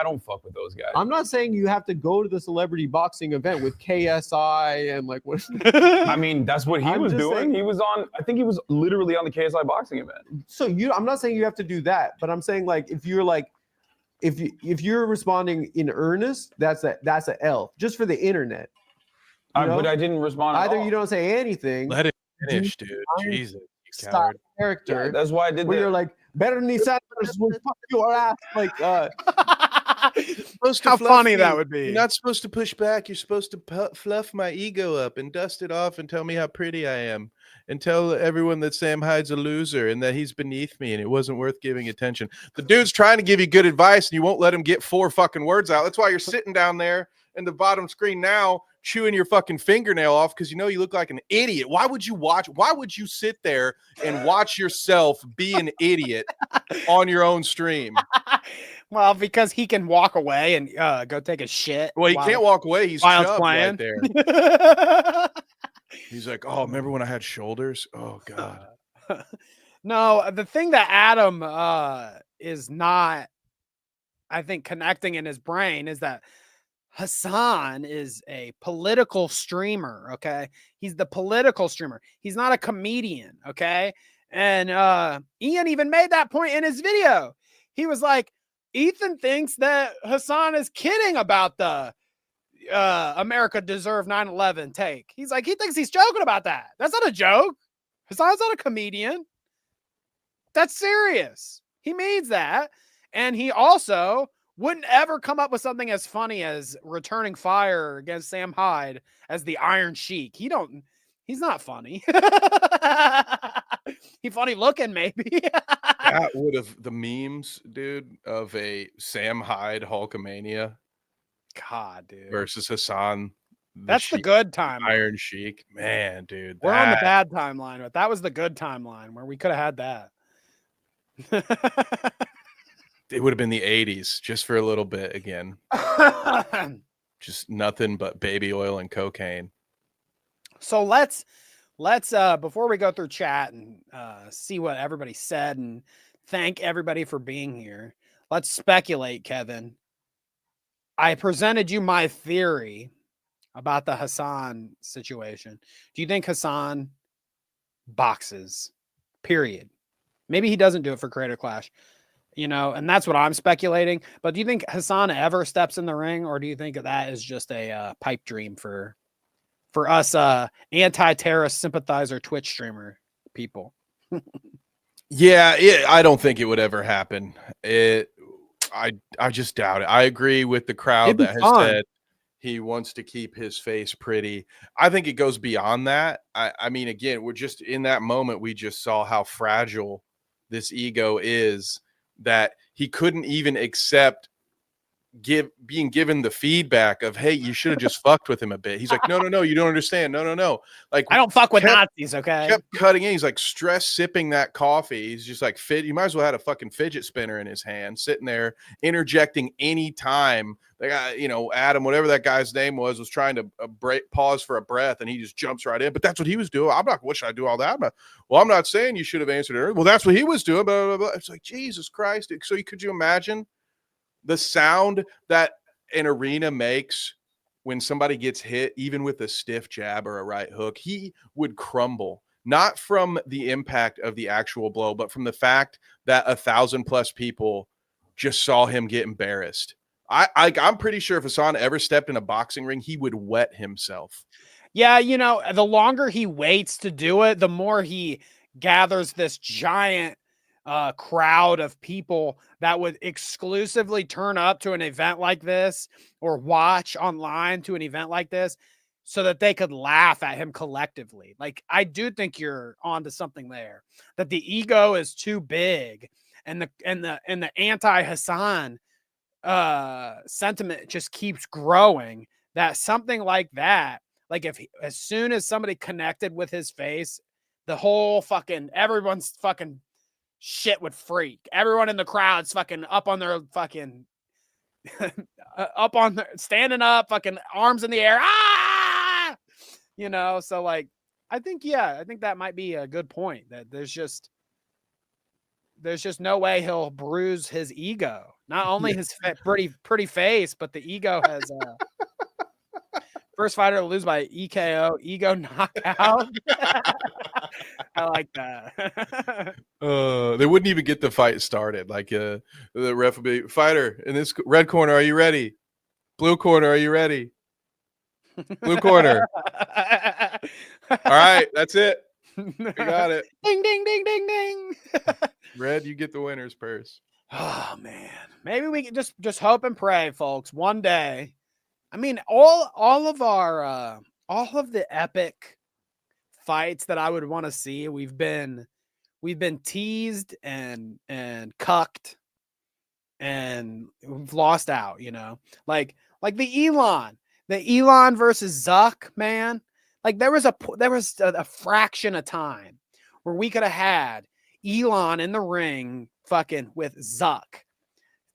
don't fuck with those guys. I'm not saying you have to go to the celebrity boxing event with KSI and like what. I mean, that's what he I'm was just doing. saying- He was on. I think he was literally on the KSI boxing event. So I'm not saying you have to do that, but I'm saying like if you're responding in earnest, that's a L just for the internet. But I didn't respond. Either you don't say anything. Let it finish, dude. Jesus, you Stop coward. character. Yeah, that's why I did where that. you're like, better than these Sanders will fuck your ass. Like, How funny that would be. You're not supposed to push back. You're supposed to fluff my ego up and dust it off and tell me how pretty I am and tell everyone that Sam Hyde's a loser and that he's beneath me and it wasn't worth giving attention. The dude's trying to give you good advice and you won't let him get 4 fucking words out. That's why you're sitting down there in the bottom screen now chewing your fucking fingernail off because you know you look like an idiot. Why would you sit there and watch yourself be an idiot on your own stream? Well, because he can walk away and go take a shit. Well, he can't walk away. He's while it's chubbed playing. right there. He's like, oh, remember when I had shoulders? Oh, God. No, the thing that Adam is not, I think, connecting in his brain is that Hassan is a political streamer, okay? He's the political streamer. He's not a comedian, okay? And Ian even made that point in his video. He was like, Ethan thinks that Hassan is kidding about the America deserved 9/11 take. He's like, he thinks he's joking about that. That's not a joke. Hassan's not a comedian. That's serious. He means that. And he also wouldn't ever come up with something as funny as returning fire against Sam Hyde as the Iron Sheik. He's not funny. He funny looking, maybe. That would have the memes, dude, of a Sam Hyde Hulkamania. God, dude. Versus Hassan. That's the good time. Iron Sheik. Man, dude. We're on the bad timeline, but that was the good timeline where we could have had that. It would have been the 80s just for a little bit again. Just nothing but baby oil and cocaine. So let's before we go through chat and see what everybody said and thank everybody for being here, let's speculate, Kevin. I presented you my theory about the Hassan situation. Do you think Hassan boxes? Period. Maybe he doesn't do it for Creator Clash. You know, and that's what I'm speculating. But do you think Hassan ever steps in the ring, or do you think that is just a pipe dream for us anti-terrorist sympathizer Twitch streamer people? Yeah, I don't think it would ever happen. I just doubt it. I agree with the crowd that has said he wants to keep his face pretty. I think it goes beyond that. I mean, again, we're just in that moment. We just saw how fragile this ego is, that he couldn't even accept being given the feedback of, hey, you should have just fucked with him a bit. He's like, no, you don't understand. No. Like, I don't fuck with Nazis, okay? Kept cutting in. He's like stress sipping that coffee. He's just like you might as well have a fucking fidget spinner in his hand, sitting there interjecting any time. Like, Adam, whatever that guy's name was trying to pause for a breath, and he just jumps right in. But that's what he was doing. I'm not. What should I do all that? I'm not saying you should have answered it. Well, that's what he was doing. Blah, blah, blah. It's like, Jesus Christ. So could you imagine the sound that an arena makes when somebody gets hit, even with a stiff jab or a right hook? He would crumble, not from the impact of the actual blow, but from the fact that 1,000+ people just saw him get embarrassed. I'm pretty sure if Hassan ever stepped in a boxing ring, he would wet himself. Yeah, the longer he waits to do it, the more he gathers this giant crowd of people that would exclusively turn up to an event like this or watch online to an event like this so that they could laugh at him collectively. Like, I do think you're onto something there, that the ego is too big and the anti-Hassan sentiment just keeps growing, that something like that, like as soon as somebody connected with his face, the whole everyone's fucking shit would freak. Everyone in the crowd's fucking up on their fucking standing up, fucking arms in the air. Ah! So like, I think that might be a good point, that there's just there's just no way he'll bruise his ego. Not only his pretty face, but the ego has first fighter to lose by EKO, ego knockout. I like that. They wouldn't even get the fight started. Like the ref would be, fighter in this red corner, are you ready? Blue corner, are you ready? Blue corner. All right, that's it. We got it. Ding ding ding ding ding. Red, you get the winner's purse. Oh man, maybe we can just hope and pray, folks. One day, I mean, all of the epic fights that I would want to see, we've been teased and cucked, and we've lost out. You know, like the Elon versus Zuck, man. Like there was a fraction of time where we could have had Elon in the ring fucking with Zuck,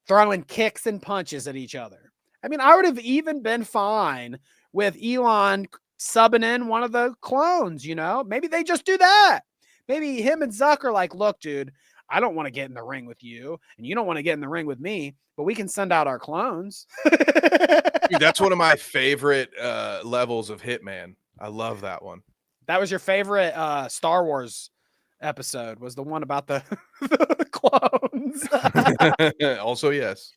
throwing kicks and punches at each other. I mean, I would have even been fine with Elon subbing in one of the clones, you know? Maybe they just do that. Maybe him and Zuck are like, look, dude, I don't want to get in the ring with you, and you don't want to get in the ring with me, but we can send out our clones. Dude, that's one of my favorite levels of Hitman. I love that one. That was your favorite Star Wars episode, was the one about the clones. Also, yes.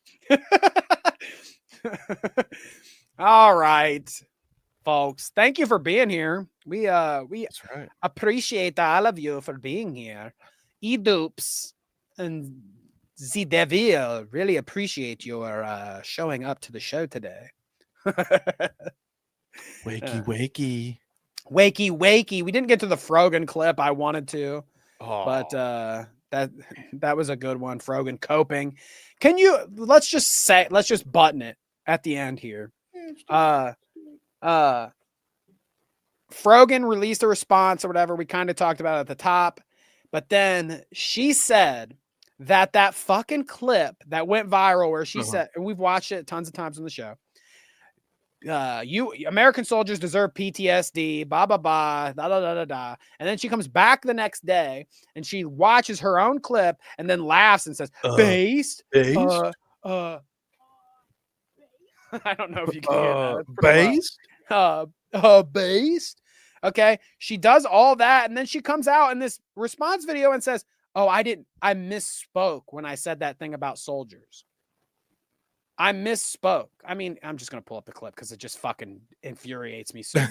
All right, folks. Thank you for being here. We That's right. appreciate all of you for being here. E-Dupes and the Devil really appreciate your showing up to the show today. Wakey. Wakey. We didn't get to the Frogan clip. I wanted to, but that was a good one. Frogan coping. Can you, let's just button it at the end here. Frogan released a response or whatever. We kind of talked about it at the top, but then she said that fucking clip that went viral where she said, and we've watched it tons of times on the show, you American soldiers deserve PTSD, blah blah blah, da da da da da. And then she comes back the next day and she watches her own clip and then laughs and says, "Based." I don't know if you can hear that. Based. Okay, she does all that and then she comes out in this response video and says, "Oh, I misspoke when I said that thing about soldiers. I misspoke." I mean, I'm just gonna pull up the clip because it just fucking infuriates me so much.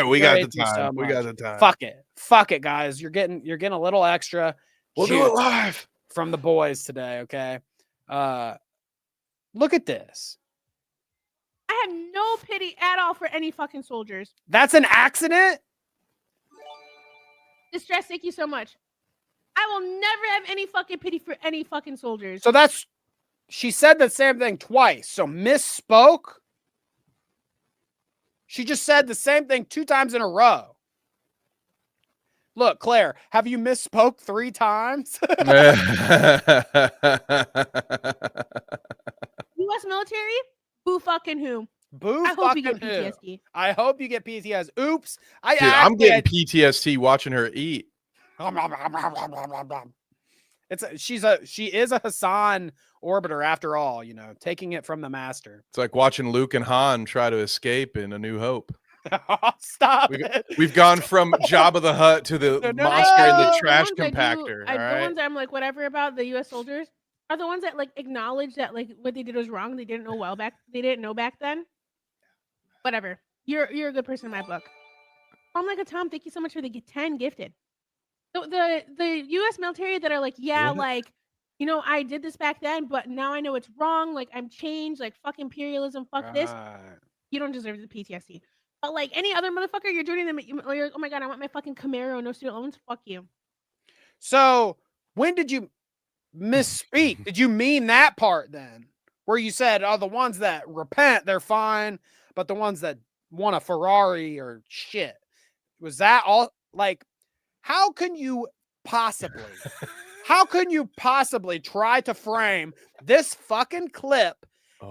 We got the time. We got the time. Fuck it, guys. You're getting a little extra. We'll do it live from the boys today. Okay. Look at this. I have no pity at all for any fucking soldiers. That's an accident. Distress, thank you so much. I will never have any fucking pity for any fucking soldiers. So she said the same thing twice. So misspoke. She just said the same thing 2 times in a row. Look, Claire, have you misspoke 3 times? U.S. military? Boo fucking who? Boo I hope you get PTSD. I hope you get PTSD. Oops. I'm getting PTSD watching her eat. She is a Hassan orbiter after all, you know, taking it from the master. It's like watching Luke and Han try to escape in A New Hope. Stop We've gone from Jabba the Hutt to the monster in the trash compactor. The ones that I'm like whatever about the U.S. soldiers are the ones that like acknowledge that like what they did was wrong. They didn't know back then. Whatever. You're a good person in my book. I'm like a Tom. Thank you so much for the 10 gifted. So the U.S. military that are like, yeah, what? Like, you know, I did this back then, but now I know it's wrong. Like, I'm changed. Like, fuck imperialism. Fuck this. You don't deserve the PTSD. But like any other motherfucker, you're joining them. You're like, oh my god, I want my fucking Camaro, no student loans. Fuck you. So when did you misspeak? Did you mean that part then, where you said, "Oh, the ones that repent, they're fine, but the ones that want a Ferrari or shit"? Was that all? Like, how can you possibly try to frame this fucking clip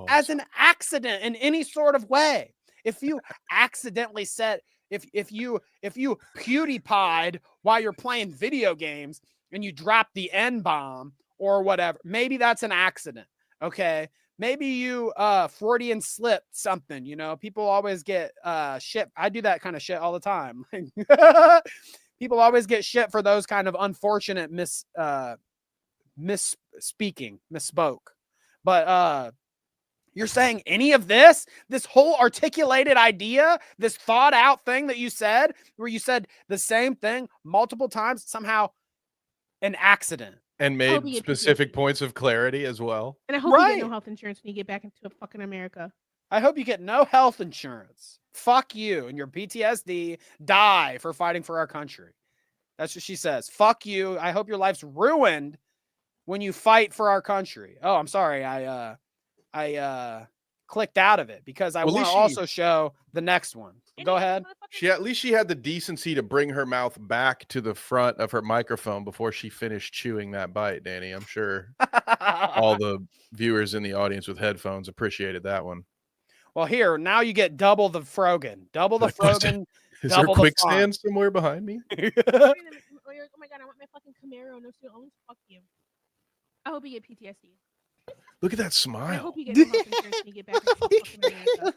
as an accident in any sort of way? If you accidentally said, if you PewDiePied while you're playing video games, and you drop the N-bomb or whatever, maybe that's an accident. Okay. Maybe you Freudian slipped something, you know. People always get shit. I do that kind of shit all the time. People always get shit for those kind of unfortunate misspoke. But you're saying any of this whole articulated idea, this thought out thing that you said, where you said the same thing multiple times, somehow an accident. And made specific points of clarity as well. And I hope you get no health insurance when you get back into fucking America. I hope you get no health insurance. Fuck you and your PTSD. Die for fighting for our country. That's what she says. Fuck you. I hope your life's ruined when you fight for our country. Oh, I'm sorry. I clicked out of it because I want to also show the next one. Go ahead. At least she had the decency to bring her mouth back to the front of her microphone before she finished chewing that bite, Danny. I'm sure all the viewers in the audience with headphones appreciated that one. Well, here, now you get double the Frogan. Double the Frogan. Is there quicksand somewhere behind me? Oh my God, I want my fucking Camaro. No student loans. Fuck you. I hope you get PTSD. Look at that smile. I hope you get no health insurance when you get back into fucking America.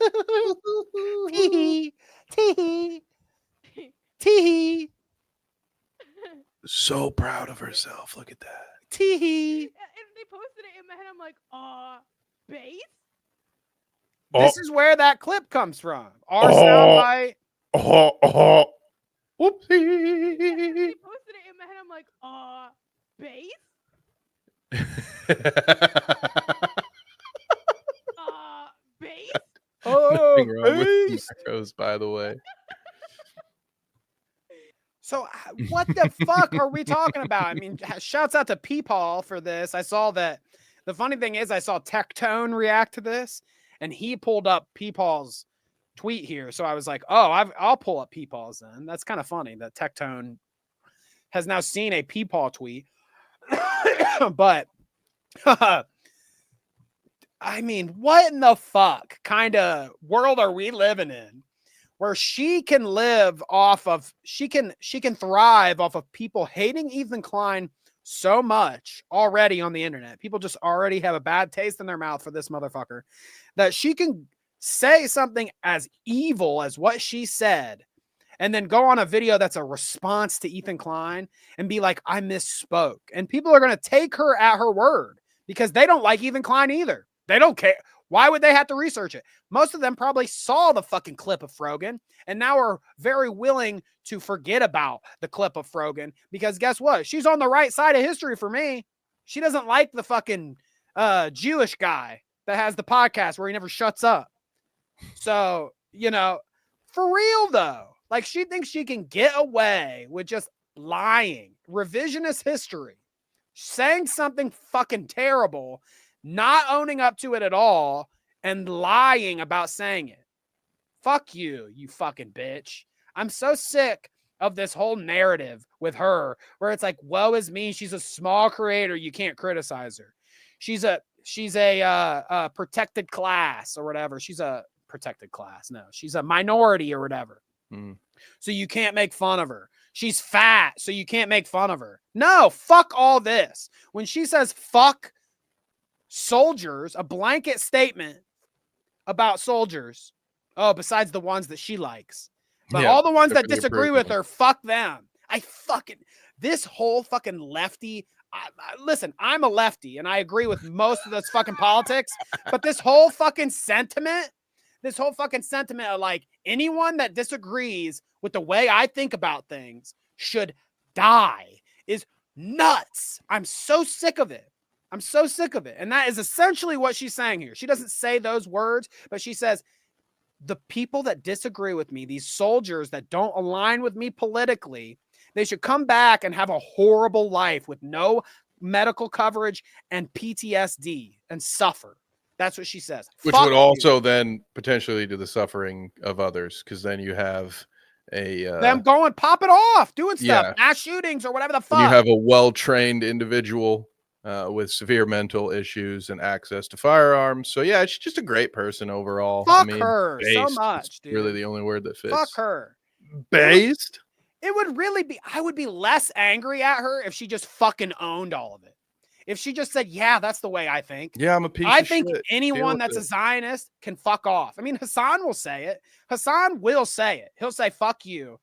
Tee tee tee. So proud of herself. Look at that. Tee. And they posted it in my head. I'm like, base? This is where that clip comes from. Our soundbite. Whoopsie. They posted it in my head. I'm like, base? Base? Nothing wrong with macros, by the way. So what the fuck are we talking about? I mean, shouts out to Peepaw for this. I saw that. The funny thing is I saw Tectone react to this, and he pulled up Peepaw's tweet here. So I was like, oh, I'll pull up Peepaw's then. That's kind of funny that Tectone has now seen a Peepaw tweet. But I mean, what in the fuck kind of world are we living in where she can live off of, she can thrive off of people hating Ethan Klein so much already on the internet. People just already have a bad taste in their mouth for this motherfucker, that she can say something as evil as what she said and then go on a video that's a response to Ethan Klein and be like, I misspoke. And people are going to take her at her word because they don't like Ethan Klein either. They don't care. Why would they have to research it? Most of them probably saw the fucking clip of Frogan and now are very willing to forget about the clip of Frogan because guess what? She's on the right side of history for me. She doesn't like the fucking Jewish guy that has the podcast where he never shuts up. So, you know, for real though, like she thinks she can get away with just lying, revisionist history, saying something fucking terrible, not owning up to it at all, and lying about saying it. Fuck you, you fucking bitch. I'm so sick of this whole narrative with her where it's like, woe is me. She's a small creator. You can't criticize her. She's a protected class or whatever. She's a protected class. No, she's a minority or whatever. So you can't make fun of her. She's fat, so you can't make fun of her. No, fuck all this. When she says fuck soldiers, a blanket statement about soldiers, besides the ones that she likes, but all the ones that disagree with her, fuck them. This whole fucking lefty, listen, I'm a lefty and I agree with most of this fucking politics, but this whole fucking sentiment of like anyone that disagrees with the way I think about things should die is nuts. I'm so sick of it. And that is essentially what she's saying here. She doesn't say those words, but she says, the people that disagree with me, these soldiers that don't align with me politically, they should come back and have a horrible life with no medical coverage and PTSD and suffer. That's what she says. Which would also then potentially lead to the suffering of others, because then you have them going popping off, doing stuff, mass shootings or whatever the fuck. You have a well-trained individual with severe mental issues and access to firearms. So yeah, she's just a great person overall. Fuck her so much, dude. Really the only word that fits. Fuck her. Based? It would really be, I would be less angry at her if she just fucking owned all of it. If she just said, yeah, that's the way I think. Yeah, I'm a piece I of think shit. anyone Deal with that's a it. Zionist can fuck off. I mean, Hassan will say it. Hassan will say it. He'll say, fuck you.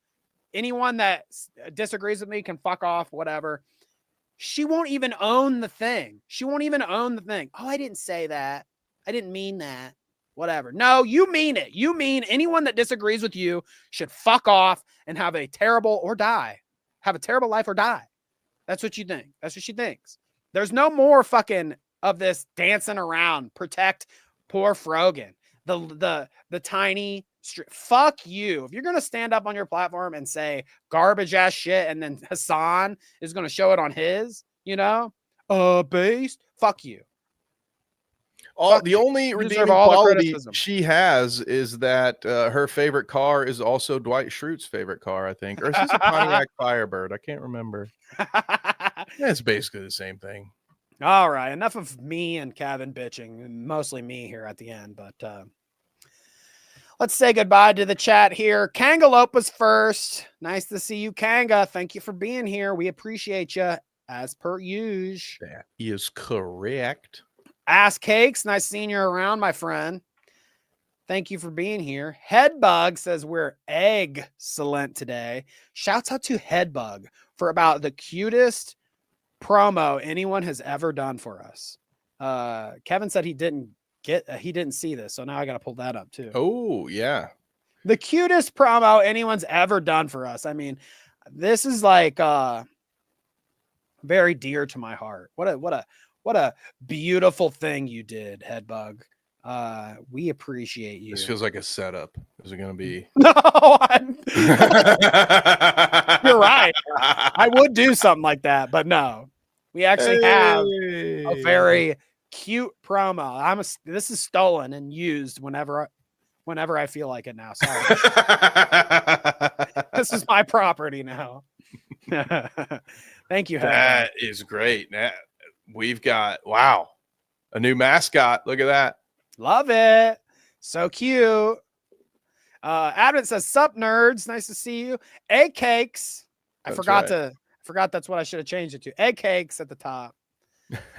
Anyone that disagrees with me can fuck off, whatever. She won't even own the thing. She won't even own the thing. Oh, I didn't say that. I didn't mean that. Whatever. No, you mean it. You mean anyone that disagrees with you should fuck off and have a terrible or die. Have a terrible life or die. That's what you think. That's what she thinks. There's no more fucking of this dancing around. Protect poor Frogan. The tiny fuck you. If you're gonna stand up on your platform and say garbage ass shit, and then Hassan is gonna show it on his, based. Fuck you. The only redeeming quality she has is that her favorite car is also Dwight Schrute's favorite car, I think. Or is this a Pontiac Firebird? I can't remember. It's basically the same thing. All right. Enough of me and Kevin bitching. Mostly me here at the end. But let's say goodbye to the chat here. Kangalope was first. Nice to see you, Kanga. Thank you for being here. We appreciate you as per usual. That is correct. Ass Cakes, nice seeing you around, my friend. Thank you for being here. Headbug says we're excellent today. Shouts out to Headbug for about the cutest promo anyone has ever done for us. Kevin said he didn't see this, so now I got to pull that up too. Oh, yeah. The cutest promo anyone's ever done for us. I mean, this is like very dear to my heart. What a beautiful thing you did, Headbug. We appreciate you. This feels like a setup. Is it going to be? No, you're right. I would do something like that, but no. We actually have a very cute promo. This is stolen and used whenever I feel like it now. Sorry. This is my property now. Thank you, Headbug. That is great. We've got, wow, a new mascot. Look at that. Love it. So cute. Advent says, sup nerds. Nice to see you. Egg cakes. I forgot that's what I should have changed it to. Egg cakes at the top.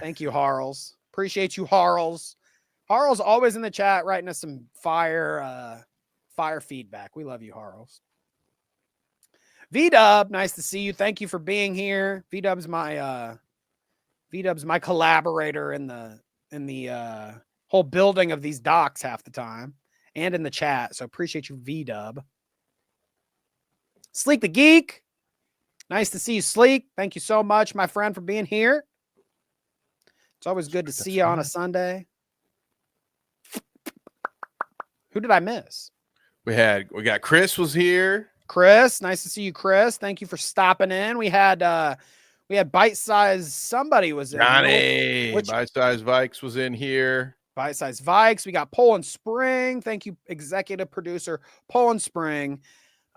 Thank you, Harles. Appreciate you, Harles. Harles always in the chat writing us some fire feedback. We love you, Harles. V-Dub, nice to see you. Thank you for being here. V-Dub's my collaborator in the whole building of these docs half the time and in the chat. So appreciate you, V-Dub. Sleek the Geek. Nice to see you, Sleek. Thank you so much, my friend, for being here. It's always good to see you on a Sunday. Who did I miss? We got Chris was here. Chris, nice to see you, Chris. Thank you for stopping in. We had Bite Size. Somebody was in. Johnny. Bite Size Vikes was in here. Bite Size Vikes. We got Poland Spring. Thank you, executive producer Poland Spring.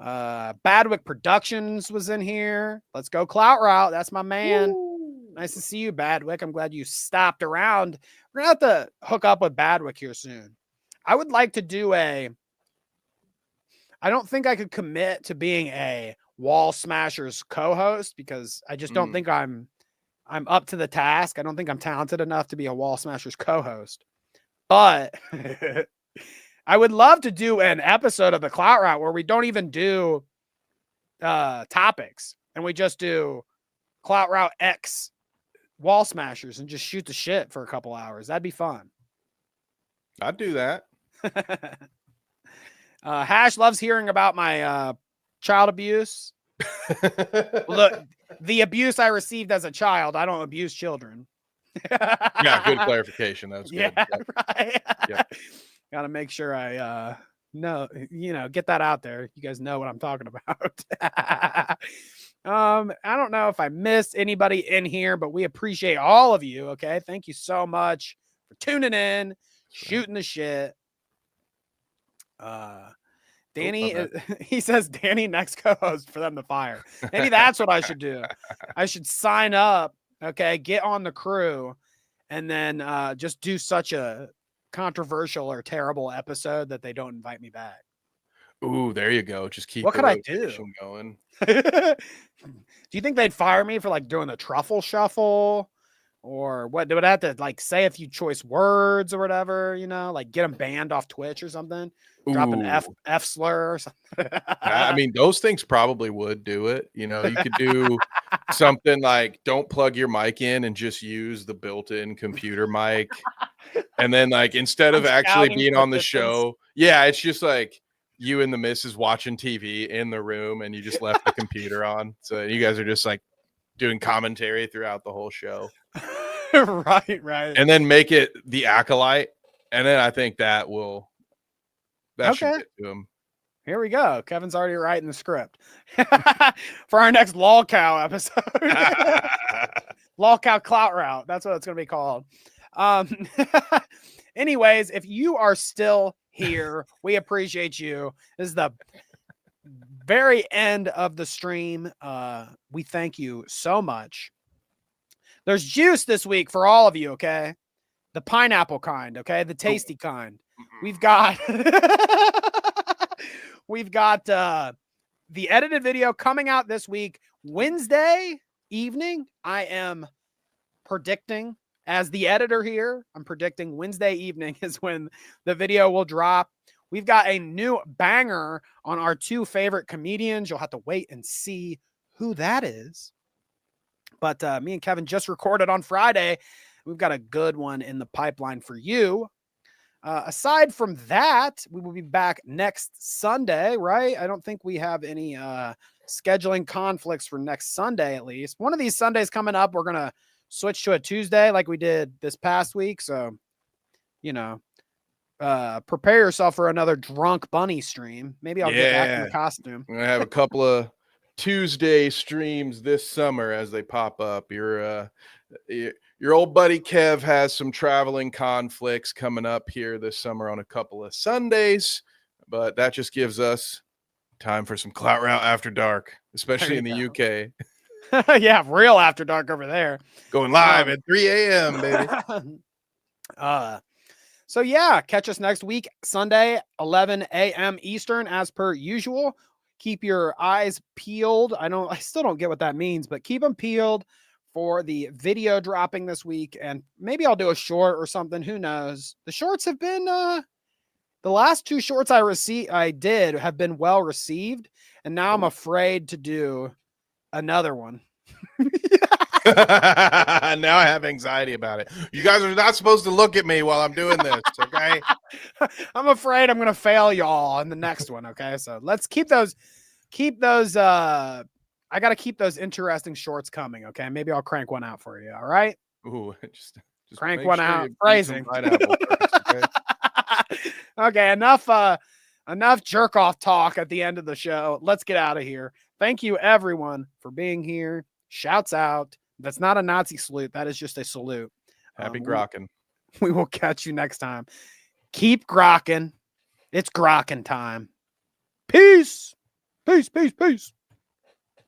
Badwick Productions was in here. Let's go Clout Route. That's my man. Woo. Nice to see you, Badwick. I'm glad you stopped around. We're gonna have to hook up with Badwick here soon. I would like to do I don't think I could commit to being a Wall Smashers co-host because I just don't think I'm up to the task. I don't think I'm talented enough to be a Wall Smashers co-host. But I would love to do an episode of the Clout Route where we don't even do topics and we just do Clout Route X Wall Smashers and just shoot the shit for a couple hours. That'd be fun. I'd do that. Hash loves hearing about my child abuse. Look, the abuse I received as a child, I don't abuse children. Yeah, good clarification. That's good. Yeah, right. Yeah. Got to make sure I get that out there. You guys know what I'm talking about. I don't know if I missed anybody in here, but we appreciate all of you. Okay. Thank you so much for tuning in, shooting the shit. Danny, he says Danny next co-host for them to fire. Maybe that's what I should do. I should sign up, okay, get on the crew, and then just do such a controversial or terrible episode that they don't invite me back. Ooh, there you go. Just keep What the could I do? rotation going. Do you think they'd fire me for like doing the truffle shuffle? Or what? Would I have to like say a few choice words or whatever, you know, like get them banned off Twitch or something? Drop an Ooh. F slur or something. I mean, those things probably would do it. You know, you could do something like don't plug your mic in and just use the built-in computer mic. And then like instead of actually being on the show, yeah, it's just like you and the missus watching TV in the room and you just left the computer on. So you guys are just like doing commentary throughout the whole show. Right. And then make it the Acolyte. And then I think that should get to him. Here we go. Kevin's already writing the script for our next Lol Cow episode. Lol Cow Clout Route. That's what it's going to be called. Anyways, if you are still here, we appreciate you. This is the very end of the stream. We thank you so much. There's juice this week for all of you, okay? The pineapple kind, okay? The tasty kind. We've got the edited video coming out this week, Wednesday evening. I am predicting, as the editor here, I'm predicting Wednesday evening is when the video will drop. We've got a new banger on our two favorite comedians. You'll have to wait and see who that is. But me and Kevin just recorded on Friday. We've got a good one in the pipeline for you. Aside from that, we will be back next Sunday, right? I don't think we have any scheduling conflicts for next Sunday, at least. One of these Sundays coming up, we're going to switch to a Tuesday like we did this past week. So, you know, prepare yourself for another drunk bunny stream. Maybe I'll get back in the costume. We're going to have a couple of Tuesday streams this summer as they pop up. Your old buddy Kev has some traveling conflicts coming up here this summer on a couple of Sundays, but that just gives us time for some Clout Route After Dark, especially in the UK. Yeah, real After Dark over there. Going live at 3 a.m., baby. So yeah, catch us next week, Sunday, 11 a.m. Eastern, as per usual. Keep your eyes peeled. I still don't get what that means, but keep them peeled for the video dropping this week. And maybe I'll do a short or something. Who knows? The shorts have been, the last two shorts I did have been well received. And now I'm afraid to do another one. Now I have anxiety about it. You guys are not supposed to look at me while I'm doing this, okay? I'm afraid I'm going to fail y'all in the next one, okay? So let's keep those I got to keep those interesting shorts coming, okay? Maybe I'll crank one out for you, all right? Ooh, just crank one out. Phrasing. Okay, enough jerk off talk at the end of the show. Let's get out of here. Thank you everyone for being here. Shouts out. That's not a Nazi salute. That is just a salute. Happy grokking. We will catch you next time. Keep grokking. It's grokking time. Peace. Peace.